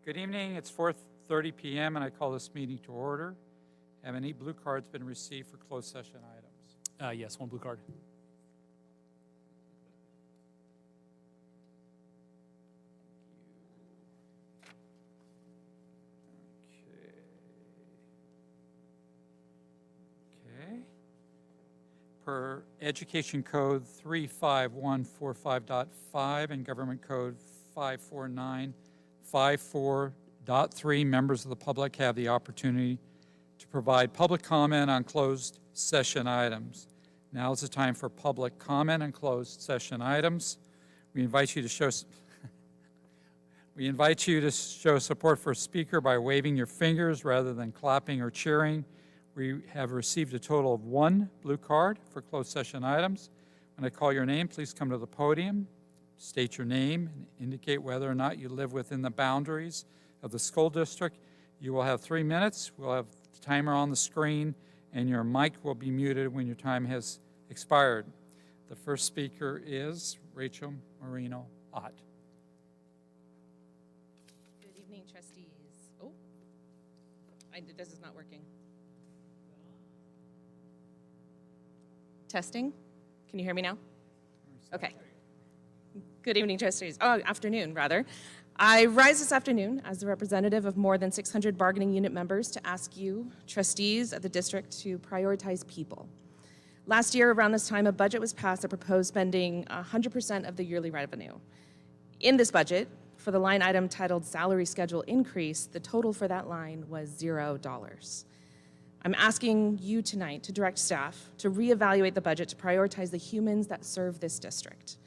Good evening. It's 4:30 p.m. and I call this meeting to order. Have any blue cards been received for closed session items? Yes, one blue card. Okay. Per Education Code 35145.5 and Government Code 54954.3, members of the public have the opportunity to provide public comment on closed session items. Now is the time for public comment on closed session items. We invite you to show support for a speaker by waving your fingers rather than clapping or cheering. We have received a total of one blue card for closed session items. When I call your name, please come to the podium, state your name, and indicate whether or not you live within the boundaries of the school district. You will have 3 minutes. We'll have the timer on the screen, and your mic will be muted when your time has expired. The first speaker is Rachel Marino-Ott. Good evening, trustees. Oh, this is not working. Testing. Can you hear me now? Okay. Good evening, trustees. Oh, afternoon, rather. I rise this afternoon as the representative of more than 600 bargaining unit members to ask you, trustees of the district, to prioritize people. Last year, around this time, a budget was passed that proposed spending 100% of the yearly revenue. In this budget, for the line item titled Salary Schedule Increase, the total for that line was $0. I'm asking you tonight to direct staff to reevaluate the budget to prioritize the humans that serve this district.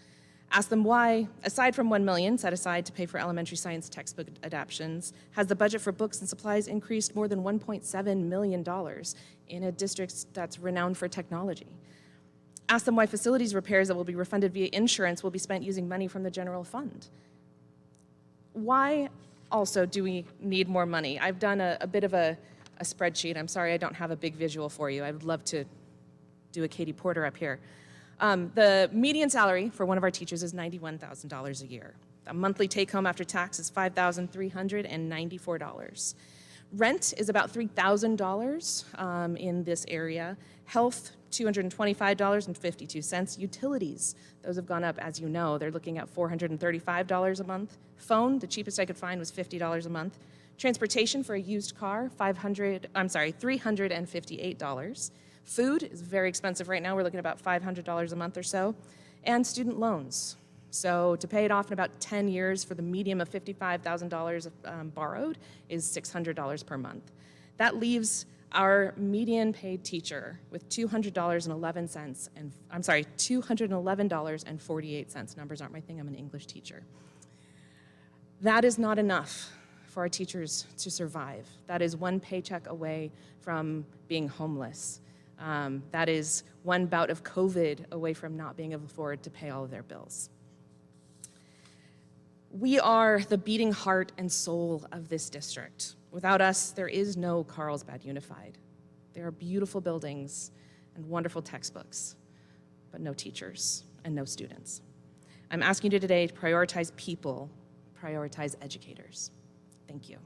Ask them why, aside from $1 million set aside to pay for elementary science textbook adaptations, has the budget for books and supplies increased more than $1.7 million in a district that's renowned for technology? Ask them why facilities repairs that will be refunded via insurance will be spent using money from the general fund. Why also do we need more money? I've done a bit of a spreadsheet. I'm sorry I don't have a big visual for you. I would love to do a Katie Porter up here. The median salary for one of our teachers is $91,000 a year. The monthly take-home after tax is $5,394. Rent is about $3,000 in this area. Health, $225.52. Utilities, those have gone up, as you know. They're looking at $435 a month. Phone, the cheapest I could find was $50 a month. Transportation for a used car, $358. Food is very expensive right now. We're looking at about $500 a month or so. And student loans. So to pay it off in about 10 years for the medium of $55,000 borrowed is $600 per month. That leaves our median paid teacher with $211.48. Numbers aren't my thing. I'm an English teacher. That is not enough for our teachers to survive. That is one paycheck away from being homeless. That is one bout of COVID away from not being able to afford to pay all of their bills. We are the beating heart and soul of this district. Without us, there is no Carlsbad Unified. There are beautiful buildings and wonderful textbooks, but no teachers and no students. I'm asking you today to prioritize people, prioritize educators. Thank you.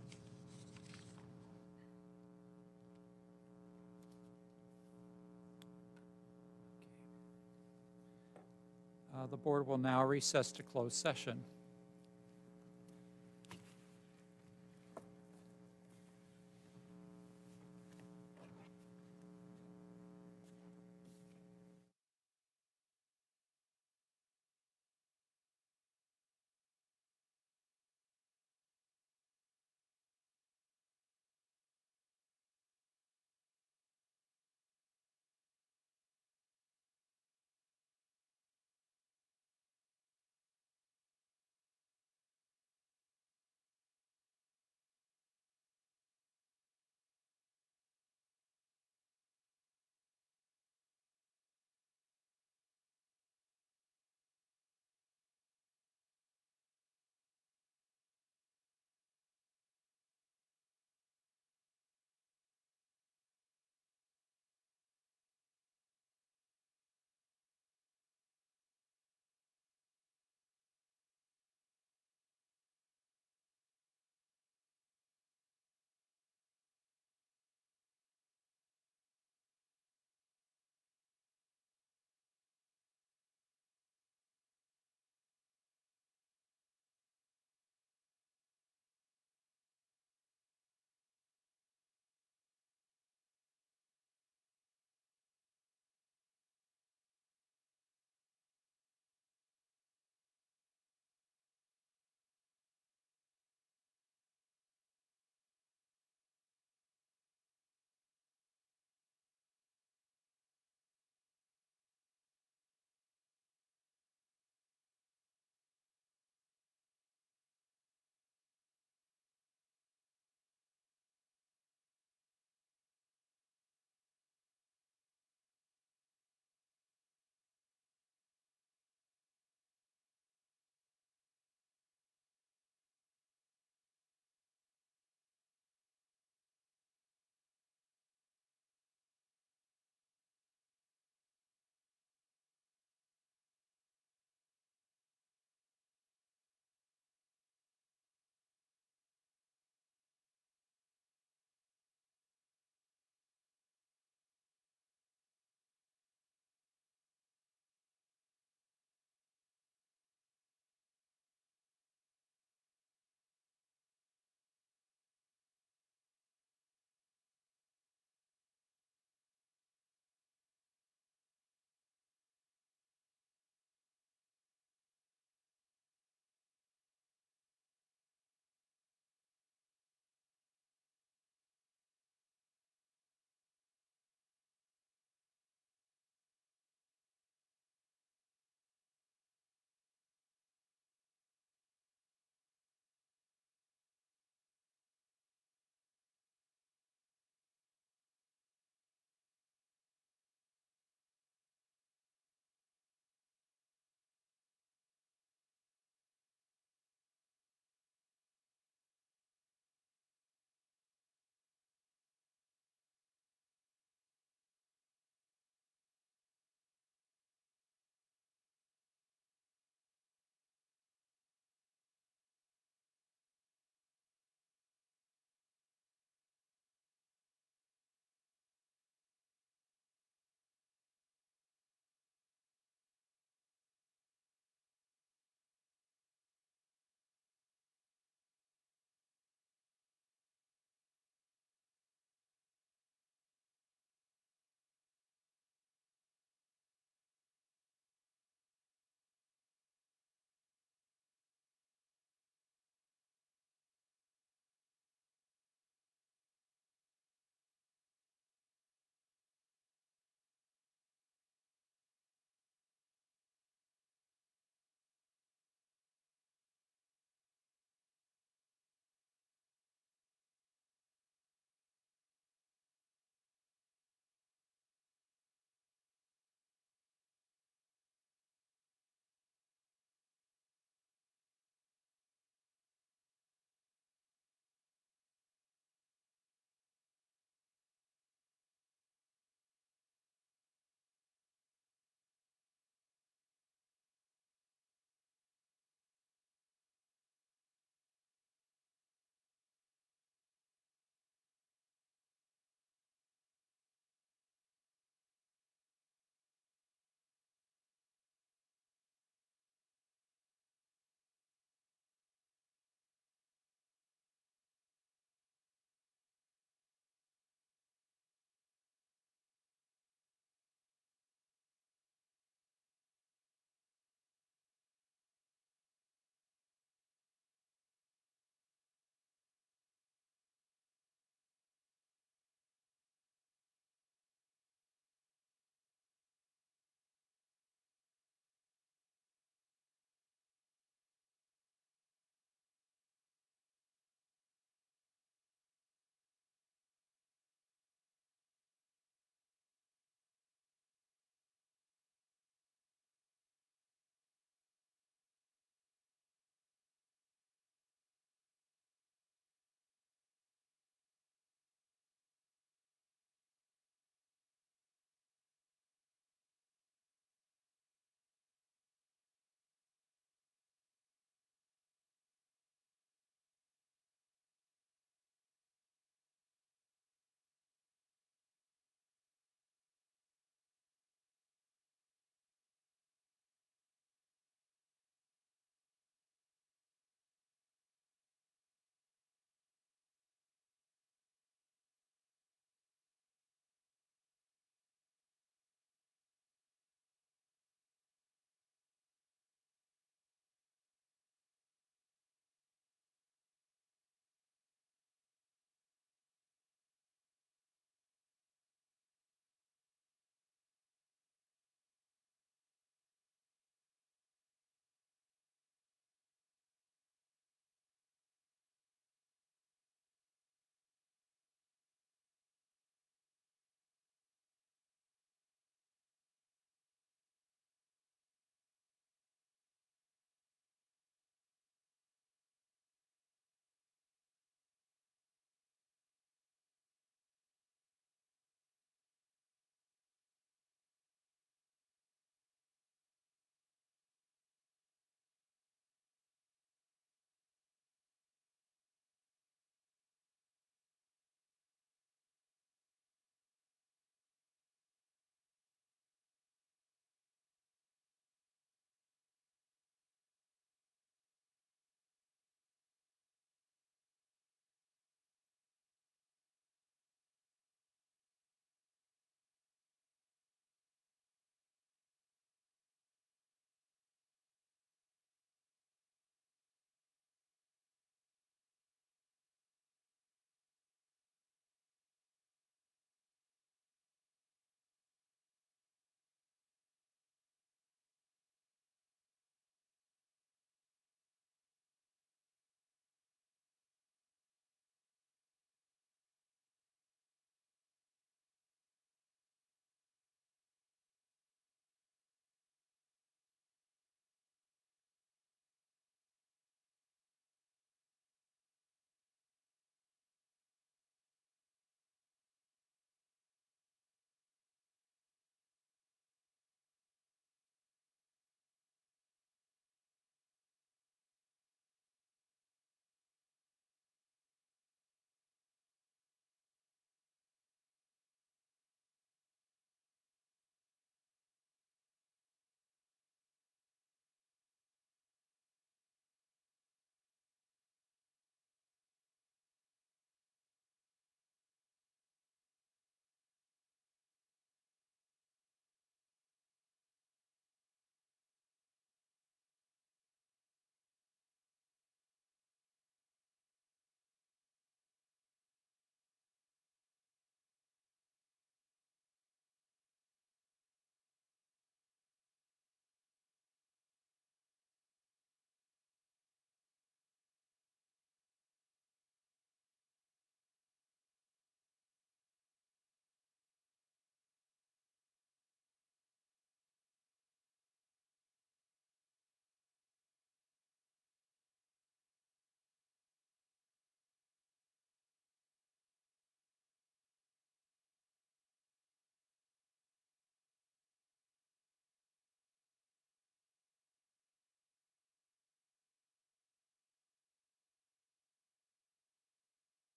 The board will now recess to closed session.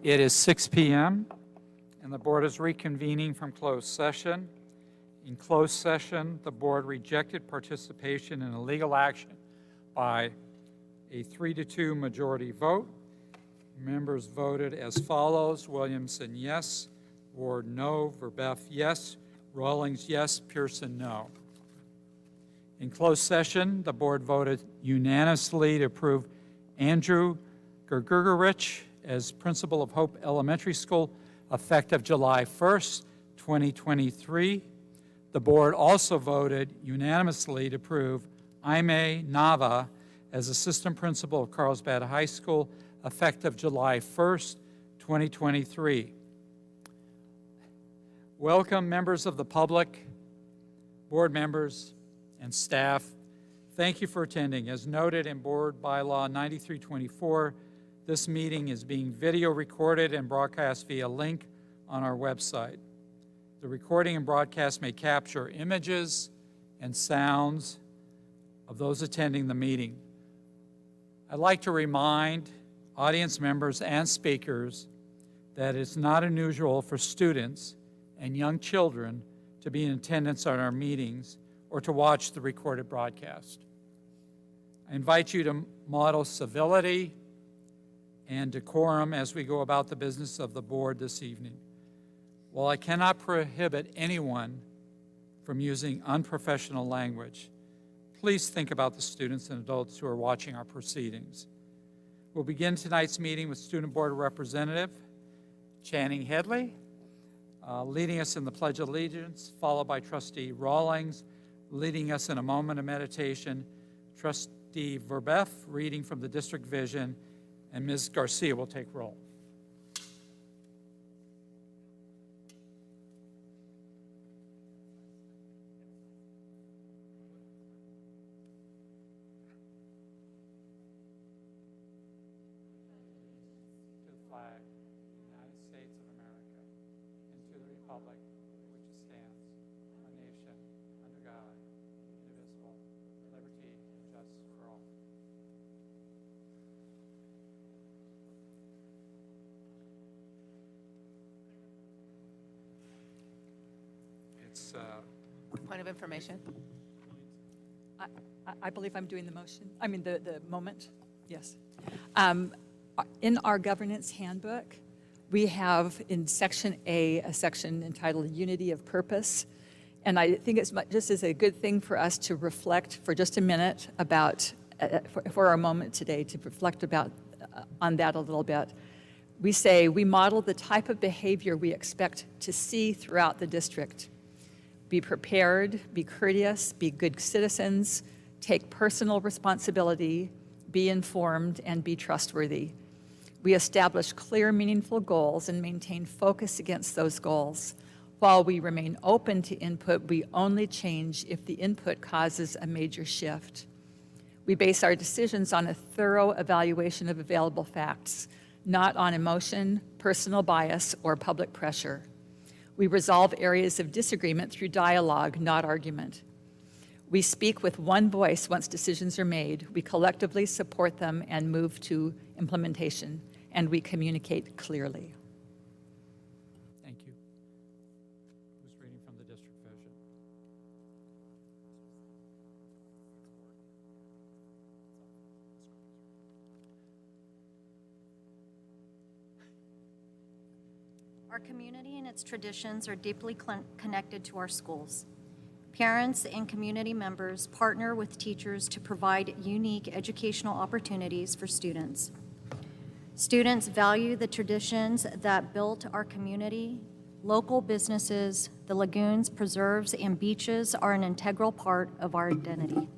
It is 6 p.m., and the board is reconvening from closed session. In closed session, the board rejected participation in a legal action by a 3-2 majority vote. Members voted as follows: Williamson, yes; Ward, no; Verbeff, yes; Rawlings, yes; Pearson, no. In closed session, the board voted unanimously to approve Andrew Gergerich as principal of Hope Elementary School effective July 1st, 2023. The board also voted unanimously to approve Aime Nava as assistant principal of Carlsbad High School effective July 1st, 2023. Welcome, members of the public, board members, and staff. Thank you for attending. As noted in Board Bylaw 9324, this meeting is being video recorded and broadcast via link on our website. The recording and broadcast may capture images and sounds of those attending the meeting. I'd like to remind audience members and speakers that it's not unusual for students and young children to be in attendance at our meetings or to watch the recorded broadcast. I invite you to model civility and decorum as we go about the business of the board this evening. While I cannot prohibit anyone from using unprofessional language, please think about the students and adults who are watching our proceedings. We'll begin tonight's meeting with Student Board Representative Channing Headley, leading us in the Pledge of Allegiance, followed by Trustee Rawlings, leading us in a moment of meditation, Trustee Verbeff reading from the District Vision, and Ms. Garcia will take roll. To the flag of the United States of America, and to the republic for which it stands, one nation, under God, indivisible, with liberty and justice for all. It's Point of information. I believe I'm doing the motion, the moment, yes. In our governance handbook, we have in Section A, a section entitled Unity of Purpose. And I think it's just as a good thing for us to reflect for just a minute about, for our moment today, to reflect about on that a little bit. We say we model the type of behavior we expect to see throughout the district. Be prepared, be courteous, be good citizens, take personal responsibility, be informed, and be trustworthy. We establish clear, meaningful goals and maintain focus against those goals. While we remain open to input, we only change if the input causes a major shift. We base our decisions on a thorough evaluation of available facts, not on emotion, personal bias, or public pressure. We resolve areas of disagreement through dialogue, not argument. We speak with one voice once decisions are made. We collectively support them and move to implementation, and we communicate clearly. Thank you. Who's reading from the District Vision? Our community and its traditions are deeply connected to our schools. Parents and community members partner with teachers to provide unique educational opportunities for students. Students value the traditions that built our community. Local businesses, the lagoons, preserves, and beaches are an integral part of our identity.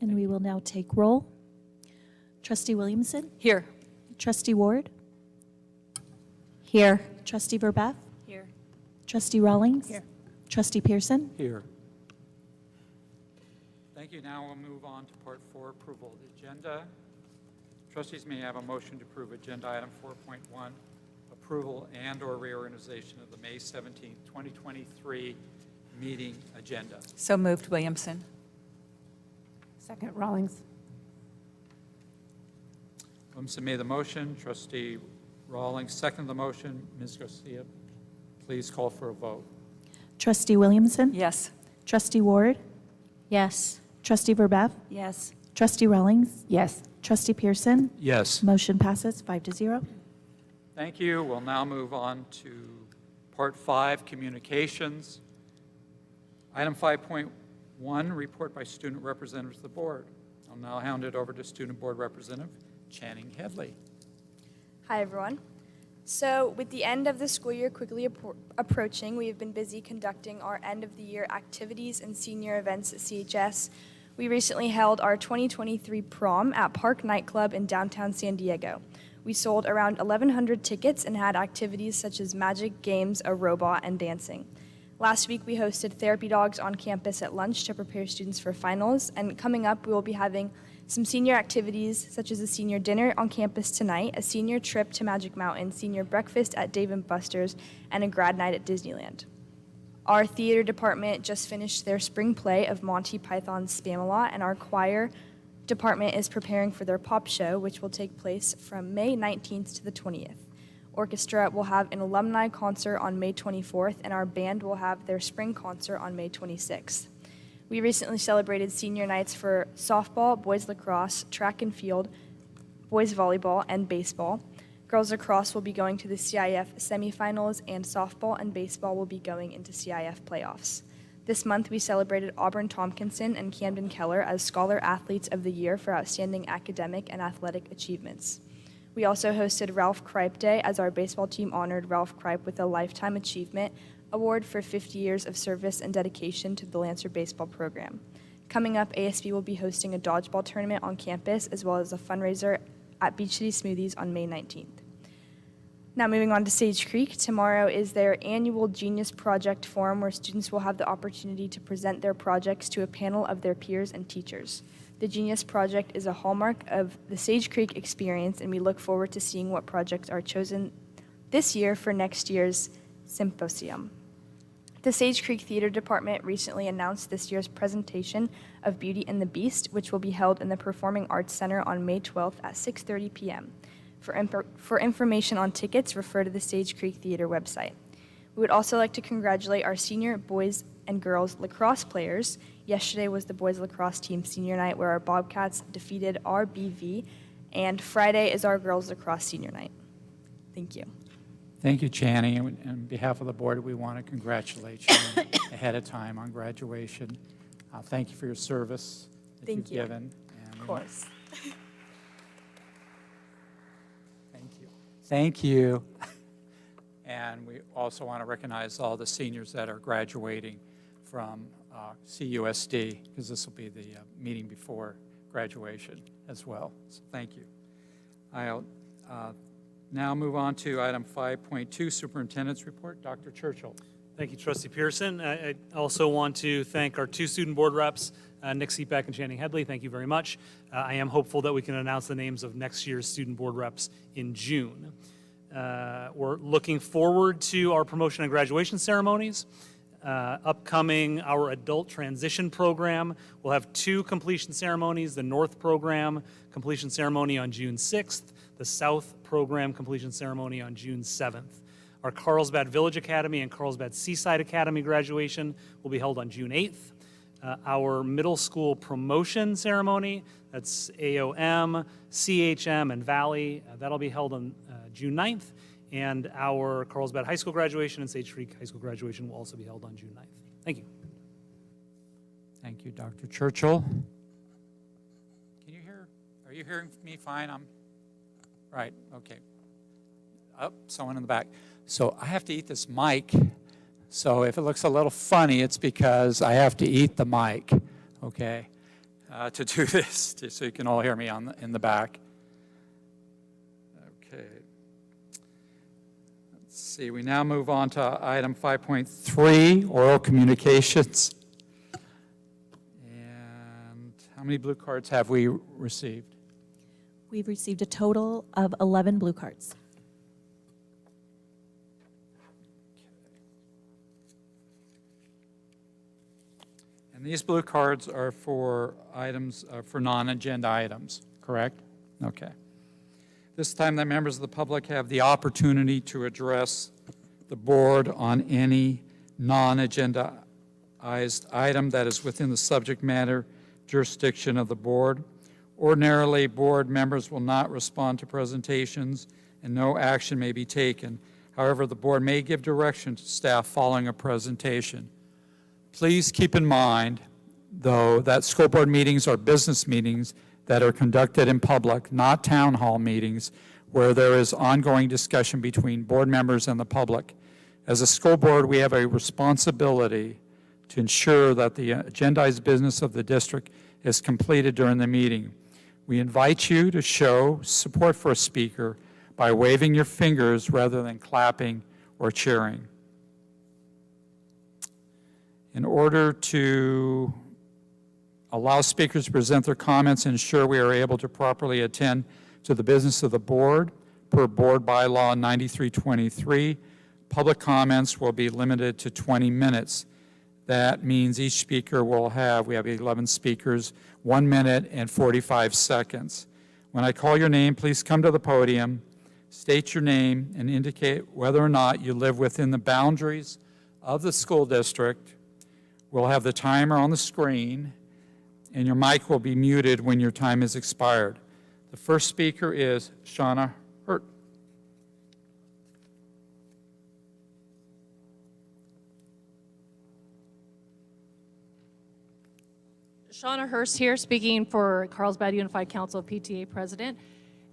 And we will now take roll. Trustee Williamson? Here. Trustee Ward? Here. Trustee Verbeff? Here. Trustee Rawlings? Here. Trustee Pearson? Here. Thank you. Now we'll move on to Part 4, approval of the agenda. Trustees may have a motion to approve Agenda Item 4.1, approval and/or reorganization of the May 17, 2023 meeting agenda. So moved, Williamson. Second, Rawlings. Williamson made the motion. Trustee Rawlings seconded the motion. Ms. Garcia, please call for a vote. Trustee Williamson? Yes. Trustee Ward? Yes. Trustee Verbev? Yes. Trustee Rawlings? Yes. Trustee Pearson? Yes. Motion passes 5-0. Thank you. We'll now move on to Part 5, Communications. Item 5.1, Report by Student Representatives of the Board. I'll now hand it over to Student Board Representative Channing Headley. Hi, everyone. So with the end of the school year quickly approaching, we have been busy conducting our end-of-the-year activities and senior events at CHS. We recently held our 2023 prom at Park Nightclub in downtown San Diego. We sold around 1,100 tickets and had activities such as magic, games, a robot, and dancing. Last week, we hosted therapy dogs on campus at lunch to prepare students for finals, and coming up, we will be having some senior activities such as a senior dinner on campus tonight, a senior trip to Magic Mountain, senior breakfast at Dave & Buster's, and a grad night at Disneyland. Our theater department just finished their spring play of Monty Python's Spamalot, and our choir department is preparing for their pop show, which will take place from May 19th to the 20th. Orchestra will have an alumni concert on May 24th, and our band will have their spring concert on May 26th. We recently celebrated senior nights for softball, boys lacrosse, track and field, boys volleyball, and baseball. Girls lacrosse will be going to the CIF semifinals, and softball and baseball will be going into CIF playoffs. This month, we celebrated Auburn Tompkinson and Camden Keller as Scholar Athletes of the Year for outstanding academic and athletic achievements. We also hosted Ralph Kripe Day as our baseball team honored Ralph Kripe with a Lifetime Achievement Award for 50 years of service and dedication to the Lancer baseball program. Coming up, ASB will be hosting a dodgeball tournament on campus as well as a fundraiser at Beach City Smoothies on May 19th. Now moving on to Sage Creek, tomorrow is their annual Genius Project Forum where students will have the opportunity to present their projects to a panel of their peers and teachers. The Genius Project is a hallmark of the Sage Creek experience, and we look forward to seeing what projects are chosen this year for next year's symposium. The Sage Creek Theater Department recently announced this year's presentation of Beauty and the Beast, which will be held in the Performing Arts Center on May 12th at 6:30 p.m. For information on tickets, refer to the Sage Creek Theater website. We would also like to congratulate our senior boys and girls lacrosse players. Yesterday was the boys lacrosse team senior night where our Bobcats defeated RBV, and Friday is our girls lacrosse senior night. Thank you. Thank you, Channing. And on behalf of the board, we want to congratulate you ahead of time on graduation. Thank you for your service that Thank you've you. given. And Of course. Thank you. Thank you. And we also want to recognize all the seniors that are graduating from CUSD, because this will be the meeting before graduation as well. So thank you. I'll now move on to item 5.2, Superintendent's Report. Dr. Churchill. Thank you, Trustee Pearson. I also want to thank our two student board reps, Nick Seepak and Channing Headley. Thank you very much. I am hopeful that we can announce the names of next year's student board reps in June. We're looking forward to our promotion and graduation ceremonies. Upcoming, our adult transition program will have two completion ceremonies, the North program completion ceremony on June 6th, the South program completion ceremony on June 7th. Our Carlsbad Village Academy and Carlsbad Seaside Academy graduation will be held on June 8th. Our middle school promotion ceremony, that's AOM, CHM, and Valley, that'll be held on June 9th. And our Carlsbad High School graduation and Sage Creek High School graduation will also be held on June 9th. Thank you. Thank you, Dr. Churchill. Can you hear? Are you hearing me fine? Right, okay. Oh, someone in the back. So I have to eat this mic. So if it looks a little funny, it's because I have to eat the mic, okay, to do this, so you can all hear me in the back. Okay. Let's see, we now move on to item 5.3, oral communications. And how many blue cards have we received? We've received a total of 11 blue cards. And these blue cards are for items, for non-agenda items, correct? Okay. This time, the members of the public have the opportunity to address the board on any non-agendaized item that is within the subject matter jurisdiction of the board. Ordinarily, board members will not respond to presentations and no action may be taken. However, the board may give direction to staff following a presentation. Please keep in mind, though, that school board meetings are business meetings that are conducted in public, not town hall meetings where there is ongoing discussion between board members and the public. As a school board, we have a responsibility to ensure that the agendized business of the district is completed during the meeting. We invite you to show support for a speaker by waving your fingers rather than clapping or cheering. In order to allow speakers to present their comments and ensure we are able to properly attend to the business of the board, per Board Bylaw 9323, public comments will be limited to 20 minutes. That means each speaker will have, we have 11 speakers, 1 minute and 45 seconds. When I call your name, please come to the podium, state your name, and indicate whether or not you live within the boundaries of the school district. We'll have the timer on the screen, and your mic will be muted when your time is expired. The first speaker is Shauna Hurt. Shauna Hurst here, speaking for Carlsbad Unified Council PTA President.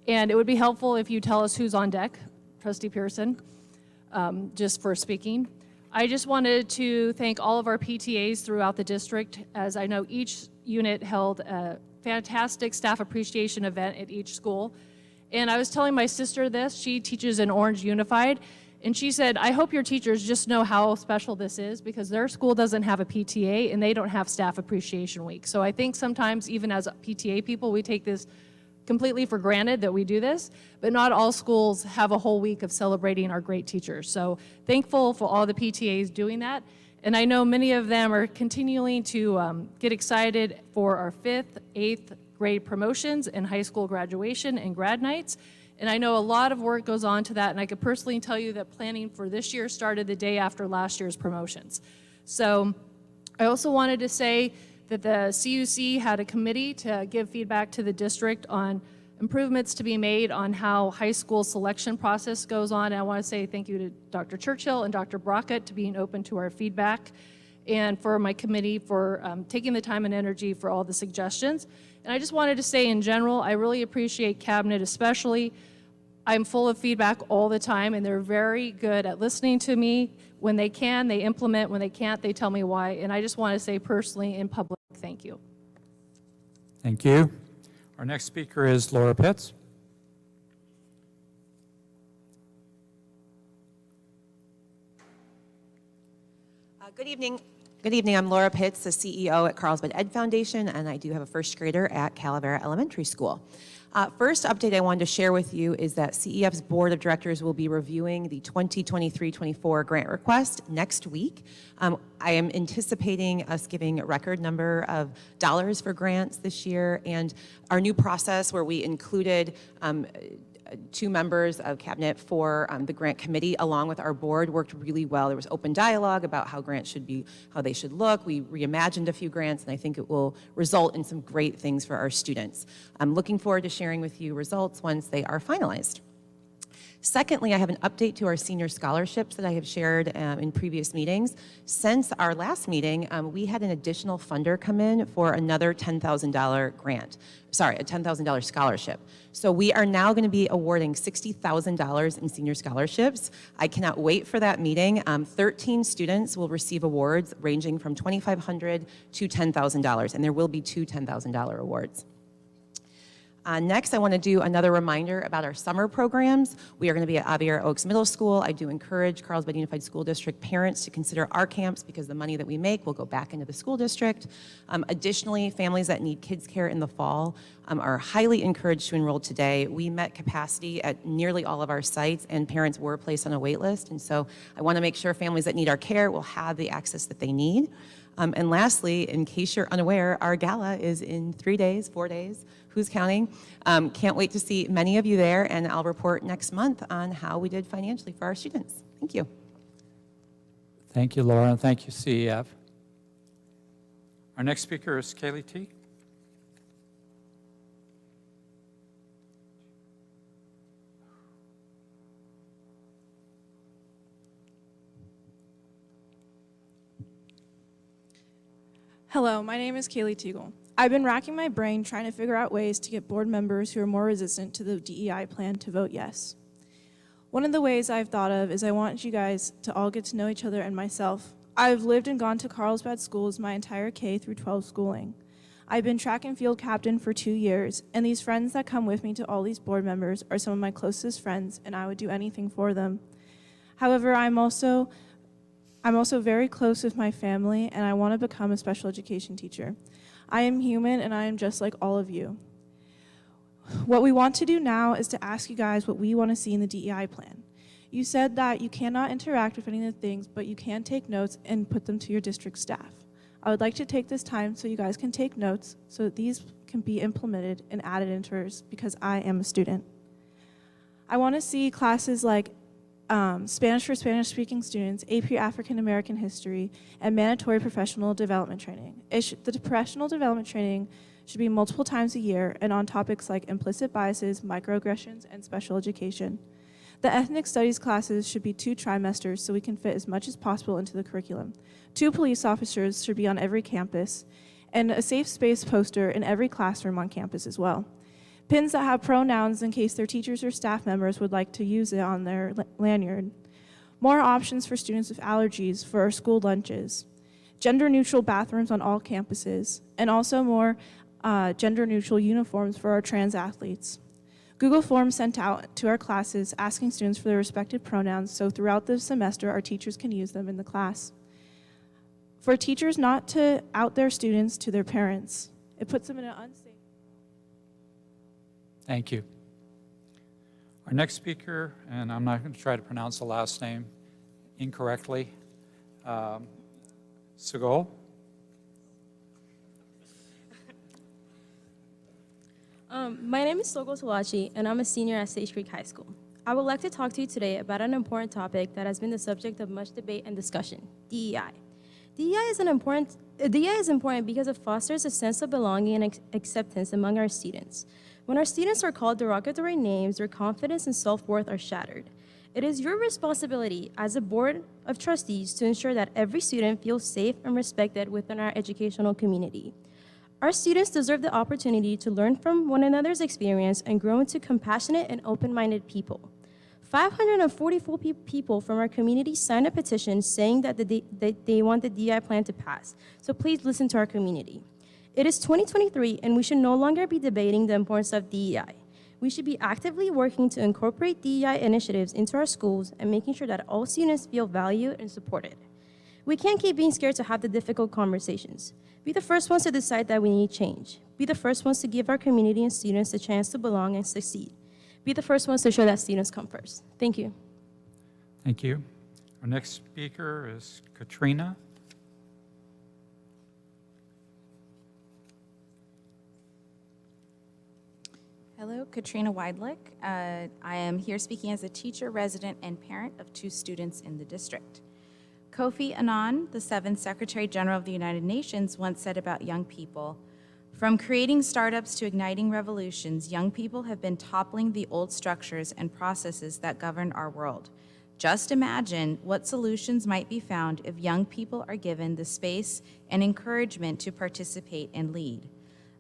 And it would be helpful if you tell us who's on deck, Trustee Pearson, just for speaking. I just wanted to thank all of our PTAs throughout the district, as I know each unit held a fantastic staff appreciation event at each school. And I was telling my sister this, she teaches in Orange Unified, and she said, I hope your teachers just know how special this is because their school doesn't have a PTA and they don't have Staff Appreciation Week. So I think sometimes even as PTA people, we take this completely for granted that we do this, but not all schools have a whole week of celebrating our great teachers. So thankful for all the PTAs doing that. And I know many of them are continuing to get excited for our 5th, 8th grade promotions and high school graduation and grad nights. And I know a lot of work goes on to that, and I could personally tell you that planning for this year started the day after last year's promotions. So I also wanted to say that the CUC had a committee to give feedback to the district on improvements to be made on how high school selection process goes on. And I want to say thank you to Dr. Churchill and Dr. Brockett to being open to our feedback, and for my committee for taking the time and energy for all the suggestions. And I just wanted to say in general, I really appreciate Cabinet especially. I'm full of feedback all the time, and they're very good at listening to me. When they can, they implement. When they can't, they tell me why. And I just want to say personally in public, thank you. Thank you. Our next speaker is Laura Pitts. Good evening. Good evening. I'm Laura Pitts, the CEO at Carlsbad Ed Foundation, and I do have a first grader at Calavera Elementary School. First update I wanted to share with you is that CEF's Board of Directors will be reviewing the 2023-24 grant request next week. I am anticipating us giving a record number of dollars for grants this year, and our new process where we included 2 members of cabinet for the grant committee along with our board worked really well. There was open dialogue about how grants should be, how they should look. We reimagined a few grants, and I think it will result in some great things for our students. I'm looking forward to sharing with you results once they are finalized. Secondly, I have an update to our senior scholarships that I have shared in previous meetings. Since our last meeting, we had an additional funder come in for another $10,000 grant. Sorry, a $10,000 scholarship. So we are now going to be awarding $60,000 in senior scholarships. I cannot wait for that meeting. 13 students will receive awards ranging from $2,500 to $10,000, and there will be 2 $10,000 awards. Next, I want to do another reminder about our summer programs. We are going to be at Avier Oaks Middle School. I do encourage Carlsbad Unified School District parents to consider our camps because the money that we make will go back into the school district. Additionally, families that need kids care in the fall are highly encouraged to enroll today. We met capacity at nearly all of our sites, and parents were placed on a wait list. And so I want to make sure families that need our care will have the access that they need. And lastly, in case you're unaware, our gala is in 3 days, 4 days, who's counting? Can't wait to see many of you there, and I'll report next month on how we did financially for our students. Thank you. Thank you, Laura, and thank you, CEF. Our next speaker is Kaylee Teague. Hello, my name is Kaylee Teagle. I've been racking my brain trying to figure out ways to get board members who are more resistant to the DEI plan to vote yes. One of the ways I've thought of is I want you guys to all get to know each other and myself. I've lived and gone to Carlsbad schools my entire K through 12 schooling. I've been track and field captain for 2 years, and these friends that come with me to all these board members are some of my closest friends, and I would do anything for them. However, I'm also very close with my family, and I want to become a special education teacher. I am human, and I am just like all of you. What we want to do now is to ask you guys what we want to see in the DEI plan. You said that you cannot interact with any of the things, but you can take notes and put them to your district staff. I would like to take this time so you guys can take notes so that these can be implemented and added into ours because I am a student. I want to see classes like Spanish for Spanish-speaking students, AP African American History, and mandatory professional development training. The professional development training should be multiple times a year and on topics like implicit biases, microaggressions, and special education. The ethnic studies classes should be 2 trimesters so we can fit as much as possible into the curriculum. 2 police officers should be on every campus, and a safe space poster in every classroom on campus as well. Pins that have pronouns in case their teachers or staff members would like to use it on their lanyard. More options for students with allergies for our school lunches. Gender-neutral bathrooms on all campuses, and also more gender-neutral uniforms for our trans athletes. Google Forms sent out to our classes asking students for their respective pronouns so throughout the semester our teachers can use them in the class. For teachers not to out their students to their parents. It puts them in an unsafe. Thank you. Our next speaker, and I'm not going to try to pronounce the last name incorrectly, Segol. My name is Sogol Talachi, and I'm a senior at Sage Creek High School. I would like to talk to you today about an important topic that has been the subject of much debate and discussion, DEI. DEI is important because it fosters a sense of belonging and acceptance among our students. When our students are called derogatory names, their confidence and self-worth are shattered. It is your responsibility as a board of trustees to ensure that every student feels safe and respected within our educational community. Our students deserve the opportunity to learn from one another's experience and grow into compassionate and open-minded people. 544 people from our community signed a petition saying that they want the DEI plan to pass. So please listen to our community. It is 2023, and we should no longer be debating the importance of DEI. We should be actively working to incorporate DEI initiatives into our schools and making sure that all students feel valued and supported. We can't keep being scared to have the difficult conversations. Be the first ones to decide that we need change. Be the first ones to give our community and students the chance to belong and succeed. Be the first ones to show that students come first. Thank you. Thank you. Our next speaker is Katrina. Hello, Katrina Weidlich. I am here speaking as a teacher, resident, and parent of 2 students in the district. Kofi Annan, the 7th Secretary General of the United Nations, once said about young people, "From creating startups to igniting revolutions, young people have been toppling the old structures and processes that govern our world. Just imagine what solutions might be found if young people are given the space and encouragement to participate and lead.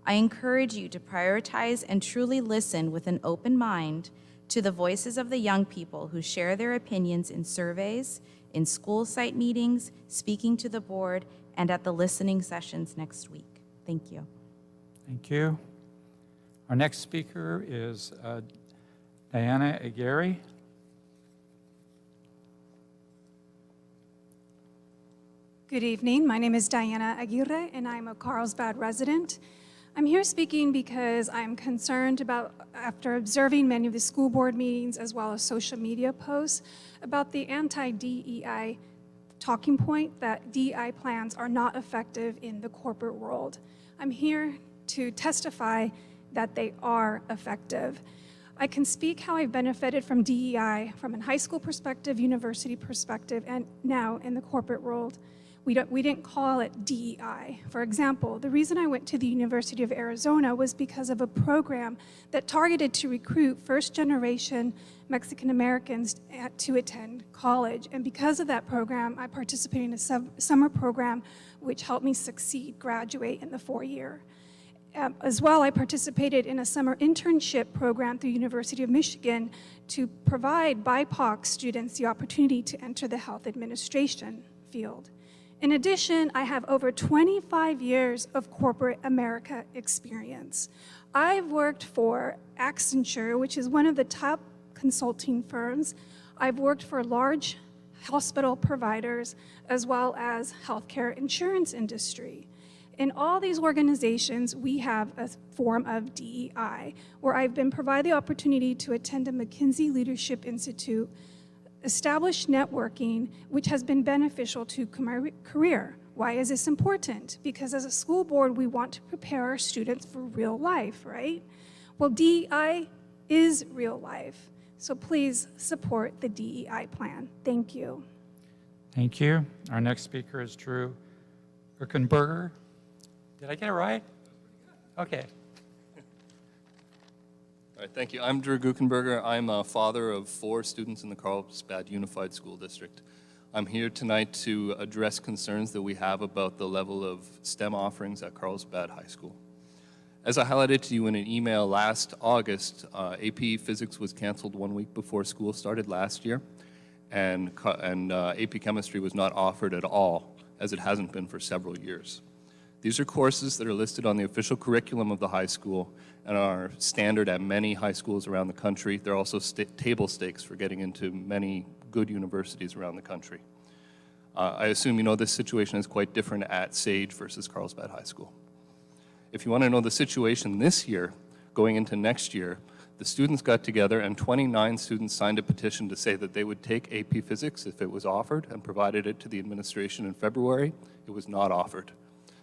I encourage you to prioritize and truly listen with an open mind to the voices of the young people who share their opinions in surveys, in school site meetings, speaking to the board, and at the listening sessions next week." Thank you. Thank you. Our next speaker is Diana Aguirre. Good evening. My name is Diana Aguirre, and I'm a Carlsbad resident. I'm here speaking because I'm concerned about, after observing many of the school board meetings as well as social media posts, about the anti-DEI talking point that DEI plans are not effective in the corporate world. I'm here to testify that they are effective. I can speak how I've benefited from DEI from a high school perspective, university perspective, and now in the corporate world. We didn't call it DEI. For example, the reason I went to the University of Arizona was because of a program that targeted to recruit first-generation Mexican Americans to attend college. And because of that program, I participated in a summer program which helped me succeed, graduate in the 4-year. As well, I participated in a summer internship program through University of Michigan to provide BIPOC students the opportunity to enter the health administration field. In addition, I have over 25 years of corporate America experience. I've worked for Accenture, which is one of the top consulting firms. I've worked for large hospital providers, as well as healthcare insurance industry. In all these organizations, we have a form of DEI, where I've been provided the opportunity to attend a McKinsey Leadership Institute, establish networking, which has been beneficial to my career. Why is this important? Because as a school board, we want to prepare our students for real life, right? Well, DEI is real life. So please support the DEI plan. Thank you. Thank you. Our next speaker is Drew Guckenberger. Did I get it right? Okay. All right, thank you. I'm Drew Guckenberger. I'm a father of 4 students in the Carlsbad Unified School District. I'm here tonight to address concerns that we have about the level of STEM offerings at Carlsbad High School. As I highlighted to you in an email last August, AP Physics was canceled 1 week before school started last year, and AP Chemistry was not offered at all, as it hasn't been for several years. These are courses that are listed on the official curriculum of the high school and are standard at many high schools around the country. They're also table stakes for getting into many good universities around the country. I assume you know this situation is quite different at Sage versus Carlsbad High School. If you want to know the situation this year, going into next year, the students got together and 29 students signed a petition to say that they would take AP Physics if it was offered and provided it to the administration in February. It was not offered.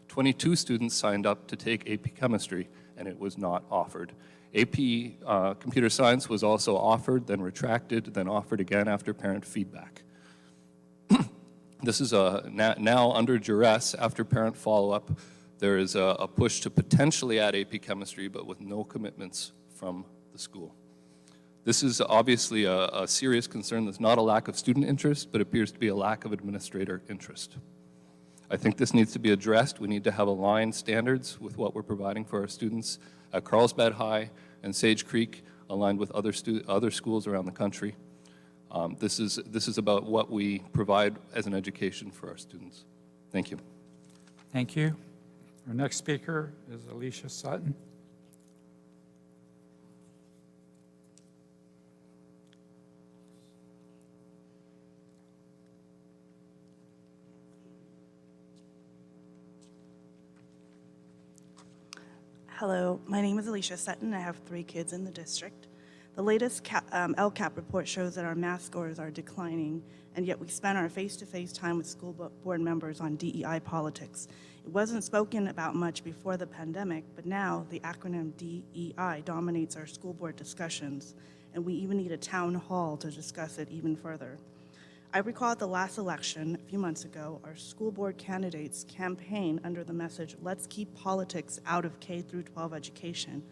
22 students signed up to take AP Chemistry, and it was not offered. AP Computer Science was also offered, then retracted, then offered again after parent feedback. This is now under duress after parent follow-up. There is a push to potentially add AP Chemistry, but with no commitments from the school. This is obviously a serious concern. There's not a lack of student interest, but appears to be a lack of administrator interest. I think this needs to be addressed. We need to have aligned standards with what we're providing for our students at Carlsbad High and Sage Creek, aligned with other schools around the country. This is about what we provide as an education for our students. Thank you. Thank you. Our next speaker is Alicia Sutton. Hello, my name is Alicia Sutton. I have 3 kids in the district. The latest LCAP report shows that our math scores are declining, and yet we spend our face-to-face time with school board members on DEI politics. It wasn't spoken about much before the pandemic, but now the acronym DEI dominates our school board discussions, and we even need a town hall to discuss it even further. I recall at the last election, a few months ago, our school board candidates campaigned under the message, let's keep politics out of K through 12 education.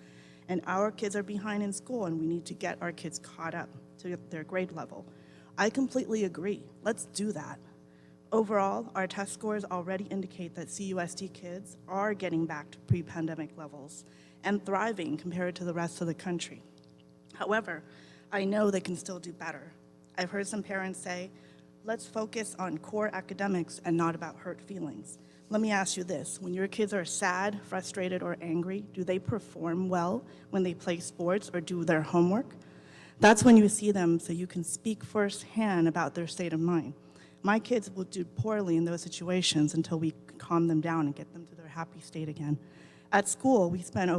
And our kids are behind in school, and we need to get our kids caught up to their grade level. I completely agree. Let's do that. Overall, our test scores already indicate that CUSD kids are getting back to pre-pandemic levels and thriving compared to the rest of the country. However, I know they can still do better. I've heard some parents say, let's focus on core academics and not about hurt feelings. Let me ask you this, when your kids are sad, frustrated, or angry, do they perform well when they play sports or do their homework? That's when you see them so you can speak firsthand about their state of mind. My kids will do poorly in those situations until we calm them down and get them to their happy state again. At school, we spend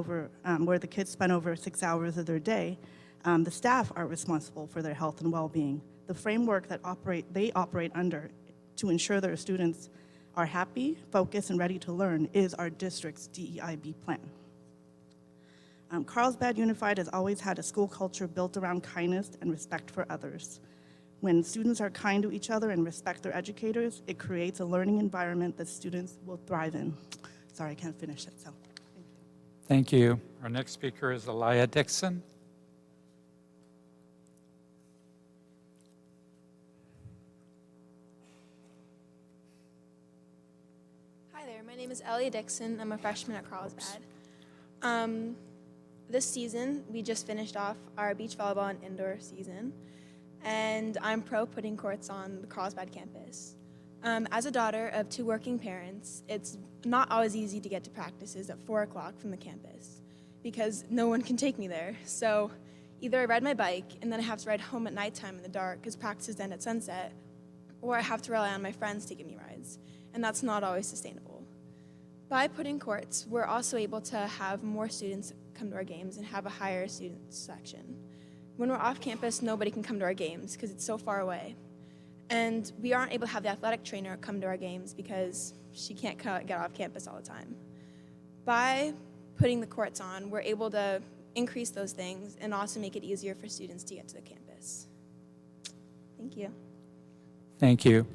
where the kids spend over 6 hours of their day, the staff are responsible for their health and well-being. The framework that they operate under to ensure that our students are happy, focused, and ready to learn is our district's DEIB plan. Carlsbad Unified has always had a school culture built around kindness and respect for others. When students are kind to each other and respect their educators, it creates a learning environment that students will thrive in. Sorry, I can't finish it, so. Thank you. Our next speaker is Elia Dixon. Hi there, my name is Elia Dixon. I'm a freshman at Carlsbad. This season, we just finished off our beach volleyball and indoor season, and I'm pro putting courts on the Carlsbad campus. As a daughter of 2 working parents, it's not always easy to get to practices at 4 o'clock from the campus because no one can take me there. So either I ride my bike and then I have to ride home at nighttime in the dark because practices end at sunset, or I have to rely on my friends to give me rides, and that's not always sustainable. By putting courts, we're also able to have more students come to our games and have a higher student section. When we're off campus, nobody can come to our games because it's so far away. And we aren't able to have the athletic trainer come to our games because she can't get off campus all the time. By putting the courts on, we're able to increase those things and also make it easier for students to get to the campus. Thank you. Thank you.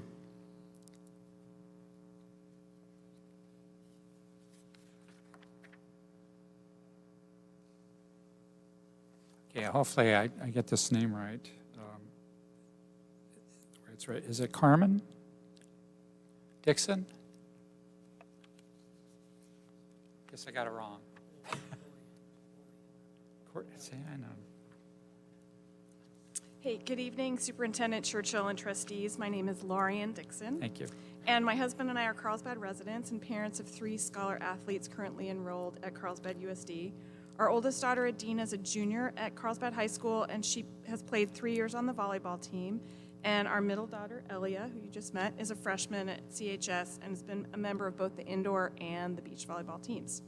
Okay, hopefully I get this name right. It's right. Is it Carmen Dixon? Guess I got it wrong. See, I know. Hey, good evening, Superintendent Churchill and trustees. My name is Laurian Dixon. Thank you. And my husband and I are Carlsbad residents and parents of 3 scholar athletes currently enrolled at Carlsbad USD. Our oldest daughter, Adina, is a junior at Carlsbad High School, and she has played 3 years on the volleyball team. And our middle daughter, Elia, who you just met, is a freshman at CHS and has been a member of both the indoor and the beach volleyball teams.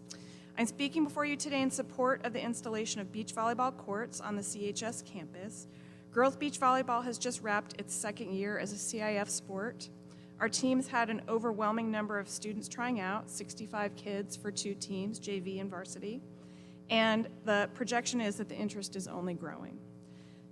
I'm speaking before you today in support of the installation of beach volleyball courts on the CHS campus. Girls beach volleyball has just wrapped its 2nd year as a CIF sport. Our teams had an overwhelming number of students trying out, 65 kids for 2 teams, JV and varsity. And the projection is that the interest is only growing.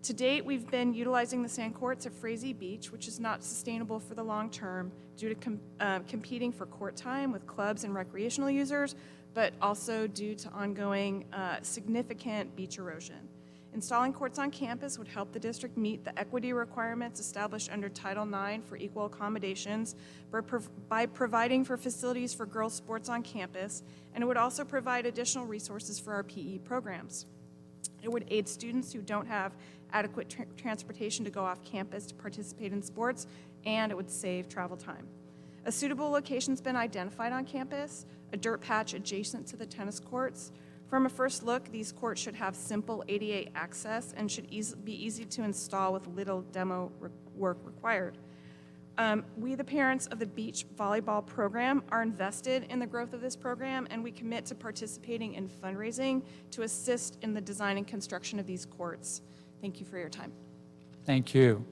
To date, we've been utilizing the sand courts at Frazee Beach, which is not sustainable for the long term due to competing for court time with clubs and recreational users, but also due to ongoing significant beach erosion. Installing courts on campus would help the district meet the equity requirements established under Title IX for equal accommodations by providing for facilities for girls' sports on campus, and it would also provide additional resources for our PE programs. It would aid students who don't have adequate transportation to go off campus to participate in sports, and it would save travel time. A suitable location's been identified on campus, a dirt patch adjacent to the tennis courts. From a first look, these courts should have simple ADA access and should be easy to install with little demo work required. We, the parents of the beach volleyball program, are invested in the growth of this program, and we commit to participating in fundraising to assist in the design and construction of these courts. Thank you for your time. Thank you.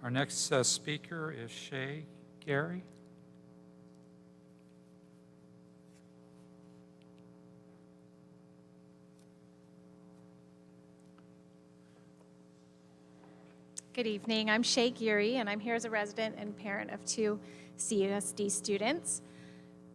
Our next speaker is Shay Gary. Good evening. I'm Shay Geary, and I'm here as a resident and parent of 2 CUSD students.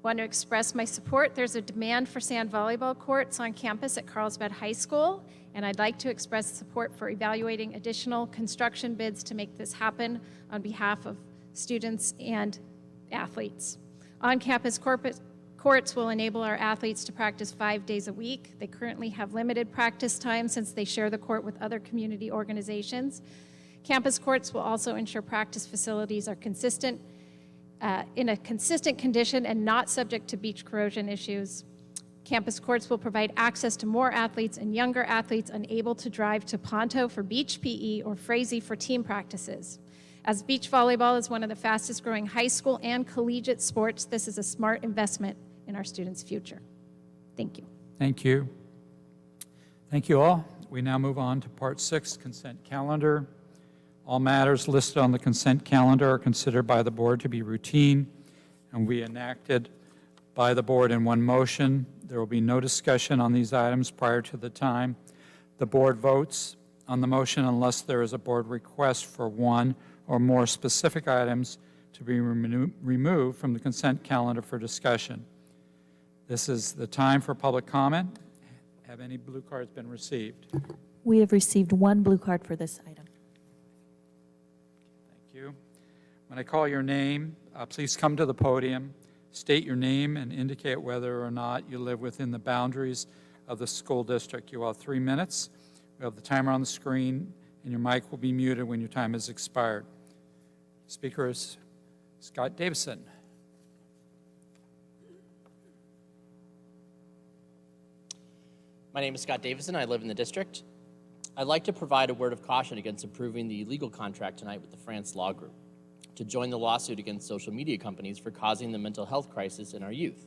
Want to express my support. There's a demand for sand volleyball courts on campus at Carlsbad High School, and I'd like to express support for evaluating additional construction bids to make this happen on behalf of students and athletes. On-campus courts will enable our athletes to practice 5 days a week. They currently have limited practice time since they share the court with other community organizations. Campus courts will also ensure practice facilities are consistent, in a consistent condition and not subject to beach corrosion issues. Campus courts will provide access to more athletes and younger athletes unable to drive to Ponto for beach PE or Frazee for team practices. As beach volleyball is one of the fastest growing high school and collegiate sports, this is a smart investment in our students' future. Thank you. Thank you. Thank you all. We now move on to Part 6, Consent Calendar. All matters listed on the consent calendar are considered by the board to be routine and will be enacted by the board in one motion. There will be no discussion on these items prior to the time the board votes on the motion unless there is a board request for one or more specific items to be removed from the consent calendar for discussion. This is the time for public comment. Have any blue cards been received? We have received one blue card for this item. Thank you. When I call your name, please come to the podium, state your name, and indicate whether or not you live within the boundaries of the school district. You will have 3 minutes. We have the timer on the screen, and your mic will be muted when your time has expired. Speaker is Scott Davison. My name is Scott Davison. I live in the district. I'd like to provide a word of caution against approving the legal contract tonight with the France Law Group to join the lawsuit against social media companies for causing the mental health crisis in our youth.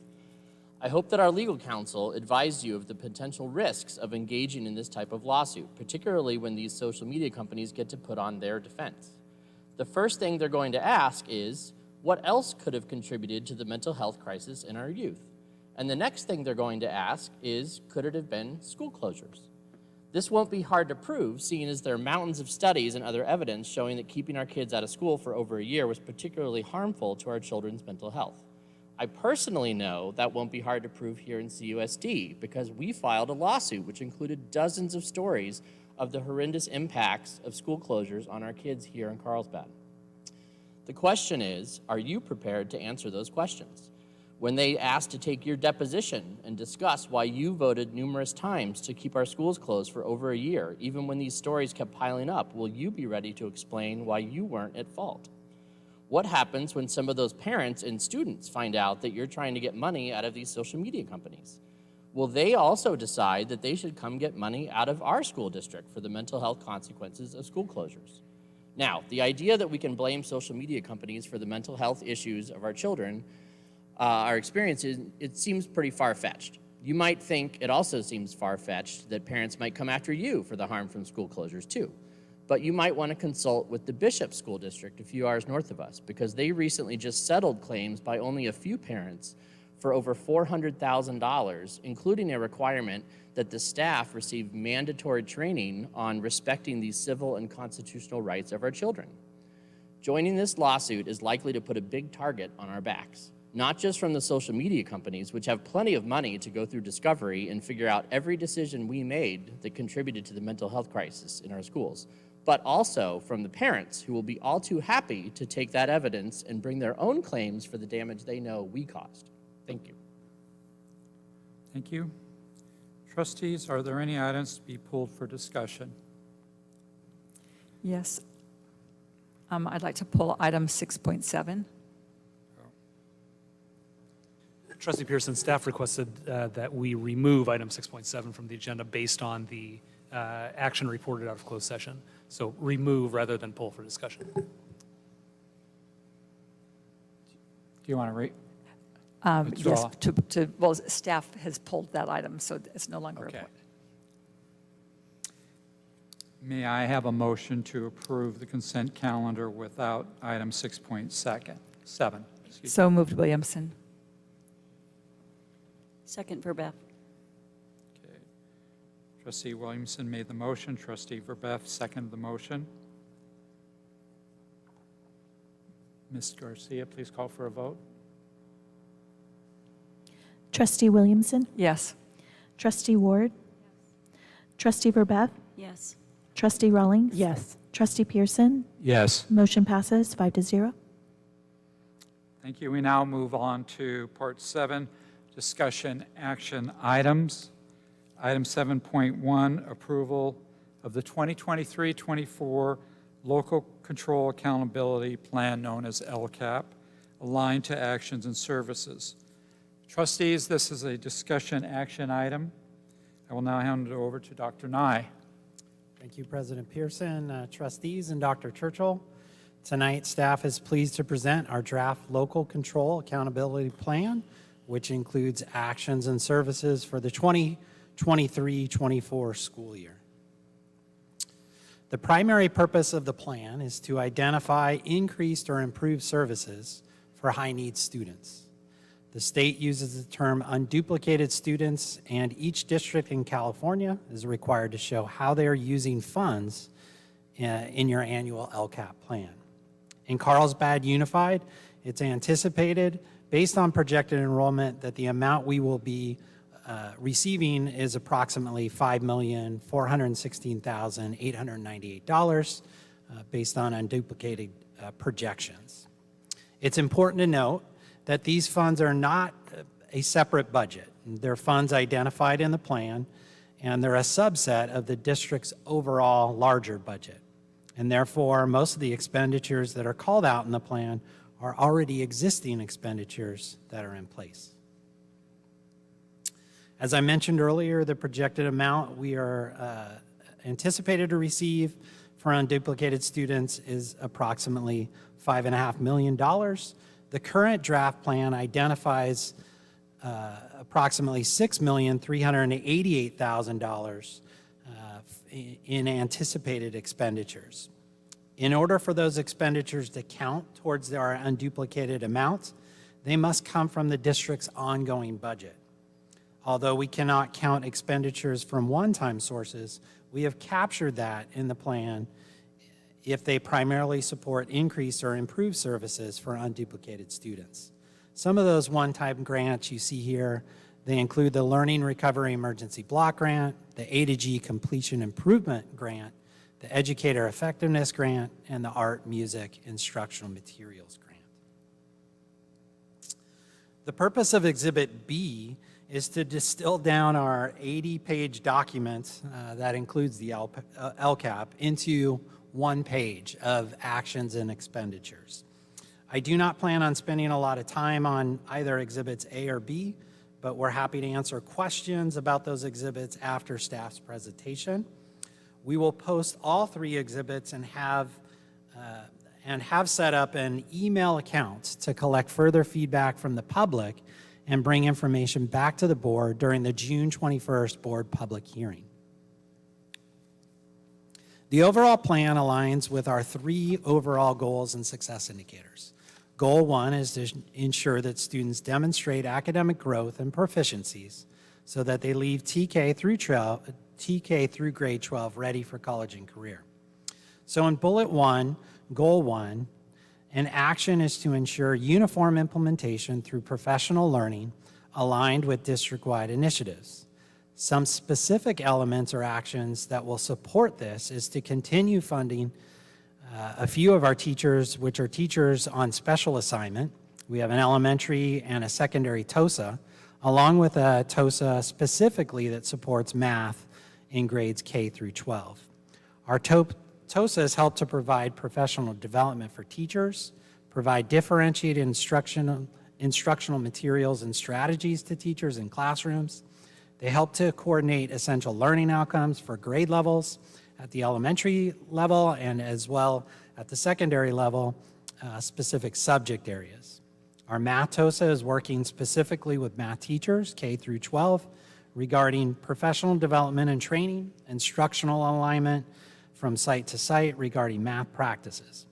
I hope that our legal counsel advised you of the potential risks of engaging in this type of lawsuit, particularly when these social media companies get to put on their defense. The first thing they're going to ask is, what else could have contributed to the mental health crisis in our youth? And the next thing they're going to ask is, could it have been school closures? This won't be hard to prove, seeing as there are mountains of studies and other evidence showing that keeping our kids out of school for over a year was particularly harmful to our children's mental health. I personally know that won't be hard to prove here in CUSD because we filed a lawsuit which included dozens of stories of the horrendous impacts of school closures on our kids here in Carlsbad. The question is, are you prepared to answer those questions? When they asked to take your deposition and discuss why you voted numerous times to keep our schools closed for over a year, even when these stories kept piling up, will you be ready to explain why you weren't at fault? What happens when some of those parents and students find out that you're trying to get money out of these social media companies? Will they also decide that they should come get money out of our school district for the mental health consequences of school closures? Now, the idea that we can blame social media companies for the mental health issues of our children, our experiences, it seems pretty far-fetched. You might think it also seems far-fetched that parents might come after you for the harm from school closures too. But you might want to consult with the Bishop School District a few hours north of us because they recently just settled claims by only a few parents for over $400,000, including a requirement that the staff receive mandatory training on respecting the civil and constitutional rights of our children. Joining this lawsuit is likely to put a big target on our backs, not just from the social media companies, which have plenty of money to go through discovery and figure out every decision we made that contributed to the mental health crisis in our schools, but also from the parents who will be all too happy to take that evidence and bring their own claims for the damage they know we caused. Thank you. Thank you. Trustees, are there any items to be pulled for discussion? Yes. I'd like to pull item 6.7. Trustee Pearson, staff requested that we remove item 6.7 from the agenda based on the action reported out of closed session. So remove rather than pull for discussion. Do you want to read? Yes, well, staff has pulled that item, so it's no longer a point. May I have a motion to approve the consent calendar without item 6.7? So moved, Williamson. Second, Verbeff. Okay. Trustee Williamson made the motion. Trustee Verbeff seconded the motion. Ms. Garcia, please call for a vote. Trustee Williamson? Yes. Trustee Ward? Trustee Verbeff? Yes. Trustee Rawlings? Yes. Trustee Pearson? Yes. Motion passes 5-0. Thank you. We now move on to Part 7, discussion action items. Item 7.1, approval of the 2023-24 Local Control Accountability Plan known as LCAP, aligned to actions and services. Trustees, this is a discussion action item. I will now hand it over to Dr. Nye. Thank you, President Pearson, trustees, and Dr. Churchill. Tonight, staff is pleased to present our draft Local Control Accountability Plan, which includes actions and services for the 2023-24 school year. The primary purpose of the plan is to identify increased or improved services for high-needs students. The state uses the term unduplicated students, and each district in California is required to show how they are using funds in your annual LCAP plan. In Carlsbad Unified, it's anticipated, based on projected enrollment, that the amount we will be receiving is approximately $5,416,898 based on unduplicated projections. It's important to note that these funds are not a separate budget. They're funds identified in the plan, and they're a subset of the district's overall larger budget. And therefore, most of the expenditures that are called out in the plan are already existing expenditures that are in place. As I mentioned earlier, the projected amount we are anticipated to receive for unduplicated students is approximately $5.5 million. The current draft plan identifies approximately $6,388,000 in anticipated expenditures. In order for those expenditures to count towards our unduplicated amounts, they must come from the district's ongoing budget. Although we cannot count expenditures from one-time sources, we have captured that in the plan if they primarily support increased or improved services for unduplicated students. Some of those one-time grants you see here, they include the Learning Recovery Emergency Block Grant, the A to G Completion Improvement Grant, the Educator Effectiveness Grant, and the Art, Music, Instructional Materials Grant. The purpose of Exhibit B is to distill down our 80-page document that includes the LCAP into one page of actions and expenditures. I do not plan on spending a lot of time on either Exhibits A or B, but we're happy to answer questions about those exhibits after staff's presentation. We will post all three exhibits and have set up an email account to collect further feedback from the public and bring information back to the board during the June 21st board public hearing. The overall plan aligns with our three overall goals and success indicators. Goal 1 is to ensure that students demonstrate academic growth and proficiencies so that they leave TK through grade 12 ready for college and career. So in bullet 1, goal 1, an action is to ensure uniform implementation through professional learning aligned with district-wide initiatives. Some specific elements or actions that will support this is to continue funding a few of our teachers, which are teachers on special assignment. We have an elementary and a secondary TOSA, along with a TOSA specifically that supports math in grades K through 12. Our TOSAs help to provide professional development for teachers, provide differentiated instructional materials and strategies to teachers in classrooms. They help to coordinate essential learning outcomes for grade levels at the elementary level and as well at the secondary level, specific subject areas. Our math TOSA is working specifically with math teachers, K through 12, regarding professional development and training, instructional alignment from site to site regarding math practices.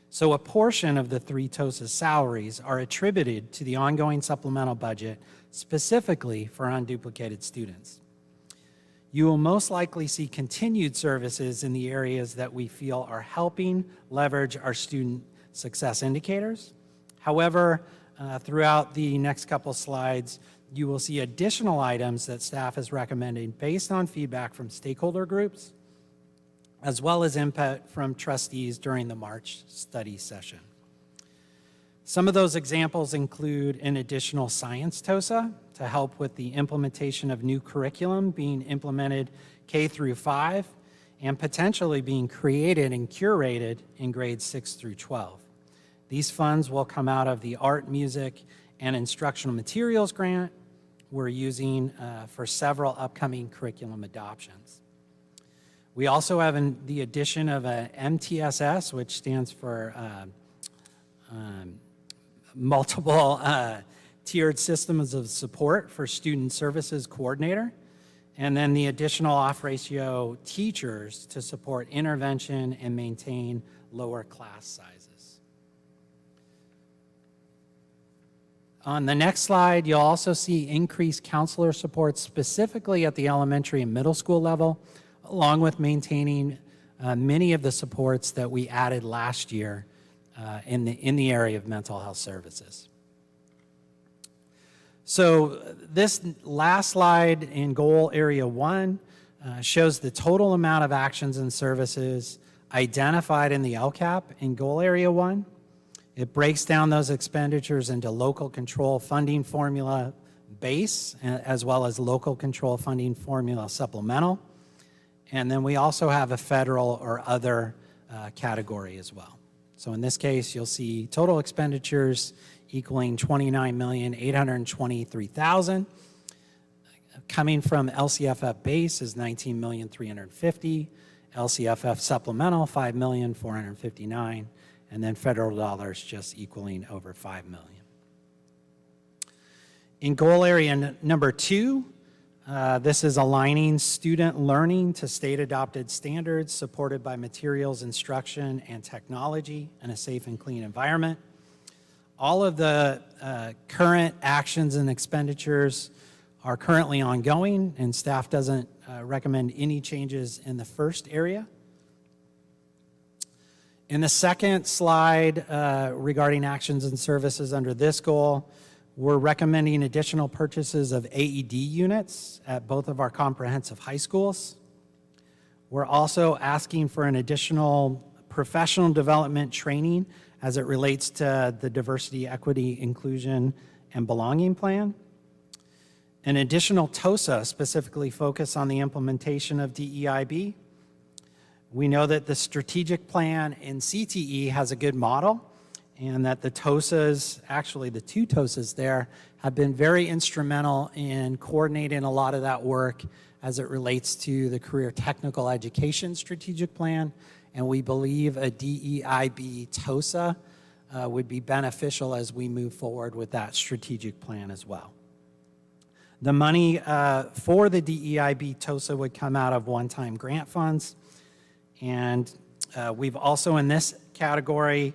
So a portion of the three TOSA salaries are attributed to the ongoing supplemental budget specifically for unduplicated students. You will most likely see continued services in the areas that we feel are helping leverage our student success indicators. However, throughout the next couple slides, you will see additional items that staff is recommending based on feedback from stakeholder groups, as well as input from trustees during the March study session. Some of those examples include an additional science TOSA to help with the implementation of new curriculum being implemented K through 5 and potentially being created and curated in grades 6 through 12. These funds will come out of the Art, Music, and Instructional Materials Grant we're using for several upcoming curriculum adoptions. We also have the addition of a MTSS, which stands for multiple tiered systems of support for student services coordinator. And then the additional off-ratio teachers to support intervention and maintain lower class sizes. On the next slide, you'll also see increased counselor support specifically at the elementary and middle school level, along with maintaining many of the supports that we added last year in the area of mental health services. So this last slide in goal area 1 shows the total amount of actions and services identified in the LCAP in goal area 1. It breaks down those expenditures into local control funding formula base, as well as local control funding formula supplemental. And then we also have a federal or other category as well. So in this case, you'll see total expenditures equaling $29,823,000. Coming from LCFF base is $19,350,000. LCFF supplemental, $5,459,000. And then federal dollars just equaling over $5 million. In goal area number 2, this is aligning student learning to state-adopted standards supported by materials, instruction, and technology in a safe and clean environment. All of the current actions and expenditures are currently ongoing, and staff doesn't recommend any changes in the first area. In the second slide regarding actions and services under this goal, we're recommending additional purchases of AED units at both of our comprehensive high schools. We're also asking for an additional professional development training as it relates to the diversity, equity, inclusion, and belonging plan. An additional TOSA specifically focused on the implementation of DEIB. We know that the strategic plan in CTE has a good model, and that the TOSAs, actually the 2 TOSAs there, have been very instrumental in coordinating a lot of that work as it relates to the career technical education strategic plan, and we believe a DEIB TOSA would be beneficial as we move forward with that strategic plan as well. The money for the DEIB TOSA would come out of one-time grant funds, and we've also in this category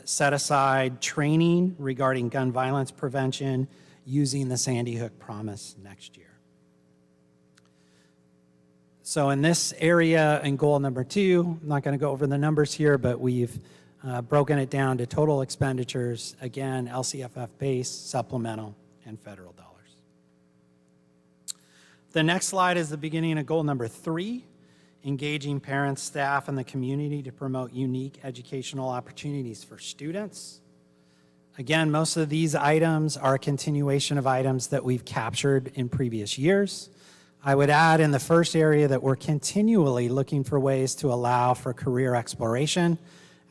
set aside training regarding gun violence prevention using the Sandy Hook Promise next year. So in this area in goal number 2, I'm not going to go over the numbers here, but we've broken it down to total expenditures, again, LCFF base, supplemental, and federal dollars. The next slide is the beginning of goal number 3, engaging parents, staff, and the community to promote unique educational opportunities for students. Again, most of these items are a continuation of items that we've captured in previous years. I would add in the first area that we're continually looking for ways to allow for career exploration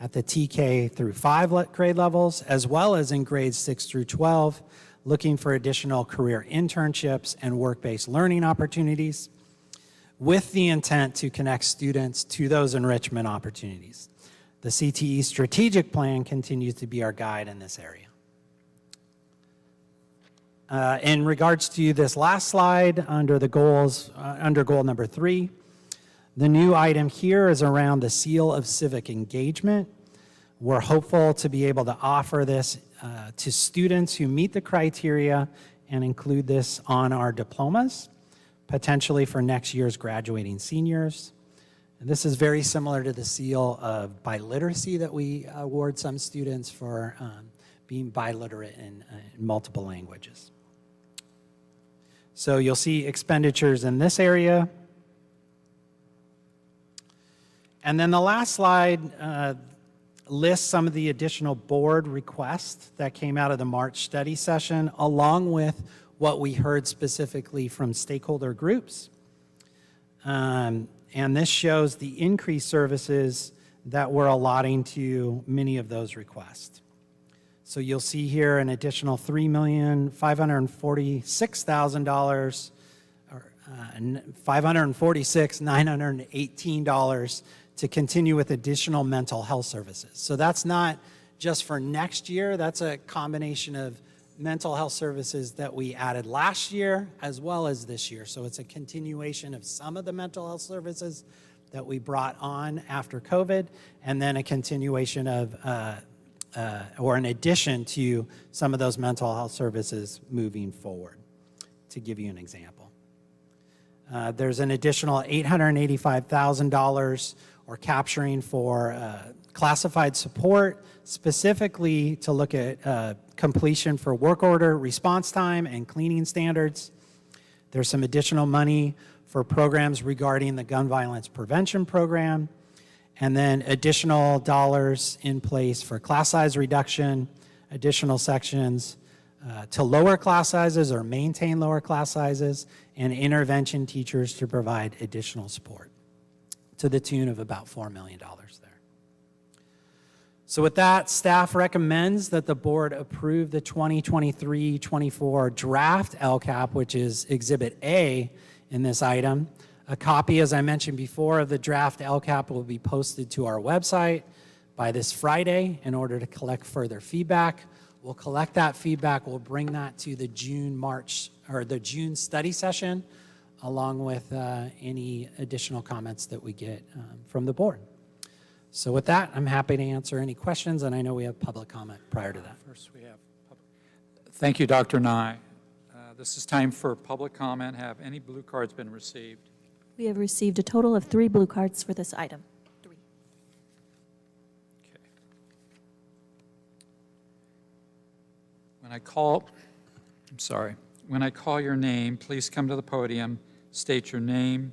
at the TK through 5 grade levels, as well as in grades 6 through 12, looking for additional career internships and work-based learning opportunities, with the intent to connect students to those enrichment opportunities. The CTE strategic plan continues to be our guide in this area. In regards to this last slide, under the goals, under goal number 3, the new item here is around the seal of civic engagement. We're hopeful to be able to offer this to students who meet the criteria and include this on our diplomas, potentially for next year's graduating seniors. And this is very similar to the seal of biliteracy that we award some students for being biliterate in multiple languages. So you'll see expenditures in this area. And then the last slide lists some of the additional board requests that came out of the March study session, along with what we heard specifically from stakeholder groups. And this shows the increased services that we're allotting to many of those requests. So you'll see here an additional $3,546,000, or $546,918 to continue with additional mental health services. So that's not just for next year, that's a combination of mental health services that we added last year as well as this year. So it's a continuation of some of the mental health services that we brought on after COVID, and then a continuation of, or an addition to some of those mental health services moving forward, to give you an example. There's an additional $885,000 or capturing for classified support, specifically to look at completion for work order, response time, and cleaning standards. There's some additional money for programs regarding the gun violence prevention program, and then additional dollars in place for class size reduction, additional sections to lower class sizes or maintain lower class sizes, and intervention teachers to provide additional support to the tune of about $4 million there. So with that, staff recommends that the board approve the 2023-24 draft LCAP, which is Exhibit A in this item. A copy, as I mentioned before, of the draft LCAP will be posted to our website by this Friday in order to collect further feedback. We'll collect that feedback, we'll bring that to the June study session, along with any additional comments that we get from the board. So with that, I'm happy to answer any questions, and I know we have public comment prior to that. First, we have public. Thank you, Dr. Nye. This is time for public comment. Have any blue cards been received? We have received a total of 3 blue cards for this item. When I call your name, please come to the podium, state your name,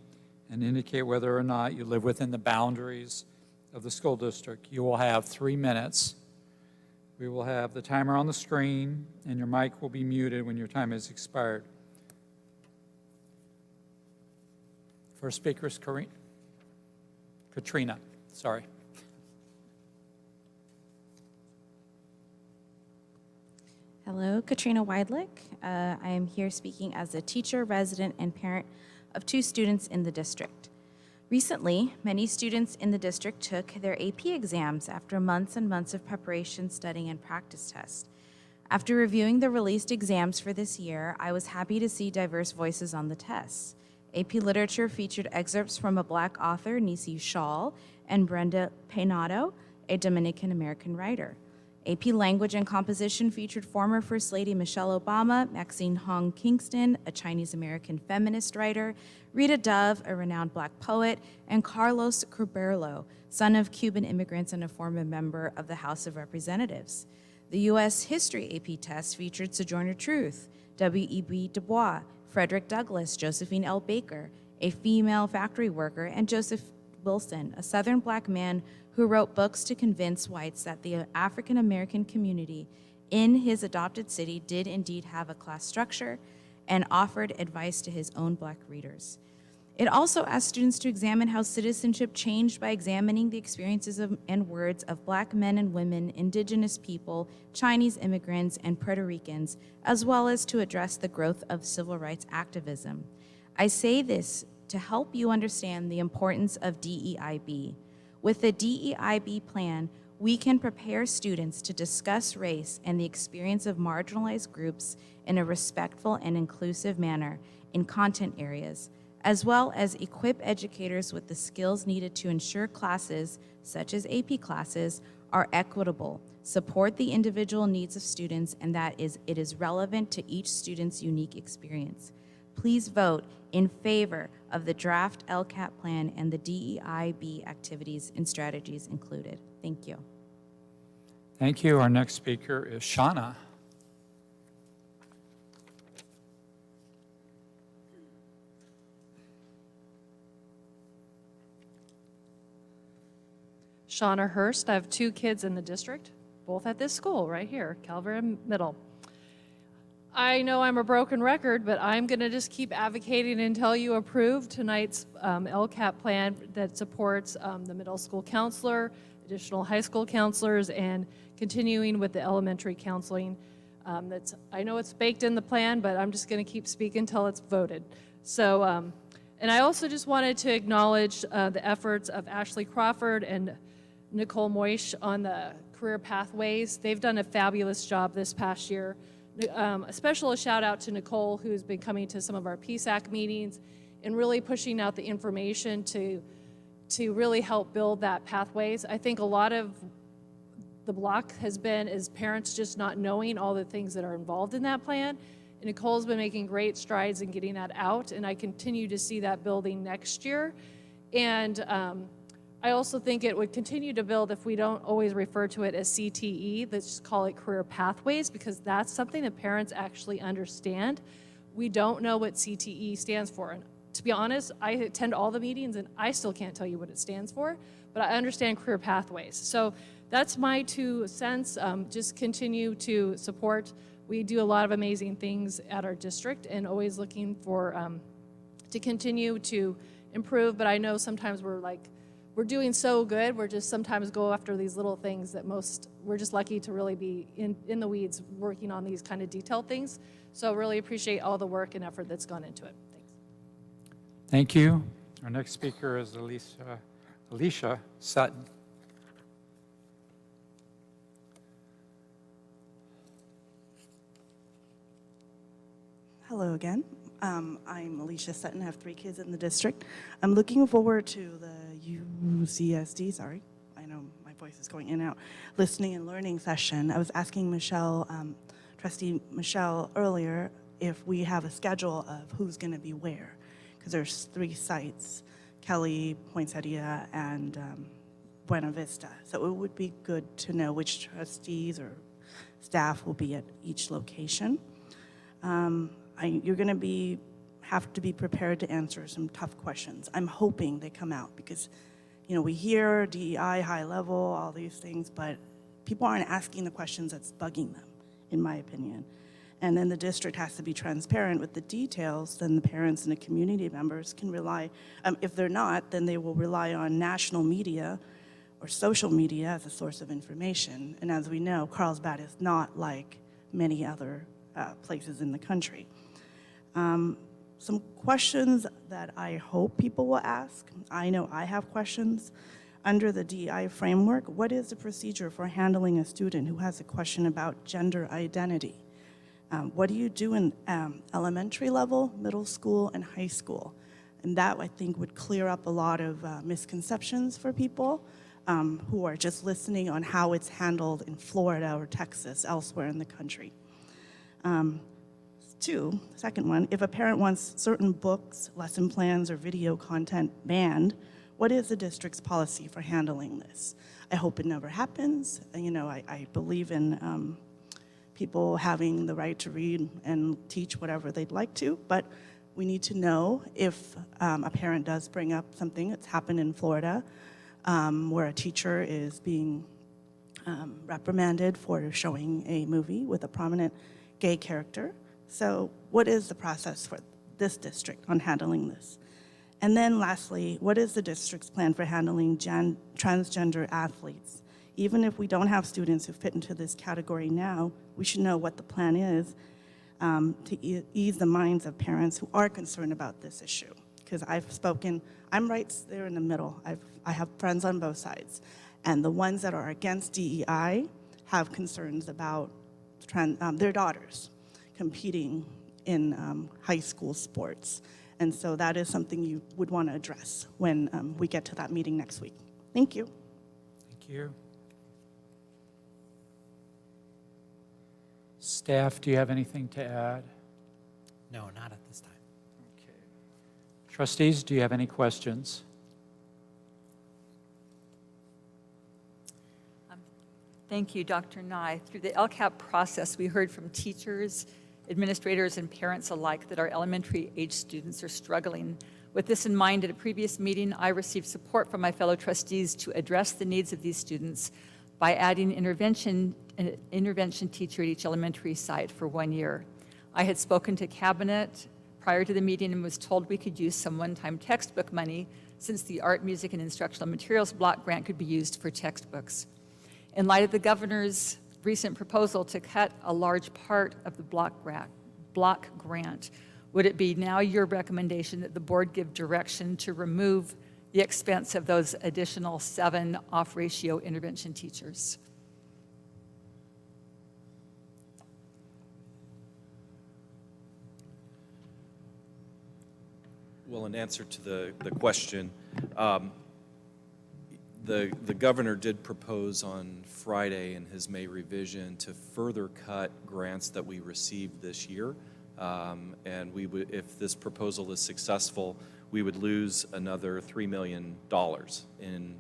and indicate whether or not you live within the boundaries of the school district. You will have 3 minutes. We will have the timer on the screen, and your mic will be muted when your time has expired. First speaker is Katrina. Sorry. Hello, Katrina Weidlich. I am here speaking as a teacher, resident, and parent of 2 students in the district. Recently, many students in the district took their AP exams after months and months of preparation, studying, and practice tests. After reviewing the released exams for this year, I was happy to see diverse voices on the tests. AP Literature featured excerpts from a Black author, Nisi Shawl, and Brenda Peinado, a Dominican-American writer. AP Language and Composition featured former First Lady Michelle Obama, Maxine Hong Kingston, a Chinese-American feminist writer, Rita Dove, a renowned Black poet, and Carlos Cuberlo, son of Cuban immigrants and a former member of the House of Representatives. The U.S. History AP test featured Sojourner Truth, W.E.B. Du Bois, Frederick Douglass, Josephine L. Baker, a female factory worker, and Joseph Wilson, a Southern Black man who wrote books to convince whites that the African American community in his adopted city did indeed have a class structure, and offered advice to his own Black readers. It also asked students to examine how citizenship changed by examining the experiences and words of Black men and women, Indigenous people, Chinese immigrants, and Puerto Ricans, as well as to address the growth of civil rights activism. I say this to help you understand the importance of DEIB. With the DEIB plan, we can prepare students to discuss race and the experience of marginalized groups in a respectful and inclusive manner in content areas, as well as equip educators with the skills needed to ensure classes, such as AP classes, are equitable, support the individual needs of students, and that it is relevant to each student's unique experience. Please vote in favor of the draft LCAP plan and the DEIB activities and strategies included. Thank you. Thank you. Our next speaker is Shauna. Shauna Hurst. I have 2 kids in the district, both at this school right here, Calvary Middle. I know I'm a broken record, but I'm going to just keep advocating until you approve tonight's LCAP plan that supports the middle school counselor, additional high school counselors, and continuing with the elementary counseling. I know it's baked in the plan, but I'm just going to keep speaking until it's voted. So, and I also just wanted to acknowledge the efforts of Ashley Crawford and Nicole Moish on the career pathways. They've done a fabulous job this past year A special shout out to Nicole, who's been coming to some of our PSAC meetings and really pushing out the information to really help build that pathways. I think a lot of the block has been is parents just not knowing all the things that are involved in that plan. And Nicole's been making great strides in getting that out, and I continue to see that building next year. And I also think it would continue to build if we don't always refer to it as CTE, let's just call it career pathways, because that's something that parents actually understand. We don't know what CTE stands for. And to be honest, I attend all the meetings and I still can't tell you what it stands for, but I understand career pathways. So that's my 2 cents. Just continue to support. We do a lot of amazing things at our district and always looking for to continue to improve, but I know sometimes we're doing so good, we're just sometimes go after these little things that we're just lucky to really be in the weeds working on these kind of detailed things. So really appreciate all the work and effort that's gone into it. Thanks. Thank you. Our next speaker is Alicia Sutton. Hello again. I'm Alicia Sutton. I have 3 kids in the district. I'm looking forward to the UCSD, sorry, I know my voice is going in and out, listening and learning session. I was asking Michelle, Trustee Michelle earlier, if we have a schedule of who's going to be where, because there's 3 sites, Kelly, Poinsettia, and Buena Vista. So it would be good to know which trustees or staff will be at each location. You're going to have to be prepared to answer some tough questions. I'm hoping they come out because, we hear DEI, high level, all these things, but people aren't asking the questions that's bugging them, in my opinion. And then the district has to be transparent with the details, then the parents and the community members can rely, if they're not, then they will rely on national media or social media as a source of information. And as we know, Carlsbad is not like many other places in the country. Some questions that I hope people will ask. I know I have questions. Under the DEI framework, what is the procedure for handling a student who has a question about gender identity? What do you do in elementary level, middle school, and high school? And that, I think, would clear up a lot of misconceptions for people who are just listening on how it's handled in Florida or Texas, elsewhere in the country. 2, second one, if a parent wants certain books, lesson plans, or video content banned, what is the district's policy for handling this? I hope it never happens. I believe in people having the right to read and teach whatever they'd like to, but we need to know if a parent does bring up something that's happened in Florida where a teacher is being reprimanded for showing a movie with a prominent gay character. So what is the process for this district on handling this? And then lastly, what is the district's plan for handling transgender athletes? Even if we don't have students who fit into this category now, we should know what the plan is to ease the minds of parents who are concerned about this issue. Because I'm right there in the middle. I have friends on both sides. And the ones that are against DEI have concerns about their daughters competing in high school sports. And so that is something you would want to address when we get to that meeting next week. Thank you. Thank you. Staff, do you have anything to add? No, not at this time. Okay. Trustees, do you have any questions? Thank you, Dr. Nye. Through the LCAP process, we heard from teachers, administrators, and parents alike that our elementary-age students are struggling. With this in mind, at a previous meeting, I received support from my fellow trustees to address the needs of these students by adding an intervention teacher at each elementary site for 1 year. I had spoken to Cabinet prior to the meeting and was told we could use some one-time textbook money since the art, music, and instructional materials block grant could be used for textbooks. In light of the governor's recent proposal to cut a large part of the block grant, would it be now your recommendation that the board give direction to remove the expense of those additional 7 off-ratio intervention teachers? Well, in answer to the question, the governor did propose on Friday in his May revision to further cut grants that we received this year. And we would, if this proposal is successful, we would lose another $3 million in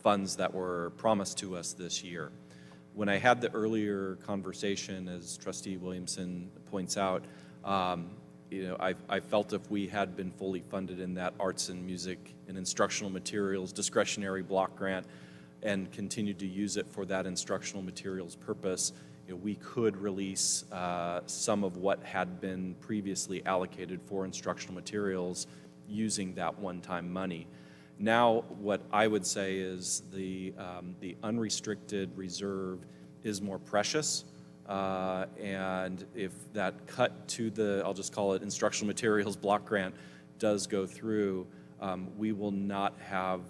funds that were promised to us this year. When I had the earlier conversation, as Trustee Williamson points out, I felt if we had been fully funded in that arts and music and instructional materials discretionary block grant and continued to use it for that instructional materials purpose, we could release some of what had been previously allocated for instructional materials using that one-time money. Now, what I would say is the unrestricted reserve is more precious. And if that cut to the, I'll just call it instructional materials block grant, does go through, we will not have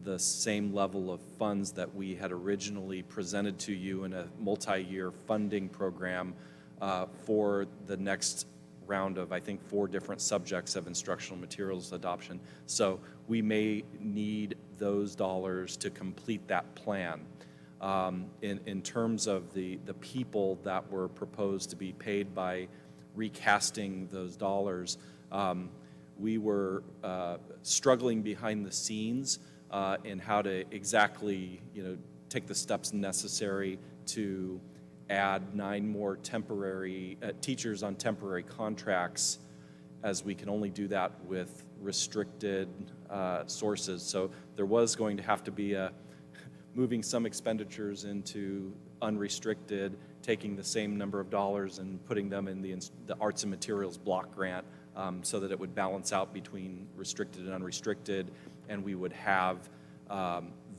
the same level of funds that we had originally presented to you in a multi-year funding program for the next round of, I think, 4 different subjects of instructional materials adoption. So we may need those dollars to complete that plan. In terms of the people that were proposed to be paid by recasting those dollars, we were struggling behind the scenes in how to exactly, take the steps necessary to add 9 more temporary teachers on temporary contracts, as we can only do that with restricted sources. So there was going to have to be moving some expenditures into unrestricted, taking the same number of dollars and putting them in the arts and materials block grant so that it would balance out between restricted and unrestricted, and we would have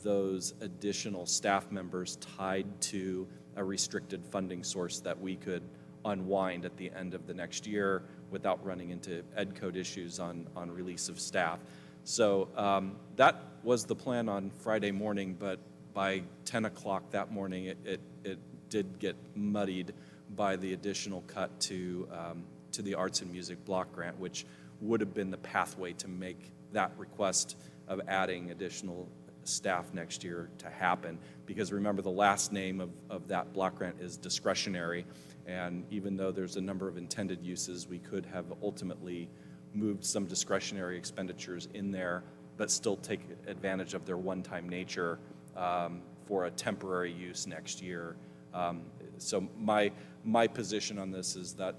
those additional staff members tied to a restricted funding source that we could unwind at the end of the next year without running into ed code issues on release of staff. So that was the plan on Friday morning, but by 10 o'clock that morning, it did get muddied by the additional cut to the arts and music block grant, which would have been the pathway to make that request of adding additional staff next year to happen. Because remember, the last name of that block grant is discretionary, and even though there's a number of intended uses, we could have ultimately moved some discretionary expenditures in there, but still take advantage of their one-time nature for a temporary use next year. So my position on this is that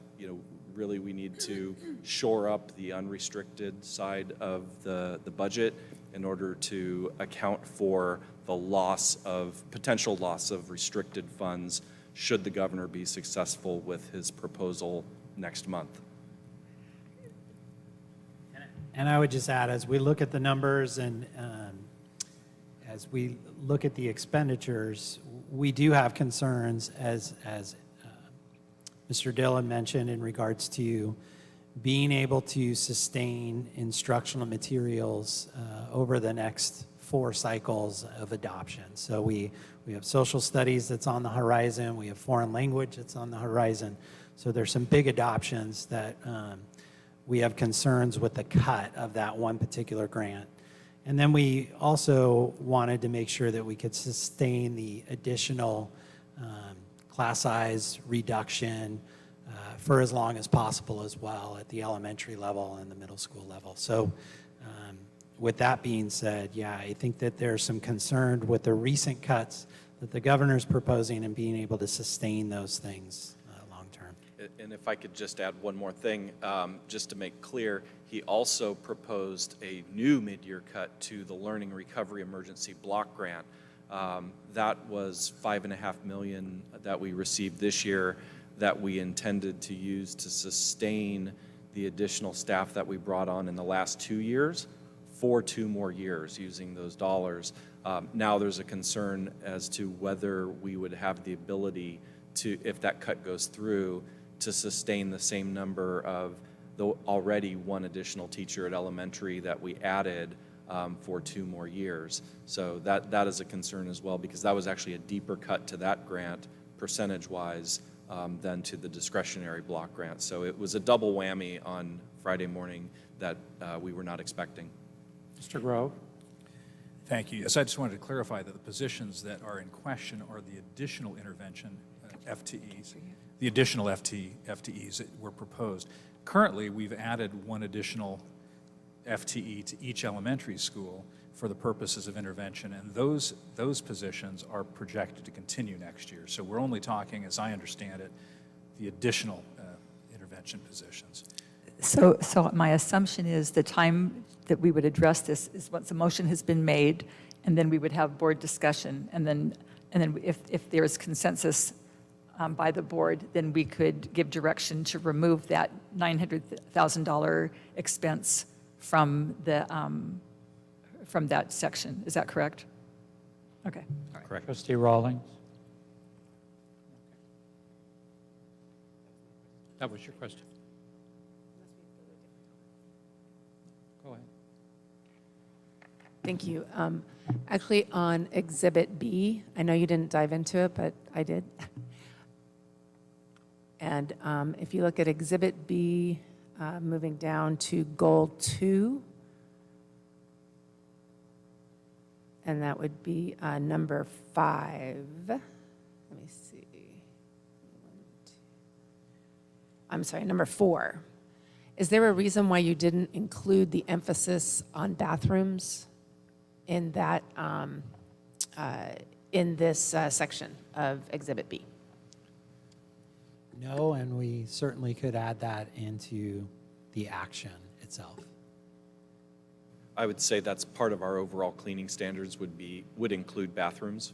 really we need to shore up the unrestricted side of the budget in order to account for the potential loss of restricted funds should the governor be successful with his proposal next month. And I would just add, as we look at the numbers and as we look at the expenditures, we do have concerns, as Mr. Dillon mentioned, in regards to being able to sustain instructional materials over the next 4 cycles of adoption. So we have social studies that's on the horizon, we have foreign language that's on the horizon. So there's some big adoptions that we have concerns with the cut of that one particular grant. And then we also wanted to make sure that we could sustain the additional class size reduction for as long as possible as well at the elementary level and the middle school level. So with that being said, yeah, I think that there's some concern with the recent cuts that the governor's proposing and being able to sustain those things long term. And if I could just add one more thing, just to make clear, he also proposed a new mid-year cut to the Learning Recovery Emergency Block Grant. That was $5.5 million that we received this year that we intended to use to sustain the additional staff that we brought on in the last 2 years for 2 more years using those dollars. Now there's a concern as to whether we would have the ability to, if that cut goes through, to sustain the same number of the already 1 additional teacher at elementary that we added for 2 more years. So that is a concern as well, because that was actually a deeper cut to that grant percentage-wise than to the discretionary block grant. So it was a double whammy on Friday morning that we were not expecting. Mr. Grove? Thank you. Yes, I just wanted to clarify that the positions that are in question are the additional intervention FTEs, the additional FTEs that were proposed. Currently, we've added one additional FTE to each elementary school for the purposes of intervention, and those positions are projected to continue next year. So we're only talking, as I understand it, the additional intervention positions. So my assumption is the time that we would address this is once a motion has been made, and then we would have board discussion, and then if there's consensus by the board, then we could give direction to remove that $900,000 expense from that section. Is that correct? Okay. All right. Correct. Trustee Rawlings? That was your question. Go ahead. Thank you. Actually, on Exhibit B, I know you didn't dive into it, but I did. And if you look at Exhibit B, moving down to Goal 2, and that would be number 5. Let me see. I'm sorry, number 4. Is there a reason why you didn't include the emphasis on bathrooms in that in this section of Exhibit B? No, and we certainly could add that into the action itself. I would say that's part of our overall cleaning standards would include bathrooms.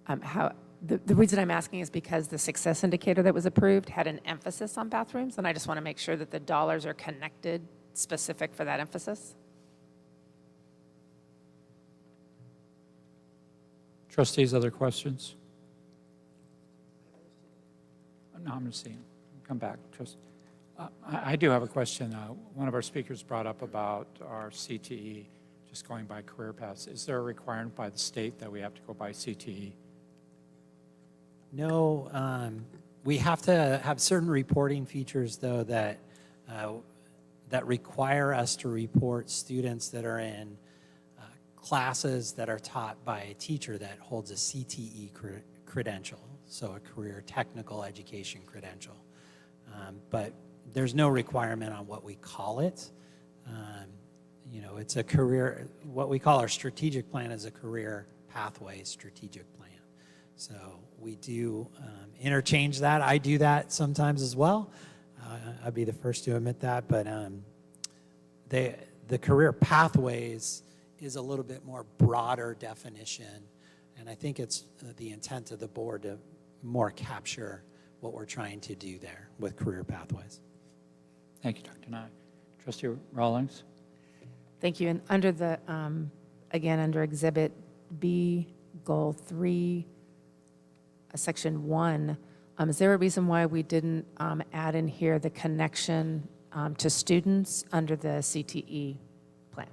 The reason I'm asking is because the success indicator that was approved had an emphasis on bathrooms, and I just want to make sure that the dollars are connected specific for that emphasis. Trustees, other questions? No, I'm going to see him. Come back. I do have a question. One of our speakers brought up about our CTE, just going by career paths. Is there a requirement by the state that we have to go by CTE? No, we have to have certain reporting features, though, that require us to report students that are in classes that are taught by a teacher that holds a CTE credential, so a career technical education credential. But there's no requirement on what we call it. You know, it's a career, what we call our strategic plan is a career pathway strategic plan. So we do interchange that. I do that sometimes as well. I'd be the first to admit that, but the career pathways is a little bit more broader definition, and I think it's the intent of the board to more capture what we're trying to do there with career pathways. Thank you, Dr. Nye. Trustee Rawlings? Thank you. And under the, again, under Exhibit B, Goal 3, Section 1, is there a reason why we didn't add in here the connection to students under the CTE plan?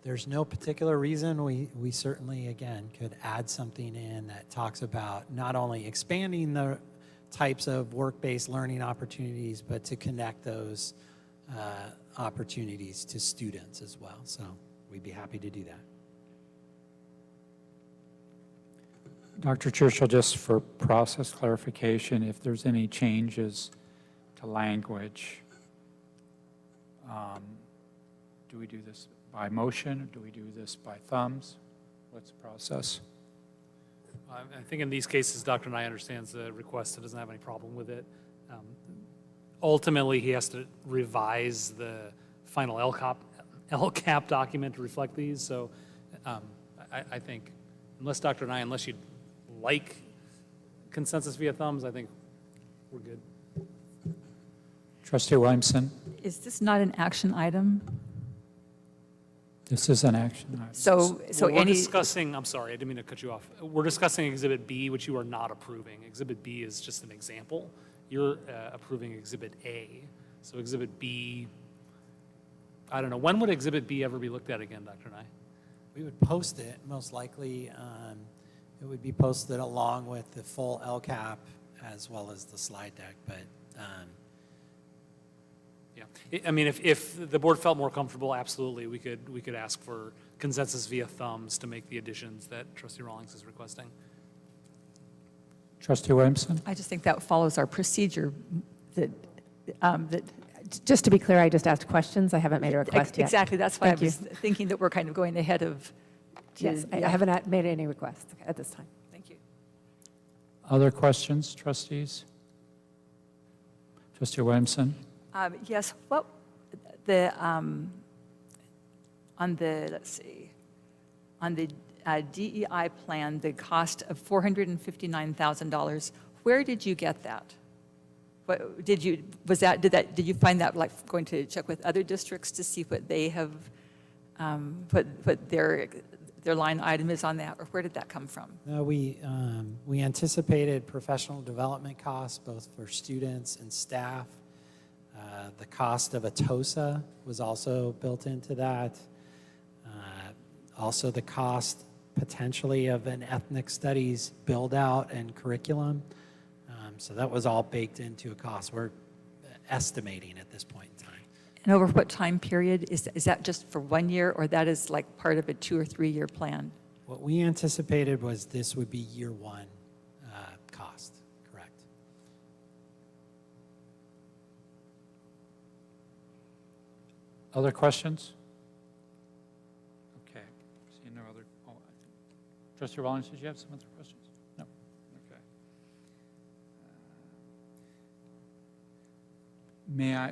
There's no particular reason. We certainly, again, could add something in that talks about not only expanding the types of work-based learning opportunities, but to connect those opportunities to students as well. So we'd be happy to do that. Dr. Churchill, just for process clarification, if there's any changes to language, do we do this by motion, or do we do this by thumbs? What's the process? I think in these cases, Dr. Nye understands the request and doesn't have any problem with it. Ultimately, he has to revise the final LCAP document to reflect these. So I think, unless Dr. Nye, unless you'd like consensus via thumbs, I think we're good. Trustee Williamson? Is this not an action item? This is an action item. So we're discussing, I'm sorry, I didn't mean to cut you off. We're discussing Exhibit B, which you are not approving. Exhibit B is just an example. You're approving Exhibit A. So Exhibit B, I don't know. When would Exhibit B ever be looked at again, Dr. Nye? We would post it most likely It would be posted along with the full LCAP as well as the slide deck, but Yeah, I mean, if the board felt more comfortable, absolutely, we could ask for consensus via thumbs to make the additions that Trustee Rawlings is requesting. Trustee Williamson? I just think that follows our procedure that, Just to be clear, I just asked questions. I haven't made a request yet. exactly, that's why I Thank you. was thinking that we're kind of going ahead of. Yes, I yeah. haven't made any requests at this time. Thank you. Other questions, trustees? Trustee Williamson? Yes, on the DEI plan, the cost of $459,000, where did you get that? What, did you find that, like, going to check with other districts to see what they have, what their line item is on that, or where did that come from? we anticipated professional development costs both for students and staff. The cost of a TOSA was also built into that. Also the cost potentially of an ethnic studies build out and curriculum. So that was all baked into a cost we're estimating at this point in time. And over what time period? Is that just for 1 year, or that is like part of a 2 or 3 year plan? What we anticipated was this would be year one cost, correct? Other questions? Okay. See no other. Oh, Trustee Rawlings, did you have some other questions? No. Okay.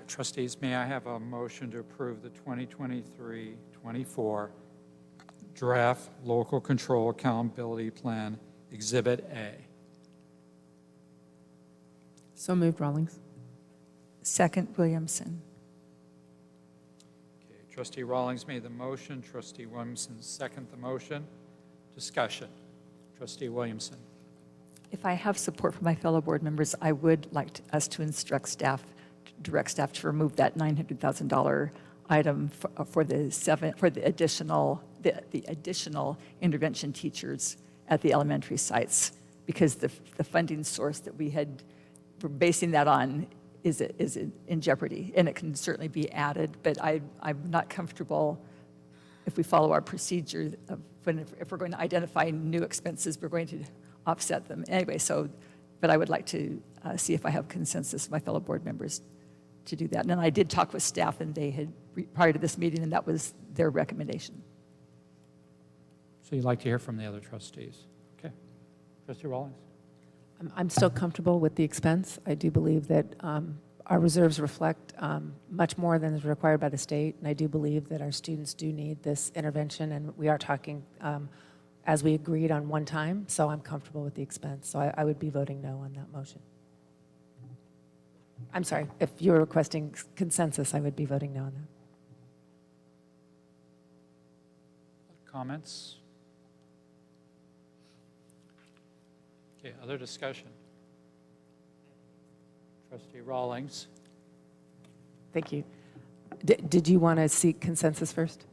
Trustees, may I have a motion to approve the 2023-24 draft local control accountability plan, Exhibit A? So moved, Rawlings. Second, Williamson. Okay, Trustee Rawlings made the motion. Trustee Williamson seconded the motion. Discussion. Trustee Williamson. If I have support from my fellow board members, I would like us to instruct staff, direct staff to remove that $900,000 item for the additional intervention teachers at the elementary sites, because the funding source that we're basing that on is in jeopardy, and it can certainly be added, but I'm not comfortable if we follow our procedure of if we're going to identify new expenses, we're going to offset them anyway. But I would like to see if I have consensus of my fellow board members to do that. And then I did talk with staff, and they had prior to this meeting, and that was their recommendation. So you'd like to hear from the other trustees? Okay. Trustee Rawlings. I'm still comfortable with the expense. I do believe that our reserves reflect much more than is required by the state, and I do believe that our students do need this intervention, and we are talking as we agreed on one time, so I'm comfortable with the expense. So I would be voting no on that motion. I'm sorry, if you're requesting consensus, I would be voting no on that. Comments? Okay, other discussion? Trustee Rawlings. Thank you. Did you want to seek consensus first?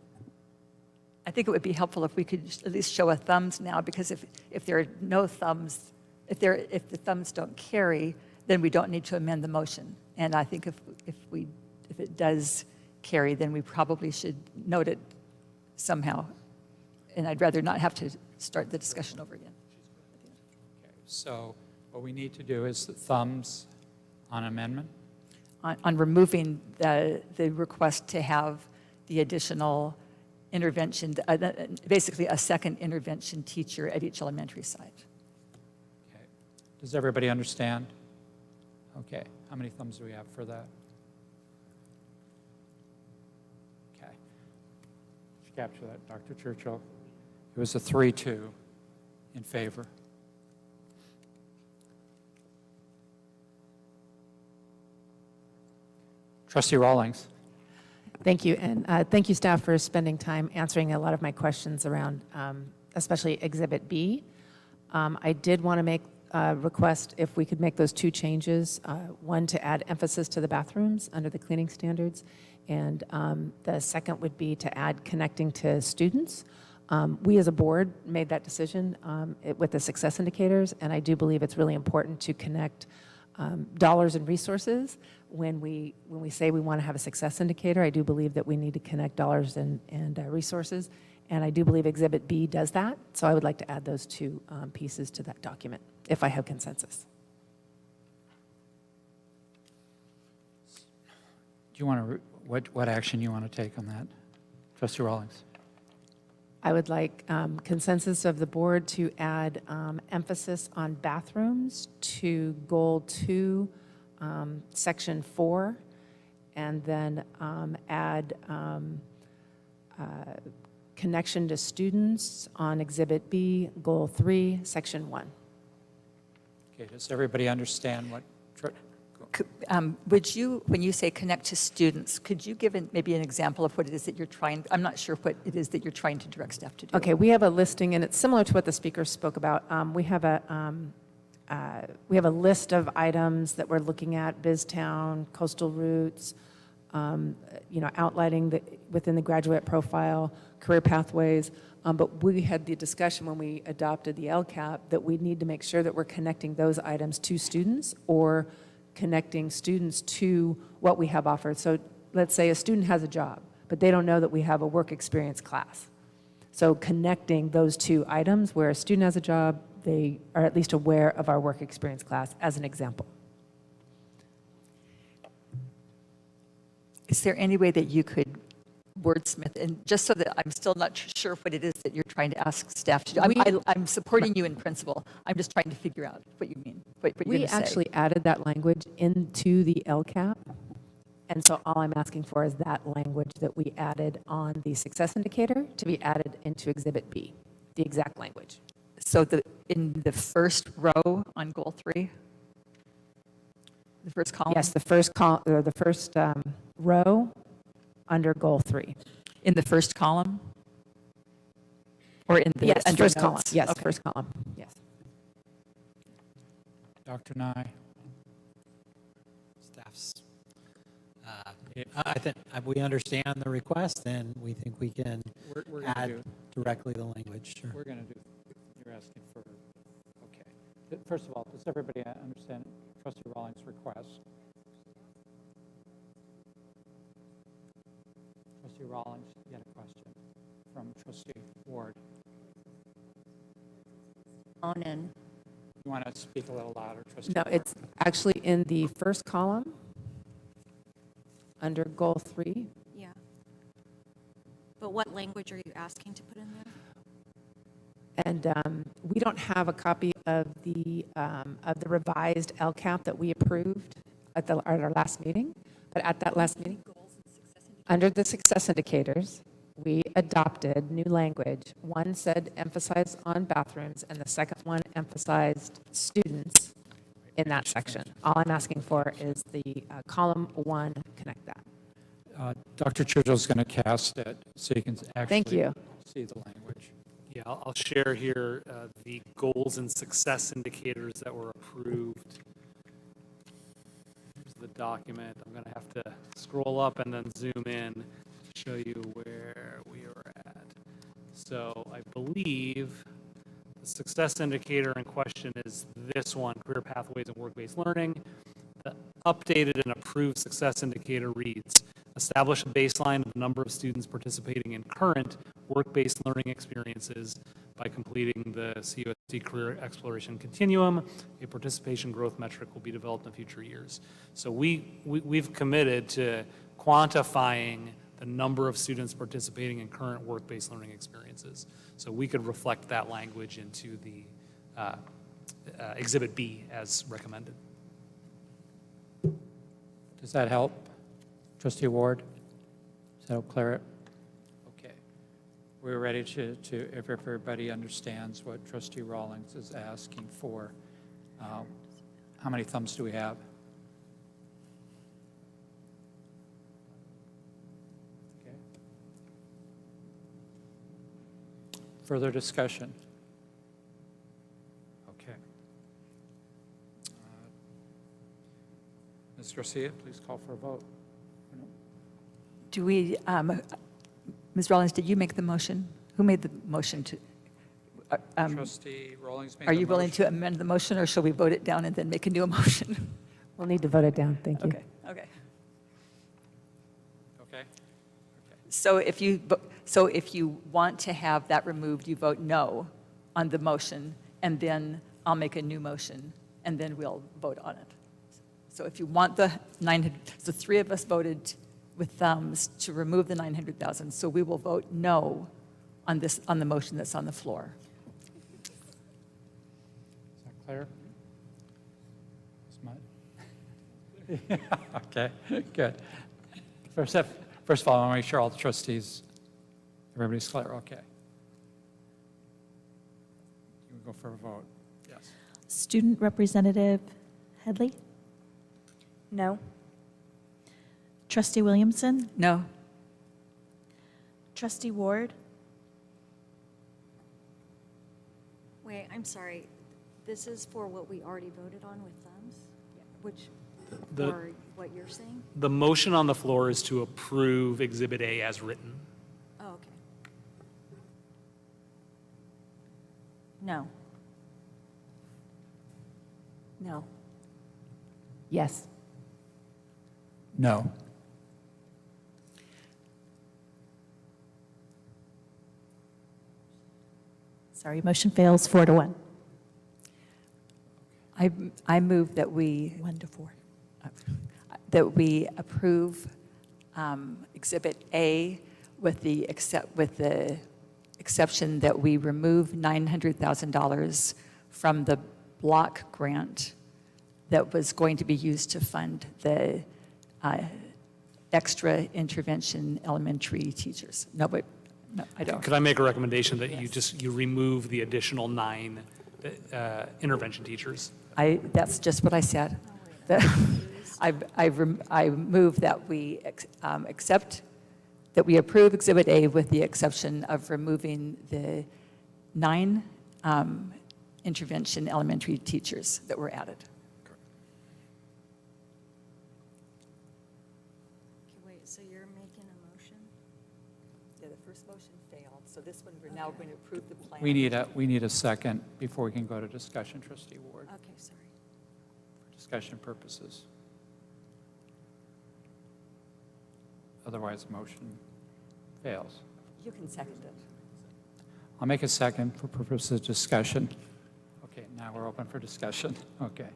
I think it would be helpful if we could at least show a thumbs now, because if there are no thumbs, if the thumbs don't carry, then we don't need to amend the motion. And I think if it does carry, then we probably should note it somehow. And I'd rather not have to start the discussion over again. Okay, so what we need to do is the thumbs on amendment? On removing the request to have the additional intervention, basically a second intervention teacher at each elementary site. Okay. Does everybody understand? Okay. How many thumbs do we have for that? Okay. Did you capture that, Dr. Churchill? It was a 3-2 in favor. Trustee Rawlings. Thank you, and thank you, staff, for spending time answering a lot of my questions around, especially Exhibit B. I did want to make a request if we could make those two changes. One, to add emphasis to the bathrooms under the cleaning standards, and the second would be to add connecting to students. We as a board made that decision with the success indicators, and I do believe it's really important to connect dollars and resources. When we say we want to have a success indicator, I do believe that we need to connect dollars and resources, and I do believe Exhibit B does that. So I would like to add those two pieces to that document, if I have consensus. Do you want to, what action you want to take on that? Trustee Rawlings? I would like consensus of the board to add emphasis on bathrooms to Goal 2, Section 4, and then add connection to students on Exhibit B, Goal 3, Section 1. Okay, does everybody understand what? Would you, when you say connect to students, could you give maybe an example of what it is that you're trying, I'm not sure what it is that you're trying to direct staff to do. Okay, we have a listing, and it's similar to what the speaker spoke about. We have a list of items that we're looking at: BizTown, coastal routes, outlining within the graduate profile, career pathways. But we had the discussion when we adopted the LCAP that we need to make sure that we're connecting those items to students or connecting students to what we have offered. So let's say a student has a job, but they don't know that we have a work experience class. So connecting those two items, where a student has a job, they are at least aware of our work experience class, as an example. Is there any way that you could wordsmith, and just so that I'm still not sure what it is that you're trying to ask staff to do? I'm supporting you in principle. I'm just trying to figure out what you mean, what you're We going to say. actually added that language into the LCAP, and so all I'm asking for is that language that we added on the success indicator to be added into Exhibit B, the exact language. So in the first row on Goal 3? The first column? Yes, the first row under Goal 3. In the first column? Or in the Yes, under first notes? column. Yes, Okay. first column. Yes. Dr. Nye? Staff's, I think we understand the request, and we think we can We're gonna add do- directly the language. Sure. We're going to do, you're asking for, okay. First of all, does everybody understand Trustee Rawlings' request? Trustee Rawlings, you had a question from Trustee Ward. On in. You want to speak a little louder, Trustee No, Ward? it's actually in the first column under Goal 3. Yeah. But what language are you asking to put in there? And we don't have a copy of the revised LCAP that we approved at our last meeting, but at that last meeting, under the success indicators, we adopted new language. One said emphasize on bathrooms, and the second one emphasized students in that section. All I'm asking for is the column 1, connect that. Dr. Churchill's going to cast it so you can actually you. see the language. Yeah, I'll share here the goals and success indicators that were approved. Here's the document. I'm going to have to scroll up and then zoom in to show you where we are at. So I believe the success indicator in question is this one, career pathways and work-based learning. The updated and approved success indicator reads, establish a baseline of the number of students participating in current work-based learning experiences by completing the CUSD Career Exploration Continuum. A participation growth metric will be developed in future years. So we've committed to quantifying the number of students participating in current work-based learning experiences. So we could reflect that language into the Exhibit B as recommended. Does that help? Trustee Ward? Does that help clear it? Okay. We're ready to if everybody understands what Trustee Rawlings is asking for. How many thumbs do we have? Okay. Further discussion? Okay. Ms. Garcia, please call for a vote. Do we, Ms. Rawlings, did you make the motion? Who made the motion to? Trustee Rawlings made Are the you willing motion. to amend the motion, or shall we vote it down and then make a new motion? We'll need to vote it down, thank you. Okay, okay. Okay. So if you want to have that removed, you vote no on the motion, and then I'll make a new motion, and then we'll vote on it. So if you want the 900, so 3 of us voted with thumbs to remove the 900,000, so we will vote no on this, on the motion that's on the floor. Is that clear? Okay, good. First of all, I want to make sure all the trustees, everybody's clear, okay. You go for a vote, yes. Student Representative Headley? No. Trustee Williamson? No. Trustee Ward? Wait, I'm sorry. This is for what we already voted on with thumbs? Which, or what you're saying? The motion on the floor is to approve Exhibit A as written. Oh, okay. No. No. Yes. No. Sorry, motion fails 4-1. I move that we. 1-4. That we approve Exhibit A with the exception that we remove $900,000 from the block grant that was going to be used to fund the extra intervention elementary teachers. No, but no, I don't. Could I make a recommendation that you remove the additional 9 intervention teachers? That's just what I said. I move that we accept, that we approve Exhibit A with the exception of removing the 9 intervention elementary teachers that were added. Okay, wait, so you're making a motion? Yeah, the first motion failed, so this one, we're now going to approve the plan. We need a second before we can go to discussion, Trustee Ward, Okay, sorry. for discussion purposes. Otherwise, the motion fails. You can second it. I'll make a second for purposes of discussion. Okay, now we're open for discussion. Okay.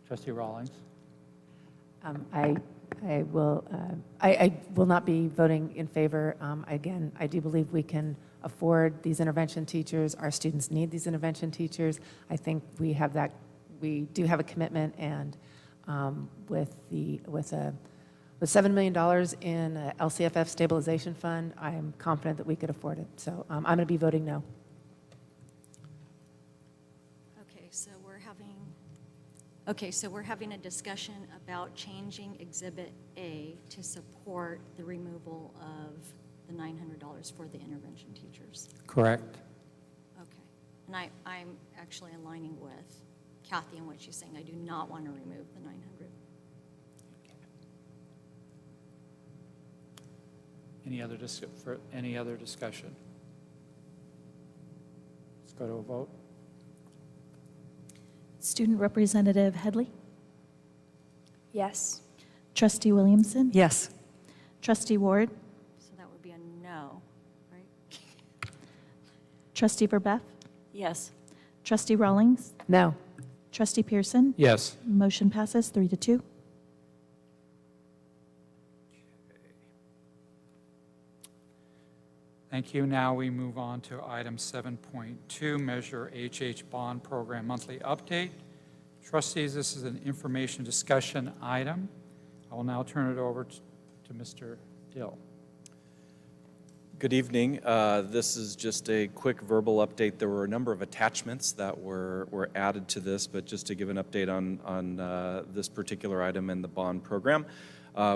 Trustee Rawlings? I will not be voting in favor. Again, I do believe we can afford these intervention teachers. Our students need these intervention teachers. I think we do have a commitment, and with $7 million in a LCFF stabilization fund, I am confident that we could afford it. So I'm going to be voting no. Okay, so we're having a discussion about changing Exhibit A to support the removal of the $900 for the intervention teachers. Correct. Okay. And I'm actually aligning with Kathy in what she's saying. I do not want to remove the 900. Any other discussion? Let's go to a vote. Student Representative Headley? Yes. Trustee Williamson? Yes. Trustee Ward? So that would be a no, right? Trustee Verbeff? Yes. Trustee Rawlings? No. Trustee Pearson? Yes. Motion passes 3-2. Thank you. Now we move on to item 7.2, Measure HH Bond Program Monthly Update. Trustees, this is an information discussion item. I will now turn it over to Mr. Dill. Good evening. This is just a quick verbal update. There were a number of attachments that were added to this, but just to give an update on this particular item and the bond program.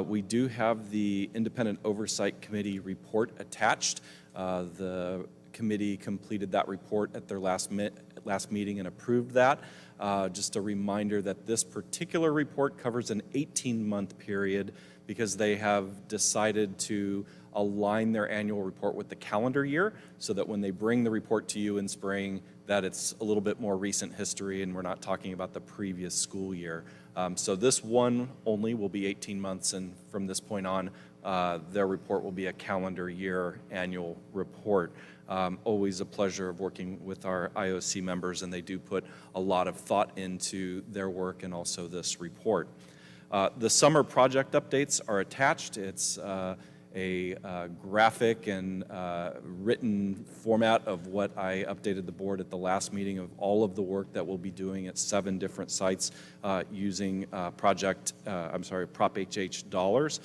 We do have the Independent Oversight Committee report attached. The committee completed that report at their last meeting and approved that. Just a reminder that this particular report covers an 18-month period because they have decided to align their annual report with the calendar year so that when they bring the report to you in spring, that it's a little bit more recent history and we're not talking about the previous school year. So this one only will be 18 months, and from this point on, their report will be a calendar year annual report. Always a pleasure of working with our IOC members, and they do put a lot of thought into their work and also this report. The summer project updates are attached. It's a graphic and written format of what I updated the board at the last meeting of all of the work that we'll be doing at 7 different sites using Prop HH dollars.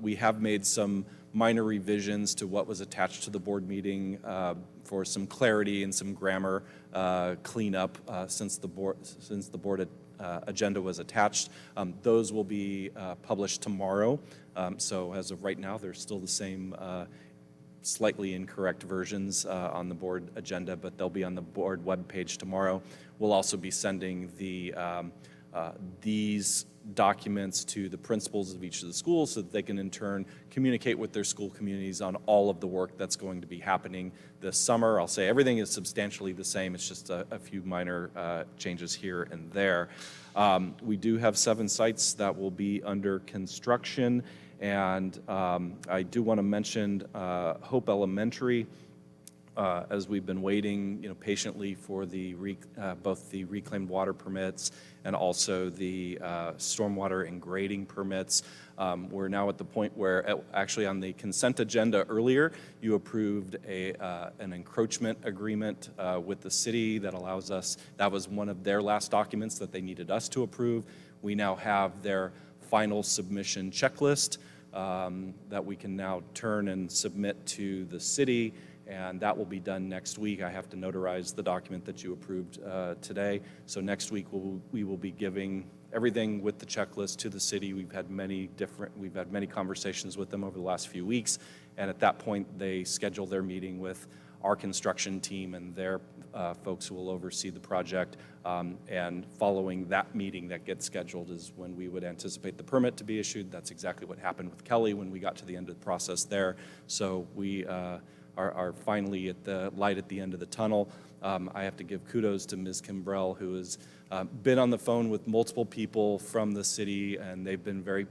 We have made some minor revisions to what was attached to the board meeting for some clarity and some grammar cleanup since the board agenda was attached. Those will be published tomorrow. So as of right now, they're still the same slightly incorrect versions on the board agenda, but they'll be on the board webpage tomorrow. We'll also be sending these documents to the principals of each of the schools so that they can in turn communicate with their school communities on all of the work that's going to be happening this summer. I'll say everything is substantially the same. It's just a few minor changes here and there. We do have 7 sites that will be under construction, and I do want to mention Hope Elementary. As we've been waiting, patiently for the both the reclaimed water permits and also the stormwater and grading permits. We're now at the point where, actually on the consent agenda earlier, you approved an encroachment agreement with the city that allows us, that was one of their last documents that they needed us to approve. We now have their final submission checklist that we can now turn and submit to the city, and that will be done next week. I have to notarize the document that you approved today. So next week we will be giving everything with the checklist to the city. We've had many conversations with them over the last few weeks, and at that point they schedule their meeting with our construction team and their folks who will oversee the project. And following that meeting that gets scheduled is when we would anticipate the permit to be issued. That's exactly what happened with Kelly when we got to the end of the process there. So we are finally at the light at the end of the tunnel. I have to give kudos to Ms. Kimbrell, who has been on the phone with multiple people from the city, and they've been very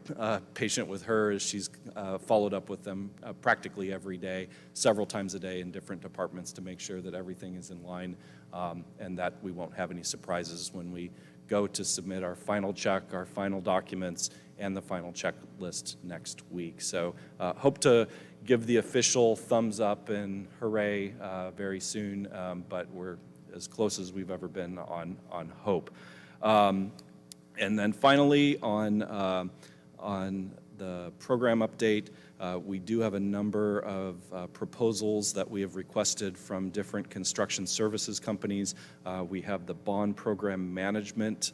patient with her as she's followed up with them practically every day, several times a day in different departments to make sure that everything is in line and that we won't have any surprises when we go to submit our final check, our final documents, and the final checklist next week. So hope to give the official thumbs up and hooray very soon, but we're as close as we've ever been on hope. And then finally on the program update, we do have a number of proposals that we have requested from different construction services companies. We have the bond program management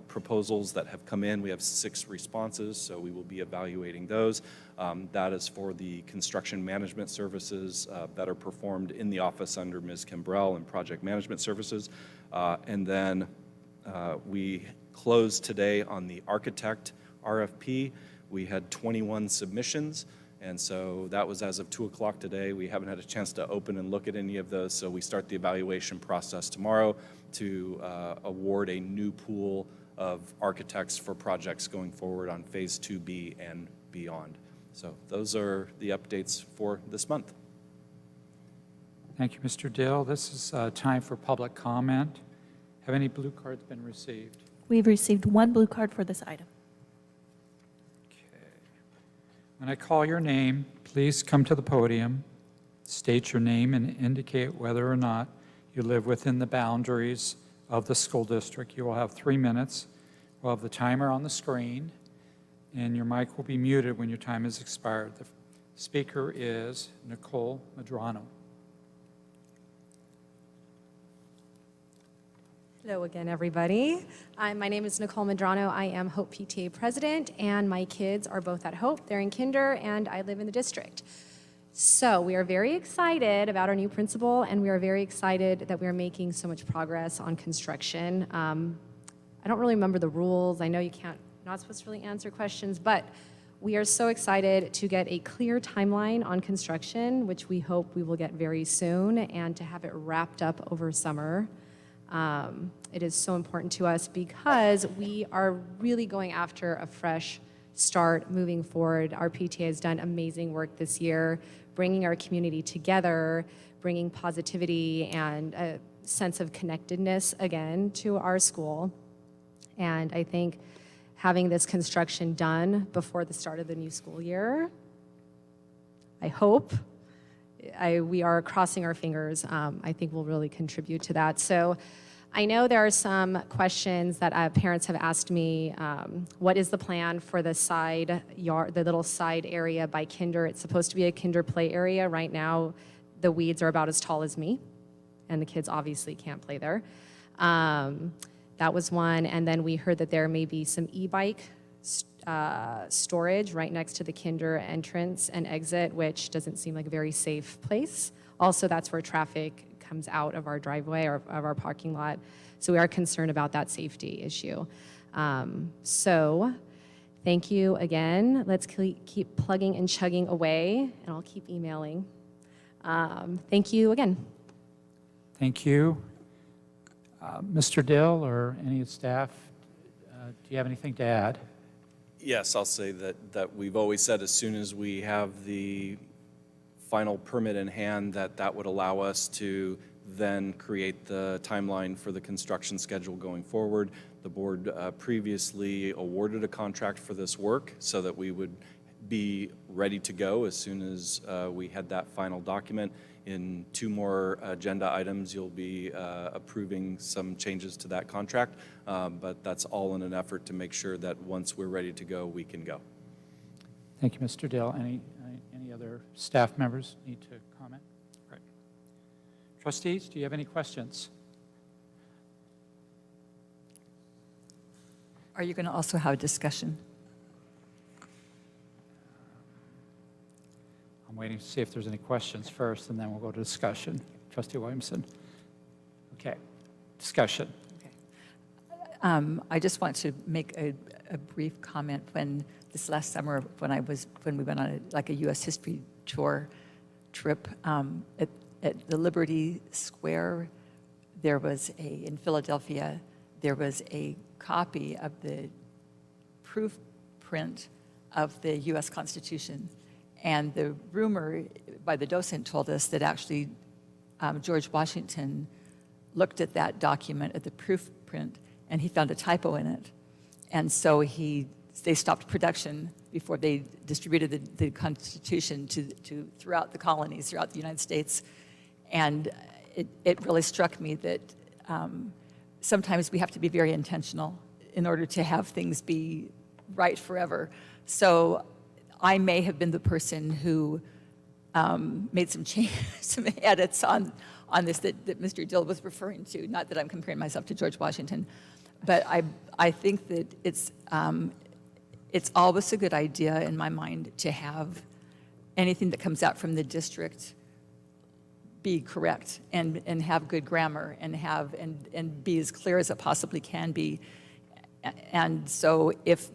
proposals that have come in. We have 6 responses, so we will be evaluating those. That is for the construction management services that are performed in the office under Ms. Kimbrell and project management services. And then we closed today on the architect RFP. We had 21 submissions, and so that was as of 2 o'clock today. We haven't had a chance to open and look at any of those, so we start the evaluation process tomorrow to award a new pool of architects for projects going forward on Phase 2B and beyond. So those are the updates for this month. Thank you, Mr. Dill. This is time for public comment. Have any blue cards been received? We've received 1 blue card for this item. When I call your name, please come to the podium, state your name, and indicate whether or not you live within the boundaries of the school district. You will have 3 minutes. We'll have the timer on the screen, and your mic will be muted when your time has expired. The speaker is Nicole Medrano. Hello again, everybody. My name is Nicole Medrano. I am Hope PTA president, and my kids are both at Hope. They're in kinder, and I live in the district. So we are very excited about our new principal, and we are very excited that we are making so much progress on construction. I don't really remember the rules. I know you're not supposed to really answer questions, but We are so excited to get a clear timeline on construction, which we hope we will get very soon, and to have it wrapped up over summer. It is so important to us because we are really going after a fresh start moving forward. Our PTA has done amazing work this year, bringing our community together, bringing positivity and a sense of connectedness again to our school. And I think having this construction done before the start of the new school year, I hope, we are crossing our fingers, I think will really contribute to that. So I know there are some questions that parents have asked me. What is the plan for the side yard, the little side area by kinder? It's supposed to be a kinder play area. Right now, the weeds are about as tall as me, and the kids obviously can't play there. That was one. And then we heard that there may be some e-bike storage right next to the kinder entrance and exit, which doesn't seem like a very safe place. Also, that's where traffic comes out of our driveway or of our parking lot. So we are concerned about that safety issue. So thank you again. Let's keep plugging and chugging away, and I'll keep emailing. Thank you again. Thank you. Mr. Dill or any of the staff, do you have anything to add? Yes, I'll say that we've always said as soon as we have the final permit in hand, that would allow us to then create the timeline for the construction schedule going forward. The board previously awarded a contract for this work so that we would be ready to go as soon as we had that final document. In 2 more agenda items, you'll be approving some changes to that contract, but that's all in an effort to make sure that once we're ready to go, we can go. Thank you, Mr. Dill. Any other staff members need to comment? Great. Trustees, do you have any questions? Are you going to also have a discussion? I'm waiting to see if there's any questions first, and then we'll go to discussion. Trustee Williamson. Okay, discussion. I just want to make a brief comment. When this last summer, when we went on a U.S. history tour trip at the Liberty Square, there was in Philadelphia, there was a copy of the proof print of the U.S. Constitution. And the rumor by the docent told us that actually George Washington looked at that document, at the proof print, and he found a typo in it. And so they stopped production before they distributed the Constitution to throughout the colonies, throughout the United States. And it really struck me that sometimes we have to be very intentional in order to have things be right forever. So I may have been the person who made some edits on this that Mr. Dill was referring to. Not that I'm comparing myself to George Washington, but I think that it's always a good idea in my mind to have anything that comes out from the district be correct and have good grammar and be as clear as it possibly can be. And so if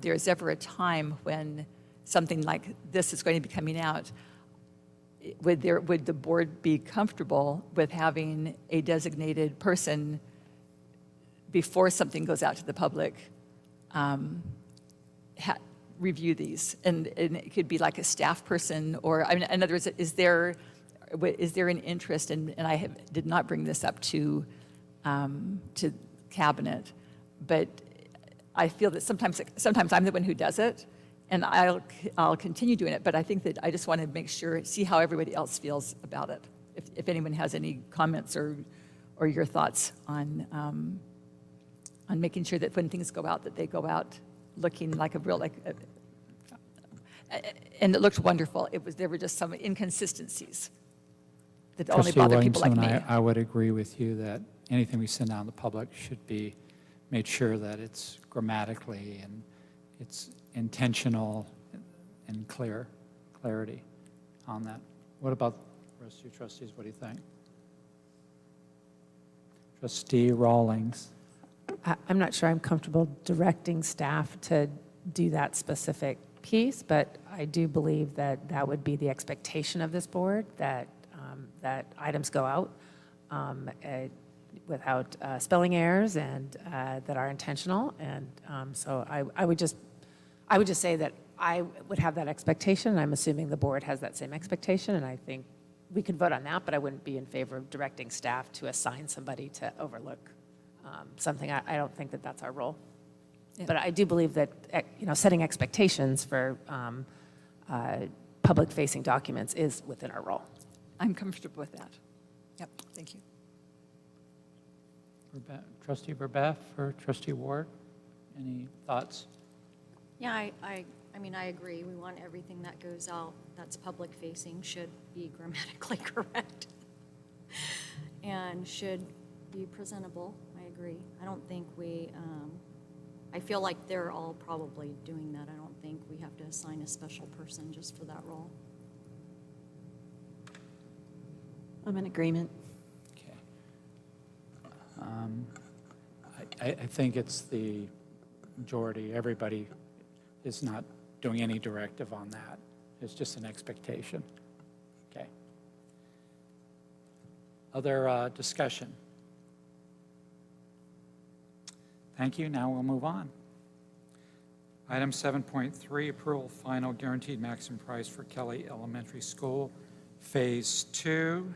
there's ever a time when something like this is going to be coming out, would the board be comfortable with having a designated person before something goes out to the public review these? And it could be like a staff person, or I mean, in other words, is there an interest? And I did not bring this up to cabinet, but I feel that sometimes I'm the one who does it, and I'll continue doing it. But I think that I just want to make sure, see how everybody else feels about it. If anyone has any comments or your thoughts on making sure that when things go out, that they go out looking like a real and it looked wonderful. There were just some inconsistencies that only bother people like me. I would agree with you that anything we send out to the public should be made sure that it's grammatically and it's intentional and clarity on that. What about the rest of you trustees? What do you think? Trustee Rawlings. I'm not sure I'm comfortable directing staff to do that specific piece, but I do believe that that would be the expectation of this board, that, that items go out without spelling errors and that are intentional. And so I would just say that I would have that expectation, and I'm assuming the board has that same expectation, and I think we could vote on that, but I wouldn't be in favor of directing staff to assign somebody to overlook something. I don't think that that's our role. Yeah. But I do believe that, setting expectations for public-facing documents is within our role. I'm comfortable with that. Yep, thank you. Trustee Verbath or Trustee Ward, any thoughts? Yeah, I mean, I agree. We want everything that goes out that's public-facing should be grammatically correct and should be presentable. I agree. I don't think I feel like they're all probably doing that. I don't think we have to assign a special person just for that role. I'm in agreement. Okay. I think it's the majority. Everybody is not doing any directive on that. It's just an expectation. Okay. Other discussion? Thank you. Now we'll move on. Item 7.3, approval of final guaranteed maximum price for Kelly Elementary School, Phase 2.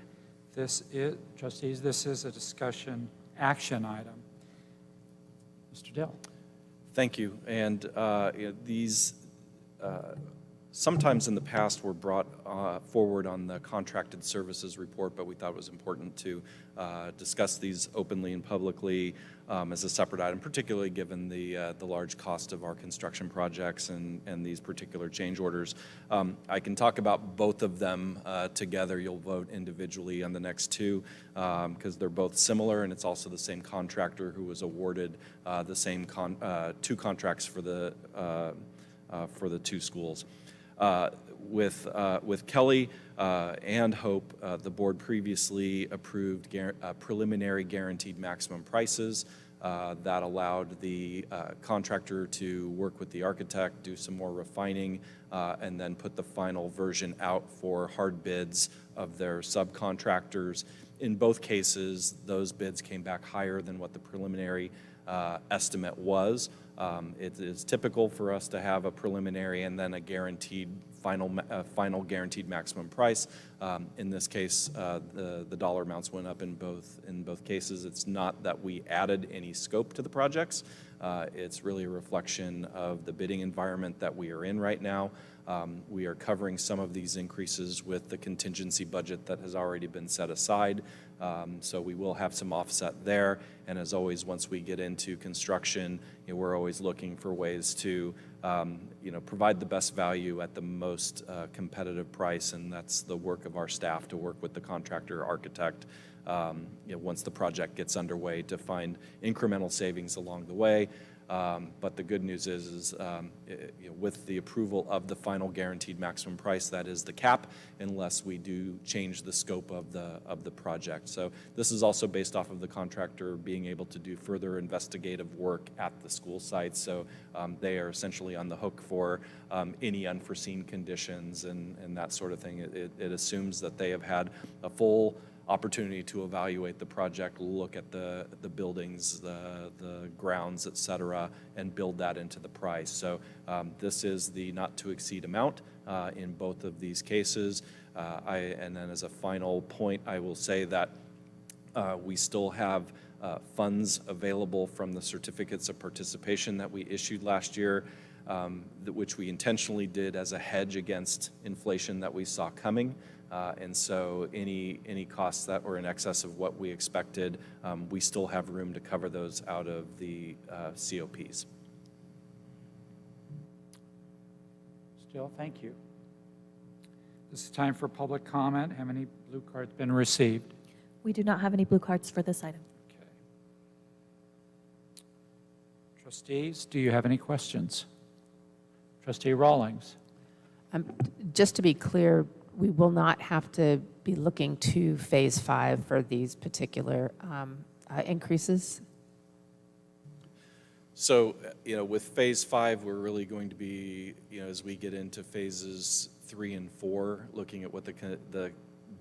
Trustees, this is a discussion action item. Mr. Dill. Thank you. And these sometimes in the past were brought forward on the contracted services report, but we thought it was important to discuss these openly and publicly as a separate item, particularly given the large cost of our construction projects and these particular change orders. I can talk about both of them together. You'll vote individually on the next two because they're both similar, and it's also the same contractor who was awarded the same two contracts for the two schools. With Kelly and Hope, the board previously approved preliminary guaranteed maximum prices that allowed the contractor to work with the architect, do some more refining, and then put the final version out for hard bids of their subcontractors. In both cases, those bids came back higher than what the preliminary estimate was. It is typical for us to have a preliminary and then a guaranteed final guaranteed maximum price. In this case, the dollar amounts went up in both cases. It's not that we added any scope to the projects. It's really a reflection of the bidding environment that we are in right now. We are covering some of these increases with the contingency budget that has already been set aside. So we will have some offset there. And as always, once we get into construction, we're always looking for ways to provide the best value at the most competitive price. And that's the work of our staff to work with the contractor, architect, once the project gets underway, to find incremental savings along the way. But the good news is with the approval of the final guaranteed maximum price, that is the cap, unless we do change the scope of the project. So this is also based off of the contractor being able to do further investigative work at the school site. So they are essentially on the hook for any unforeseen conditions and that sort of thing. It assumes that they have had a full opportunity to evaluate the project, look at the buildings, the grounds, et cetera, and build that into the price. So this is the not to exceed amount in both of these cases. And then as a final point, I will say that we still have funds available from the certificates of participation that we issued last year, which we intentionally did as a hedge against inflation that we saw coming. And so any costs that were in excess of what we expected, we still have room to cover those out of the COPs. Still, thank you. This is time for public comment. Have any blue cards been received? We do not have any blue cards for this item. Okay. Trustees, do you have any questions? Trustee Rawlings. Just to be clear, we will not have to be looking to Phase 5 for these particular increases? So, with phase 5, we're really going to be, as we get into phases 3 and 4, looking at what the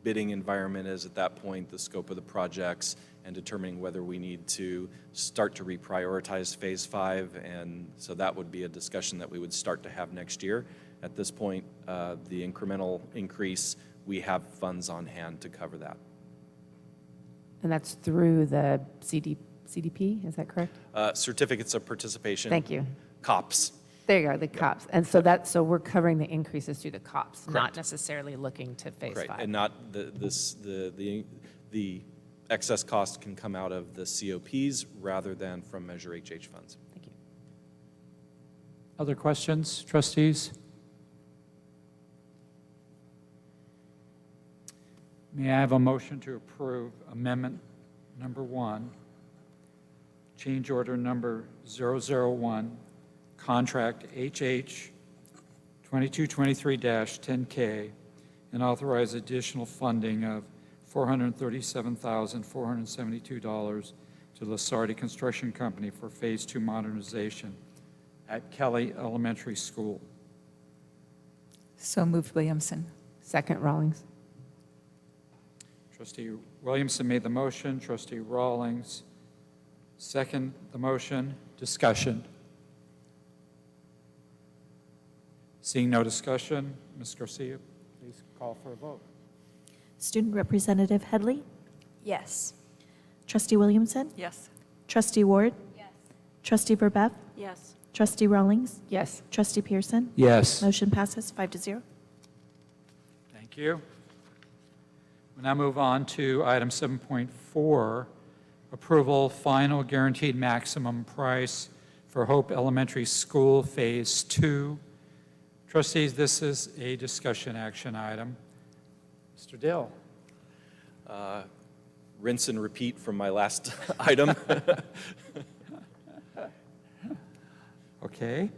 bidding environment is at that point, the scope of the projects, and determining whether we need to start to reprioritize phase 5. And so that would be a discussion that we would start to have next year. At this point, the incremental increase, we have funds on hand to cover that. And that's through the CDP, is that correct? Certificates of participation. Thank you. COPS. There you go, the COPS. And so we're covering the increases through the COPS, Correct. not necessarily looking to phase Right, 5. and not the excess cost can come out of the COPs rather than from Measure HH funds. Thank you. Other questions, trustees? May I have a motion to approve amendment number 1, change order number 001, contract HH 2223-10K, and authorize additional funding of $437,472 to Lasardi Construction Company for Phase 2 modernization at Kelly Elementary School. So moved, Williamson. Second, Rawlings. Trustee Williamson made the motion. Trustee Rawlings second the motion. Discussion. Seeing no discussion, Ms. Garcia, please call for a vote. Student Representative Headley? Yes. Trustee Williamson? Yes. Trustee Ward? Yes. Trustee Verbeff? Yes. Trustee Rawlings? Yes. Trustee Pearson? Yes. Motion passes 5-0. Thank you. We'll now move on to item 7.4, approval final guaranteed maximum price for Hope Elementary School Phase 2. Trustees, this is a discussion action item. Mr. Dill. Rinse and repeat from my last item. Okay.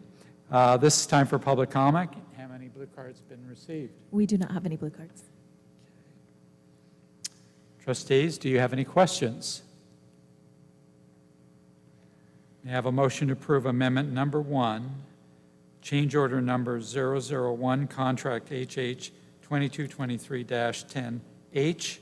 This is time for public comment. Have any blue cards been received? We do not have any blue cards. Trustees, do you have any questions? May I have a motion to approve amendment number 1, change order number 001, contract HH 2223-10H,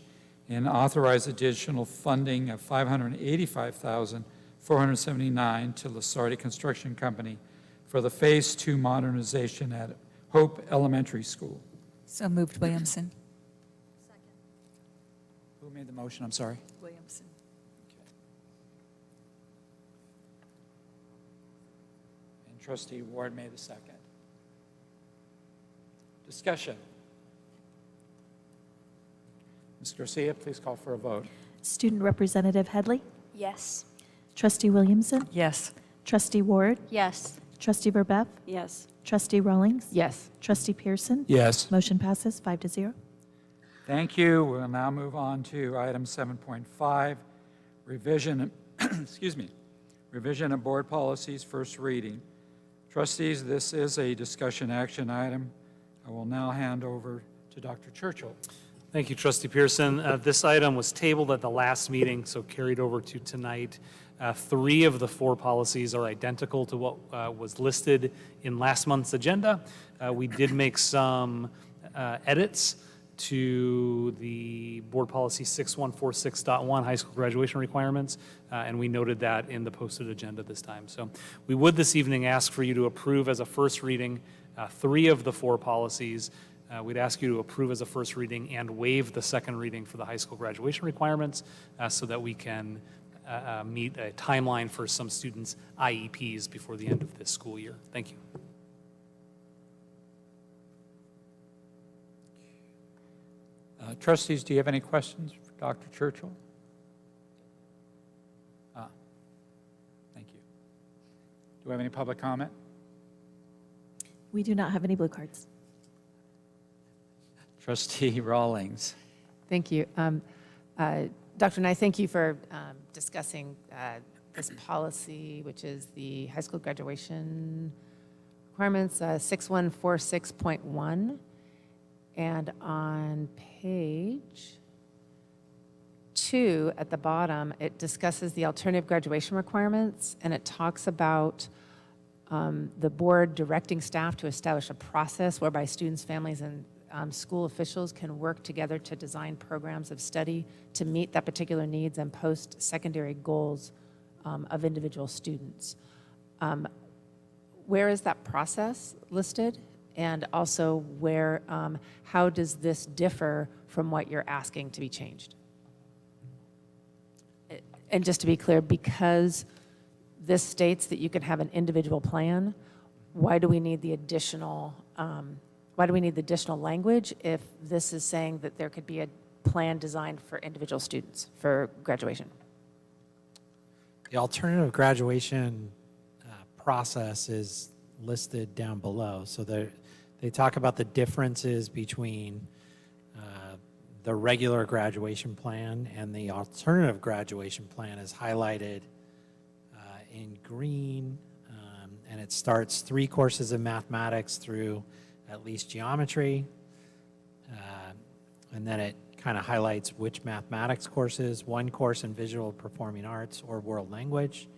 and authorize additional funding of $585,479 to Lasardi Construction Company for the Phase 2 modernization at Hope Elementary School. So moved, Williamson. Who made the motion? I'm sorry. Williamson. And Trustee Ward made the second. Discussion. Ms. Garcia, please call for a vote. Student Representative Headley? Yes. Trustee Williamson? Yes. Trustee Ward? Yes. Trustee Verbeff? Yes. Trustee Rawlings? Yes. Trustee Pearson? Yes. Motion passes 5-0. Thank you. We'll now move on to item 7.5, revision, excuse me, revision of board policies, first reading. Trustees, this is a discussion action item. I will now hand over to Dr. Churchill. Thank you, Trustee Pearson. This item was tabled at the last meeting, so carried over to tonight. 3 of the 4 policies are identical to what was listed in last month's agenda. We did make some edits to the Board Policy 6146.1, high school graduation requirements, and we noted that in the posted agenda this time. So we would this evening ask for you to approve as a first reading 3 of the 4 policies. We'd ask you to approve as a first reading and waive the second reading for the high school graduation requirements so that we can meet a timeline for some students' IEPs before the end of this school year. Thank you. Trustees, do you have any questions for Dr. Churchill? Thank you. Do we have any public comment? We do not have any blue cards. Trustee Rawlings. Thank you. Dr. Nye, thank you for discussing this policy, which is the high school graduation requirements, 6146.1. And on page 2 at the bottom, it discusses the alternative graduation requirements, and it talks about the board directing staff to establish a process whereby students, families, and school officials can work together to design programs of study to meet that particular needs and post-secondary goals of individual students. Where is that process listed? And also where, how does this differ from what you're asking to be changed? And just to be clear, because this states that you can have an individual plan, why do we need the additional language if this is saying that there could be a plan designed for individual students for graduation? The alternative graduation process is listed down below. So they talk about the differences between the regular graduation plan and the alternative graduation plan is highlighted in green, and it starts 3 courses of mathematics through at least geometry, and then it kind of highlights which mathematics courses, 1 course in visual performing arts or world language,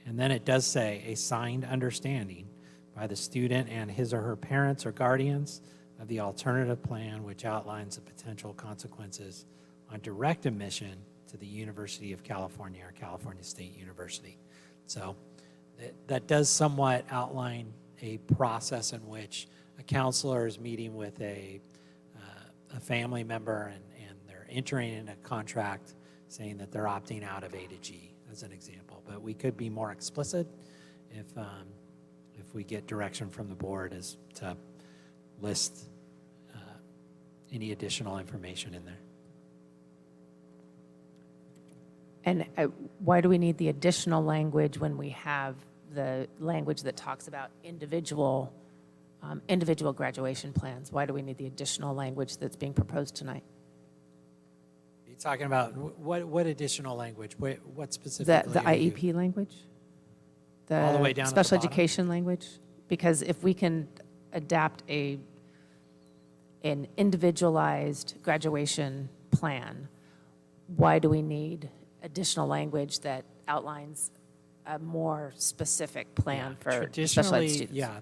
and then it does say a signed understanding by the student and his or her parents or guardians of the alternative plan, which outlines the potential consequences on direct admission to the University of California or California State University. So that does somewhat outline a process in which a counselor is meeting with a family member and they're entering in a contract saying that they're opting out of A to G, as an example. But we could be more explicit if we get direction from the board as to list any additional information in there. And why do we need the additional language when we have the language that talks about individual graduation plans? Why do we need the additional language that's being proposed tonight? Are you talking about what additional language? What specifically? The IEP language? All the way down at the special bottom? education language? Because if we can adapt an individualized graduation plan, why do we need additional language that outlines a more specific plan for special ed students? Yeah,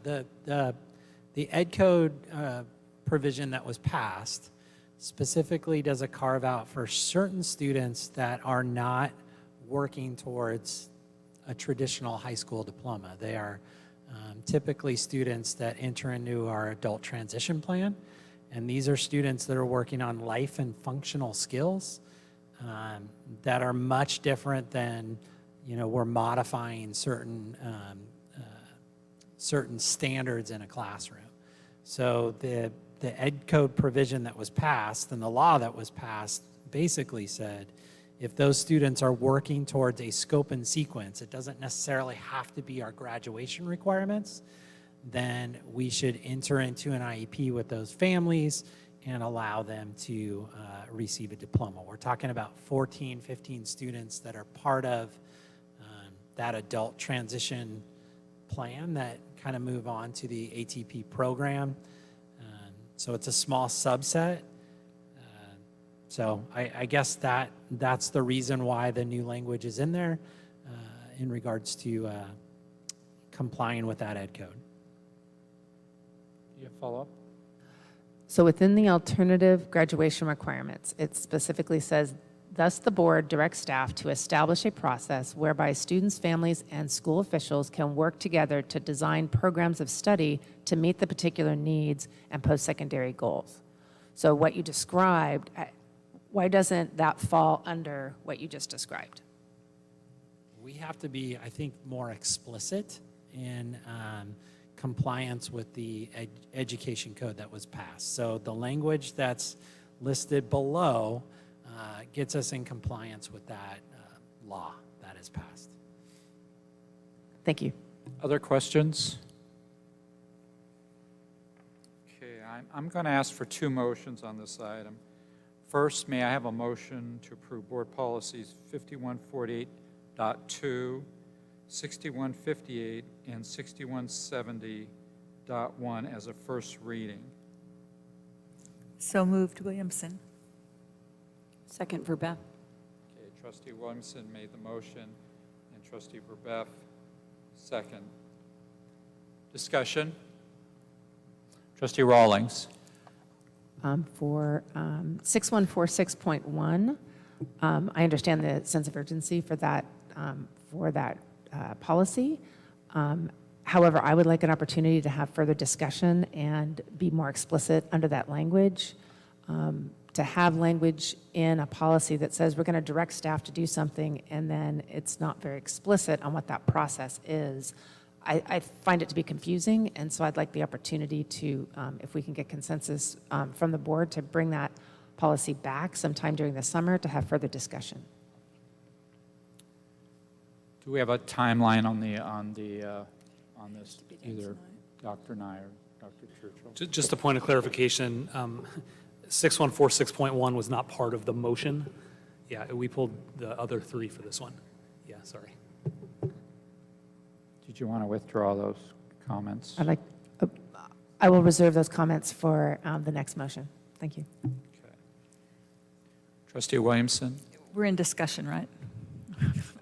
the Ed Code provision that was passed specifically does a carve out for certain students that are not working towards a traditional high school diploma. They are typically students that enter into our adult transition plan, and these are students that are working on life and functional skills that are much different than, we're modifying certain standards in a classroom. So the Ed Code provision that was passed and the law that was passed basically said if those students are working towards a scope and sequence, it doesn't necessarily have to be our graduation requirements, then we should enter into an IEP with those families and allow them to receive a diploma. We're talking about 14, 15 students that are part of that adult transition plan that kind of move on to the ATP program. So it's a small subset. So I guess that's the reason why the new language is in there in regards to complying with that Ed Code. Do you have follow-up? So within the alternative graduation requirements, it specifically says, thus the board directs staff to establish a process whereby students, families, and school officials can work together to design programs of study to meet the particular needs and post-secondary goals. So what you described, why doesn't that fall under what you just described? We have to be, I think, more explicit in compliance with the education code that was passed. So the language that's listed below gets us in compliance with that law that is passed. Thank you. Other questions? Okay, I'm going to ask for 2 motions on this item. First, may I have a motion to approve board policies 5148.2, 6158, and 6170.1 as a first reading? So moved, Williamson. Second for Beth. Trustee Williamson made the motion, and Trustee Verbeff, second. Discussion? Trustee Rawlings. For 6146.1, I understand the sense of urgency for that policy. However, I would like an opportunity to have further discussion and be more explicit under that language. To have language in a policy that says we're going to direct staff to do something and then it's not very explicit on what that process is, I find it to be confusing, and so I'd like the opportunity to, if we can get consensus from the board, to bring that policy back sometime during the summer to have further discussion. Do we have a timeline on this, either Dr. Nye or Dr. Churchill? Just a point of clarification, 6146.1 was not part of the motion. Yeah, we pulled the other three for this one. Yeah, sorry. Did you want to withdraw those comments? I will reserve those comments for the next motion. Thank you. Okay. Trustee Williamson? We're in discussion, right?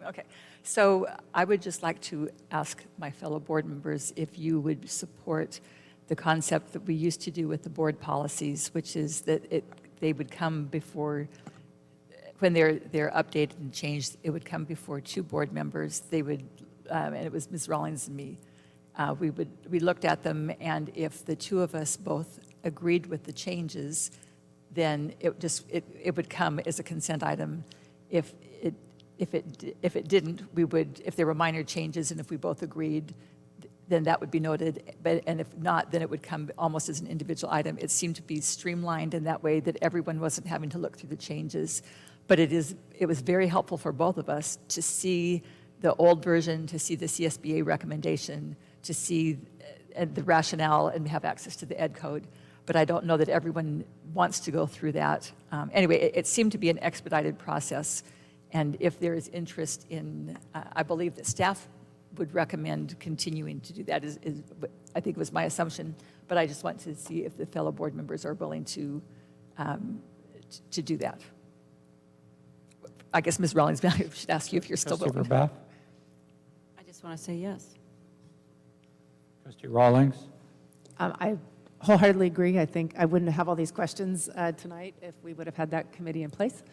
Okay. So I would just like to ask my fellow board members if you would support the concept that we used to do with the board policies, which is that they would come before, when they're updated and changed, it would come before two board members. They would, and it was Ms. Rawlings and me. We looked at them, and if the two of us both agreed with the changes, then it would come as a consent item. If it didn't, we would, if there were minor changes and if we both agreed, then that would be noted. And if not, then it would come almost as an individual item. It seemed to be streamlined in that way that everyone wasn't having to look through the changes. But it was very helpful for both of us to see the old version, to see the CSBA recommendation, to see the rationale and have access to the ed code. But I don't know that everyone wants to go through that. Anyway, it seemed to be an expedited process. And if there is interest in, I believe that staff would recommend continuing to do that, I think was my assumption. But I just want to see if the fellow board members are willing to do that. I guess Ms. Rawlings, I should ask you if you're still Trustee willing. Verbeff? I just want to say yes. Trustee Rawlings? I wholeheartedly agree. I think I wouldn't have all these questions tonight if we would have had that committee in place.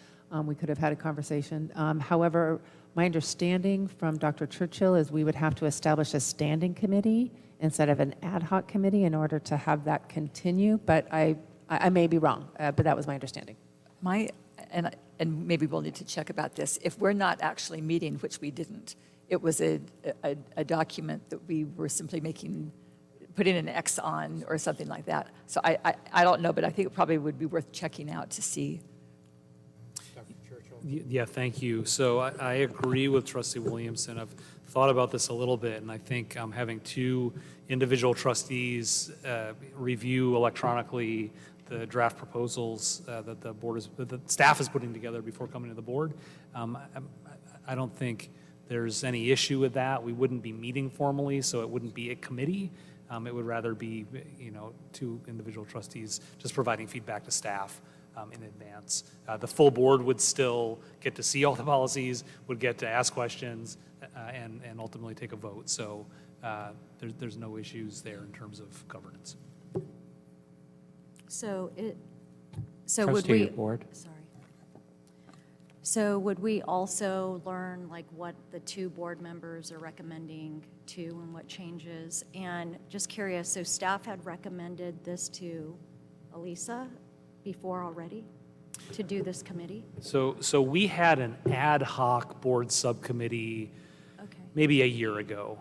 We could have had a conversation. However, my understanding from Dr. Churchill is we would have to establish a standing committee instead of an ad hoc committee in order to have that continue. But I may be wrong, but that was my understanding. And maybe we'll need to check about this. If we're not actually meeting, which we didn't, it was a document that we were simply putting an X on or something like that. So I don't know, but I think it probably would be worth checking out to see. Dr. Churchill? Yeah, thank you. So I agree with Trustee Williamson. I've thought about this a little bit, and I think having two individual trustees review electronically the draft proposals that the staff is putting together before coming to the board, I don't think there's any issue with that. We wouldn't be meeting formally, so it wouldn't be a committee. It would rather be, two individual trustees just providing feedback to staff in advance. The full board would still get to see all the policies, would get to ask questions, and ultimately take a vote. So there's no issues there in terms of governance. So would Trustee we? Ward? Sorry. So would we also learn like what the two board members are recommending to and what changes? And just curious, so staff had recommended this to Elisa before already to do this committee? So we had an ad hoc board subcommittee maybe a year ago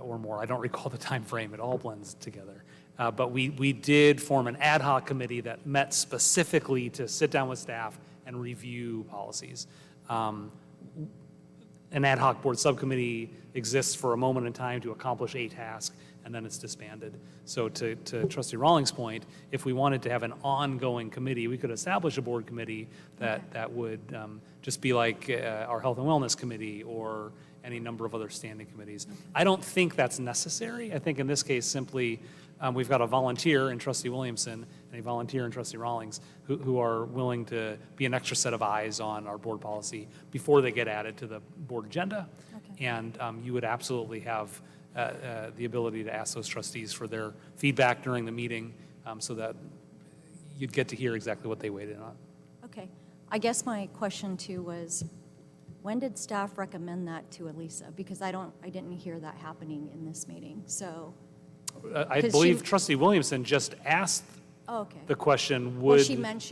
or more. I don't recall the time frame. It all blends together. But we did form an ad hoc committee that met specifically to sit down with staff and review policies. An ad hoc board subcommittee exists for a moment in time to accomplish a task, and then it's disbanded. So to Trustee Rawlings' point, if we wanted to have an ongoing committee, we could establish a board committee that would just be like our Health and Wellness Committee or any number of other standing committees. I don't think that's necessary. I think in this case, simply, we've got a volunteer in Trustee Williamson and a volunteer in trustee Rawlings who are willing to be an extra set of eyes on our board policy before they get added to the board agenda. And you would absolutely have the ability to ask those trustees for their feedback during the meeting so that you'd get to hear exactly what they weighed in on. Okay. I guess my question too was, when did staff recommend that to Elisa? Because I didn't hear that happening in this meeting, so. I believe trustee Williamson just asked the question, would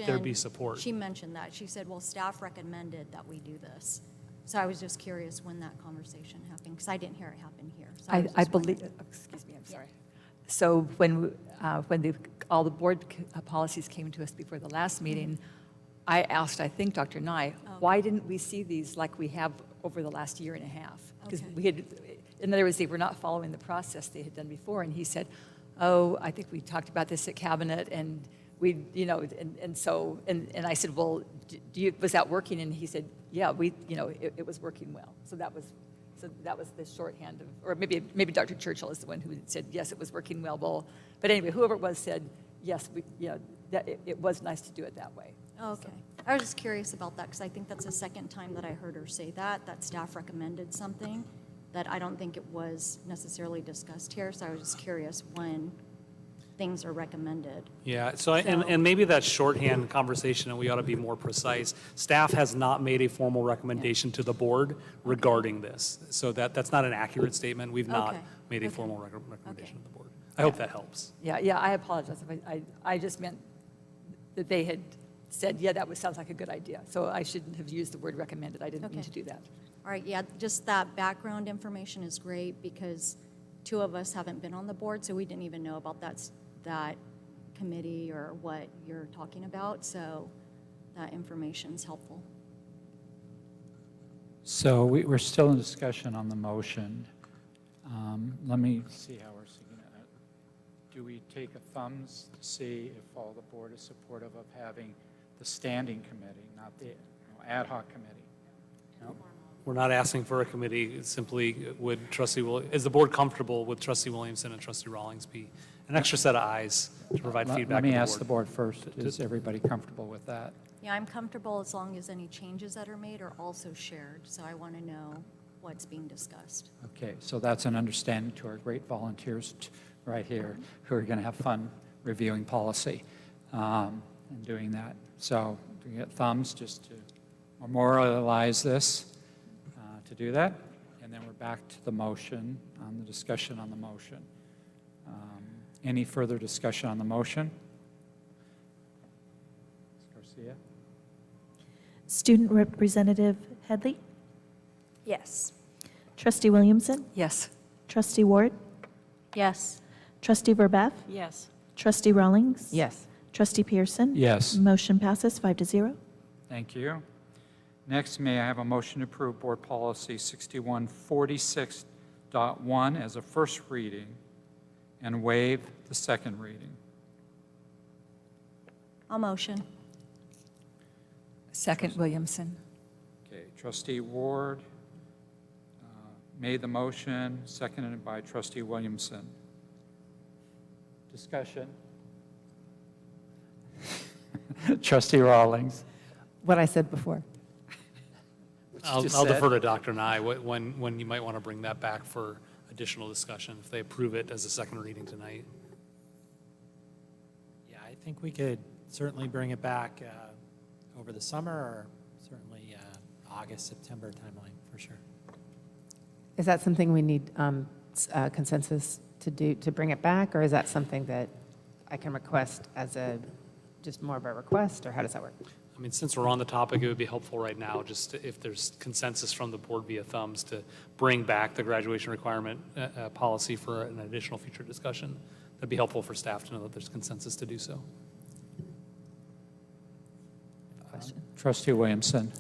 there be support? She mentioned that. She said, well, staff recommended that we do this. So I was just curious when that conversation happened, because I didn't hear it happen here. So I believe, excuse me, I'm sorry. So when all the board policies came to us before the last meeting, I asked, I think, Dr. Nye, why didn't we see these like we have over the last year and a half? Because we had, in other words, they were not following the process they had done before. And he said, oh, I think we talked about this at cabinet, and we, you know, and so, and I said, well, was that working? And he said, yeah, it was working well. So that was the shorthand of, or maybe Dr. Churchill is the one who said, yes, it was working well. But anyway, whoever it was said, yes, that it was nice to do it that way. Okay. I was just curious about that, because I think that's the second time that I heard her say that staff recommended something that I don't think it was necessarily discussed here. So I was just curious when things are recommended. Yeah, and maybe that shorthand conversation, and we ought to be more precise. Staff has not made a formal recommendation to the board regarding this. So that's not an accurate statement. We've not made a formal recommendation to the board. I hope that helps. Yeah, I apologize. I just meant that they had said, yeah, sounds like a good idea. So I shouldn't have used the word recommended. I didn't mean to do that. All right, yeah, just that background information is great, because two of us haven't been on the board, so we didn't even know about that committee or what you're talking about. So that information is helpful. So we're still in discussion on the motion. Let me see how we're seeing it. Do we take a thumbs to see if all the board is supportive of having the standing committee, not the ad hoc committee? No? We're not asking for a committee. It's simply, is the board comfortable with trustee Williamson and trustee Rawlings be an extra set of eyes to provide feedback? Let me ask the board first. Is everybody comfortable with that? Yeah, I'm comfortable as long as any changes that are made are also shared. So I want to know what's being discussed. Okay, so that's an understanding to our great volunteers right here who are going to have fun reviewing policy and doing that. So do we get thumbs just to memorialize this to do that? And then we're back to the motion, on the discussion on the motion. Any further discussion on the motion? Ms. Garcia? Student Representative Headley? Yes. Trustee Williamson? Yes. Trustee Ward? Yes. Trustee Verbeff? Yes. Trustee Rawlings? Yes. Trustee Pearson? Yes. Motion passes 5-0. Thank you. Next, may I have a motion to approve Board Policy 6146.1 as a first reading and waive the second reading? I'll motion. Second, Williamson. Okay, Trustee Ward made the motion, seconded by Trustee Williamson. Discussion? Trustee Rawlings? What I said before. I'll defer to Dr. Nye when you might want to bring that back for additional discussion if they approve it as a second reading tonight. Yeah, I think we could certainly bring it back over the summer, or certainly August, September timeline for sure. Is that something we need consensus to do, to bring it back, or is that something that I can request as just more of a request, or how does that work? I mean, since we're on the topic, it would be helpful right now, just if there's consensus from the board via thumbs, to bring back the graduation requirement policy for an additional future discussion. That'd be helpful for staff to know that there's consensus to do so. Trustee Williamson?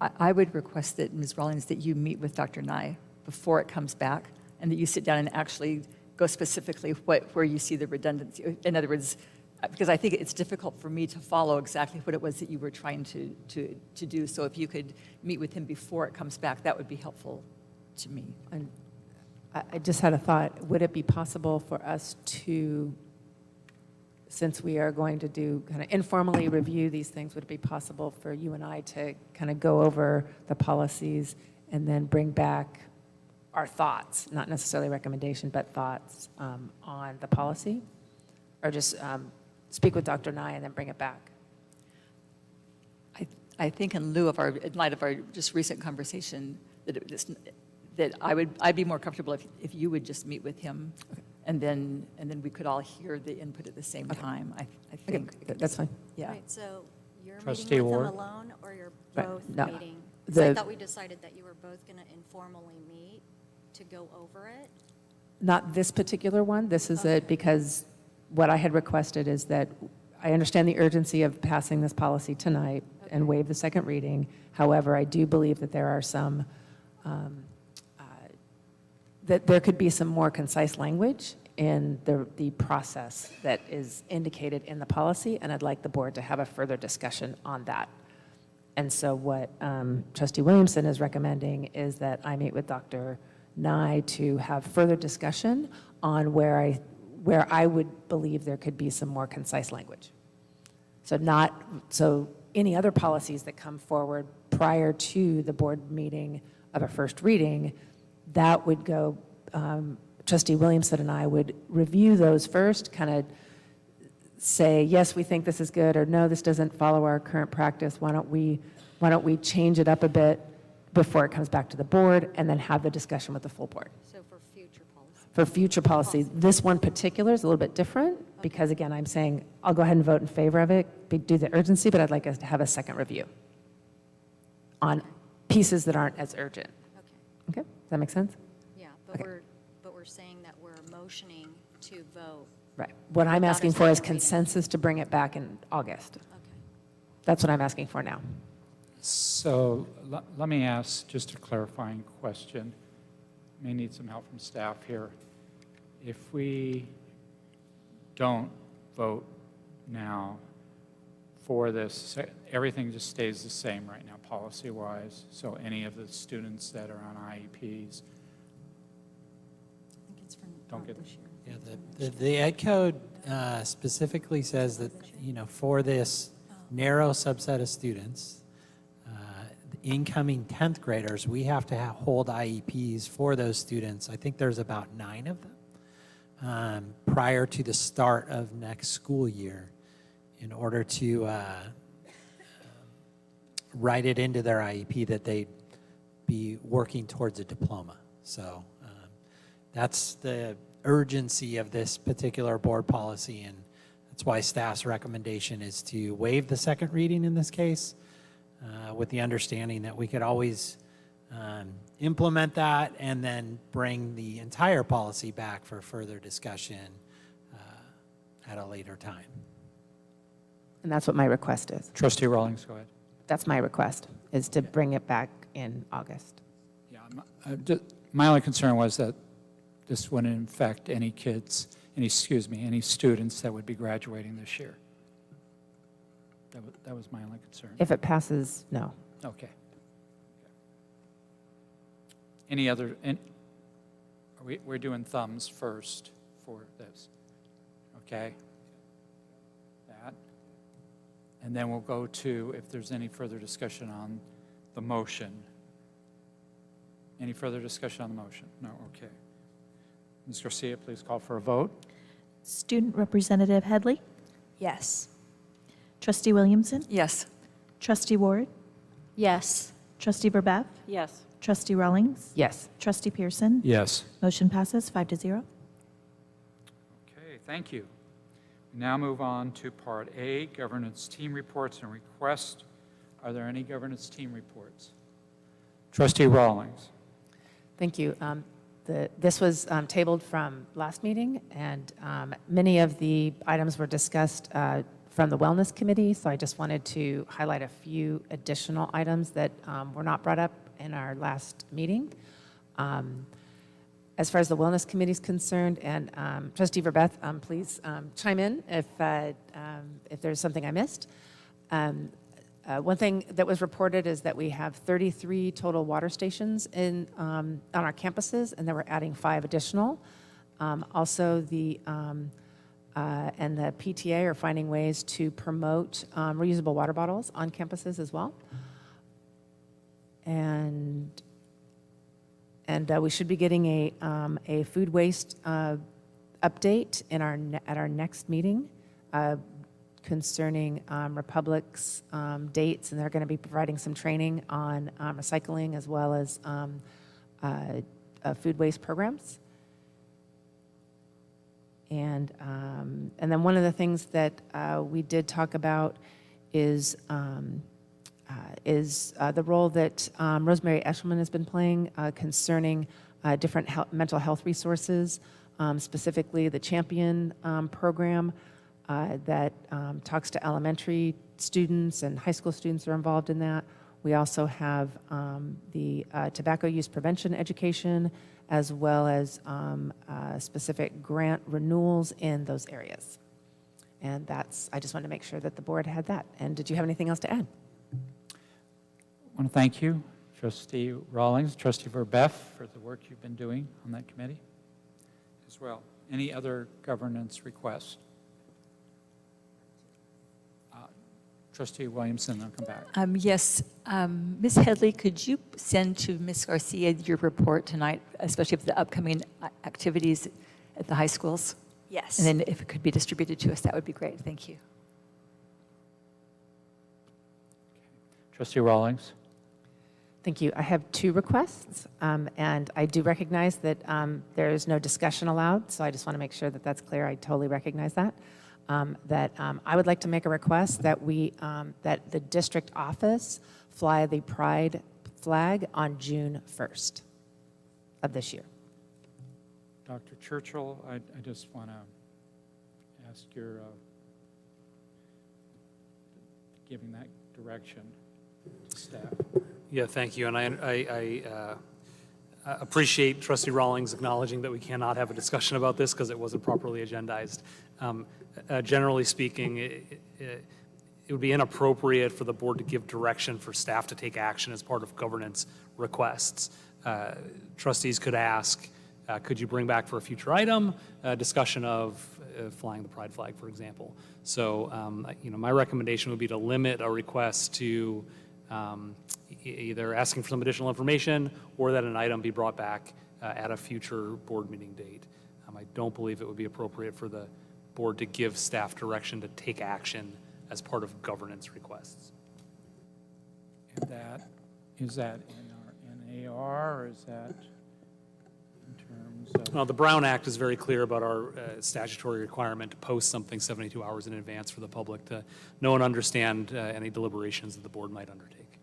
I would request that, Ms. Rawlings, that you meet with Dr. Nye before it comes back, and that you sit down and actually go specifically where you see the redundancy. In other words, because I think it's difficult for me to follow exactly what it was that you were trying to do. So if you could meet with him before it comes back, that would be helpful to me. And I just had a thought. Would it be possible for us to since we are going to do, kind of informally review these things, would it be possible for you and I to kind of go over the policies and then bring back our thoughts, not necessarily recommendation, but thoughts on the policy? Or just speak with Dr. Nye and then bring it back? I think in light of our just recent conversation, that I'd be more comfortable if you would just meet with him, and then we could all hear the input at the same time. I think. Okay, that's fine. Yeah. Right, so you're Trustee meeting with them Ward? alone, or you're Right, both no. meeting? 'Cause I The- thought we decided that you were both going to informally meet to go over it. Not this particular one. This is it because what I had requested is that I understand the urgency of passing this policy tonight and waive the second reading. However, I do believe that there are some, that there could be some more concise language in the process that is indicated in the policy, and I'd like the board to have a further discussion on that. And so what Trustee Williamson is recommending is that I meet with Dr. Nye to have further discussion on where I would believe there could be some more concise language. So any other policies that come forward prior to the board meeting of a first reading, that would go, Trustee Williamson and I would review those first, kind of say, yes, we think this is good, or no, this doesn't follow our current practice. Why don't we change it up a bit before it comes back to the board, and then have the discussion with the full board. So for future policy. For future policy, this one particular is a little bit different, because again, I'm saying, I'll go ahead and vote in favor of it, do the urgency, but I'd like us to have a second review on pieces that aren't as urgent. Okay, does that make sense? Yeah, Okay. but we're saying that we're motioning to vote. Right. What I'm without a asking for is second reading. consensus to bring it back in August. Okay. That's what I'm asking for now. So let me ask just a clarifying question. May need some help from staff here. If we don't vote now for this, everything just stays the same right now, policy-wise. So any of the students that are on IEPs I think it's from don't get this year. Yeah, the Ed Code specifically says that, for this narrow subset of students, the incoming 10th graders, we have to hold IEPs for those students. I think there's about 9 of them prior to the start of next school year in order to write it into their IEP that they'd be working towards a diploma. So that's the urgency of this particular board policy, and that's why staff's recommendation is to waive the second reading in this case, with the understanding that we could always implement that and then bring the entire policy back for further discussion at a later time. And that's what my request is. Trustee Rawlings, go ahead. That's my request, is to bring it back in August. Yeah, my only concern was that this wouldn't affect any kids, any students that would be graduating this year. That was my only concern. If it passes, no. Okay. Any other, we're doing thumbs first for this, okay? That. And then we'll go to, if there's any further discussion on the motion. Any further discussion on the motion? No, okay. Ms. Garcia, please call for a vote. Student Representative Headley? Yes. Trustee Williamson? Yes. Trustee Ward? Yes. Trustee Verbeff? Yes. Trustee Rawlings? Yes. Trustee Pearson? Yes. Motion passes 5-0. Okay, thank you. We now move on to Part A, Governance Team Reports and Requests. Are there any governance team reports? Trustee Rawlings. Thank you. This was tabled from last meeting, and many of the items were discussed from the Wellness Committee, so I just wanted to highlight a few additional items that were not brought up in our last meeting. As far as the Wellness Committee is concerned, and Trustee Verbeff, please chime in if there's something I missed. One thing that was reported is that we have 33 total water stations on our campuses, and then we're adding 5 additional. Also, the and the PTA are finding ways to promote reusable water bottles on campuses as well. And we should be getting a food waste update in at our next meeting concerning Republic's dates, and they're going to be providing some training on recycling as well as food waste programs. And then one of the things that we did talk about is the role that Rosemary Eshelman has been playing concerning different mental health resources, specifically the Champion program that talks to elementary students and high school students are involved in that. We also have the tobacco use prevention education, as well as specific grant renewals in those areas. And I just wanted to make sure that the board had that. And did you have anything else to add? I want to thank you, Trustee Rawlings, Trustee Verbeff, for the work you've been doing on that committee as well. Any other governance requests? Trustee Williamson, I'll come back. Yes, Ms. Headley, could you send to Ms. Garcia your report tonight, especially of the upcoming activities at the high schools? Yes. And then if it could be distributed to us, that would be great. Thank you. Trustee Rawlings. Thank you. I have 2 requests, and I do recognize that there is no discussion allowed, so I just want to make sure that that's clear. I totally recognize that. I would like to make a request that that the district office fly the pride flag on June 1st of this year. Dr. Churchill, I just want to ask your giving that direction to staff. Yeah, thank you. And I appreciate Trustee Rawlings acknowledging that we cannot have a discussion about this because it wasn't properly agendized. Generally speaking, it would be inappropriate for the board to give direction for staff to take action as part of governance requests. Trustees could ask, could you bring back for a future item a discussion of flying the pride flag, for example? So, my recommendation would be to limit a request to either asking for some additional information or that an item be brought back at a future board meeting date. I don't believe it would be appropriate for the board to give staff direction to take action as part of governance requests. And is that in our NAR, or is that in terms of? Well, the Brown Act is very clear about our statutory requirement to post something 72 hours in advance for the public to know and understand any deliberations that the board might undertake.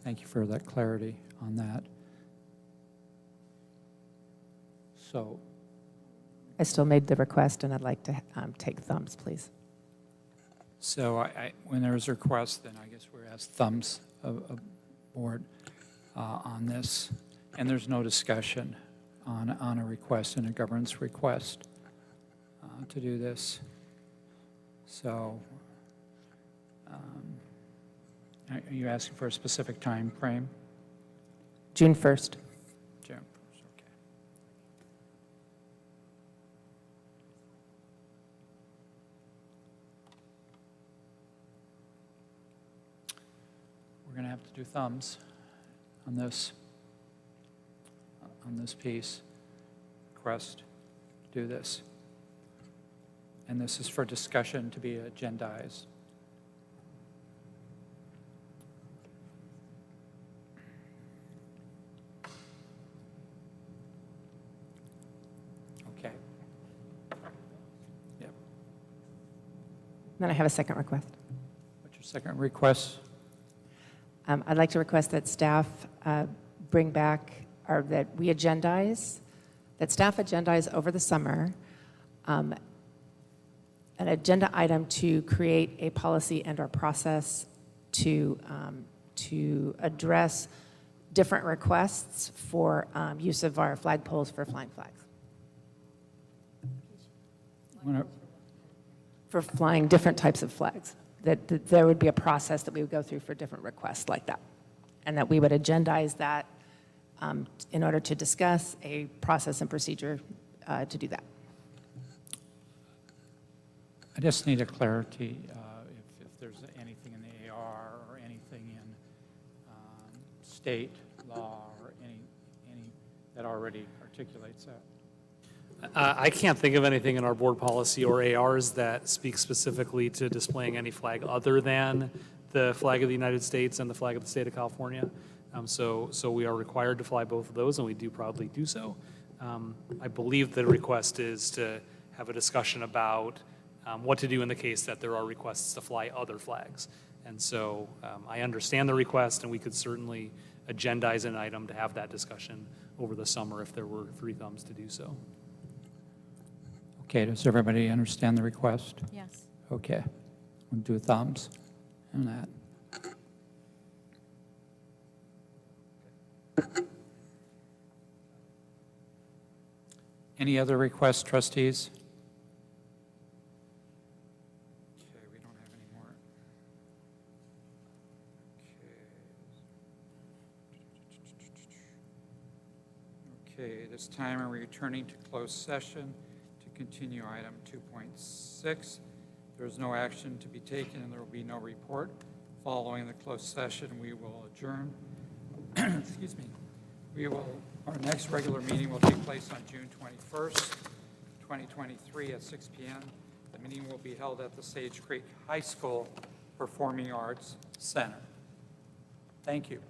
Thank you for that clarity on that. So, I still made the request, and I'd like to take thumbs, please. So when there's a request, then I guess we're asked thumbs of board on this, and there's no discussion on a request and a governance request to do this. So are you asking for a specific time frame? June 1st. June 1st, okay. We're going to have to do thumbs on this piece. Request, do this. And this is for discussion to be agendized. Okay. Yep. Then I have a second request. What's your second request? I'd like to request that staff bring back, or that we agendize, that staff agendize over the summer an agenda item to create a policy and/or process to address different requests for use of our flagpoles for flying flags. For flying different types of flags. That there would be a process that we would go through for different requests like that. And that we would agendize that in order to discuss a process and procedure to do that. I just need a clarity, if there's anything in the AR or anything in state law or any that already articulates that. I can't think of anything in our board policy or ARs that speak specifically to displaying any flag other than the flag of the United States and the flag of the state of California. So we are required to fly both of those, and we do proudly do so. I believe the request is to have a discussion about what to do in the case that there are requests to fly other flags. And so I understand the request, and we could certainly agendize an item to have that discussion over the summer if there were three thumbs to do so. Okay, does everybody understand the request? Yes. Okay, we'll do thumbs on that. Any other requests, trustees? Okay, we don't have any more. Okay, this time we're returning to closed session to continue item 2.6. There is no action to be taken and there will be no report. Following the closed session, we will adjourn. Excuse me. Our next regular meeting will take place on June 21st, 2023 at 6 p.m. The meeting will be held at the Sage Creek High School Performing Arts Center. Thank you.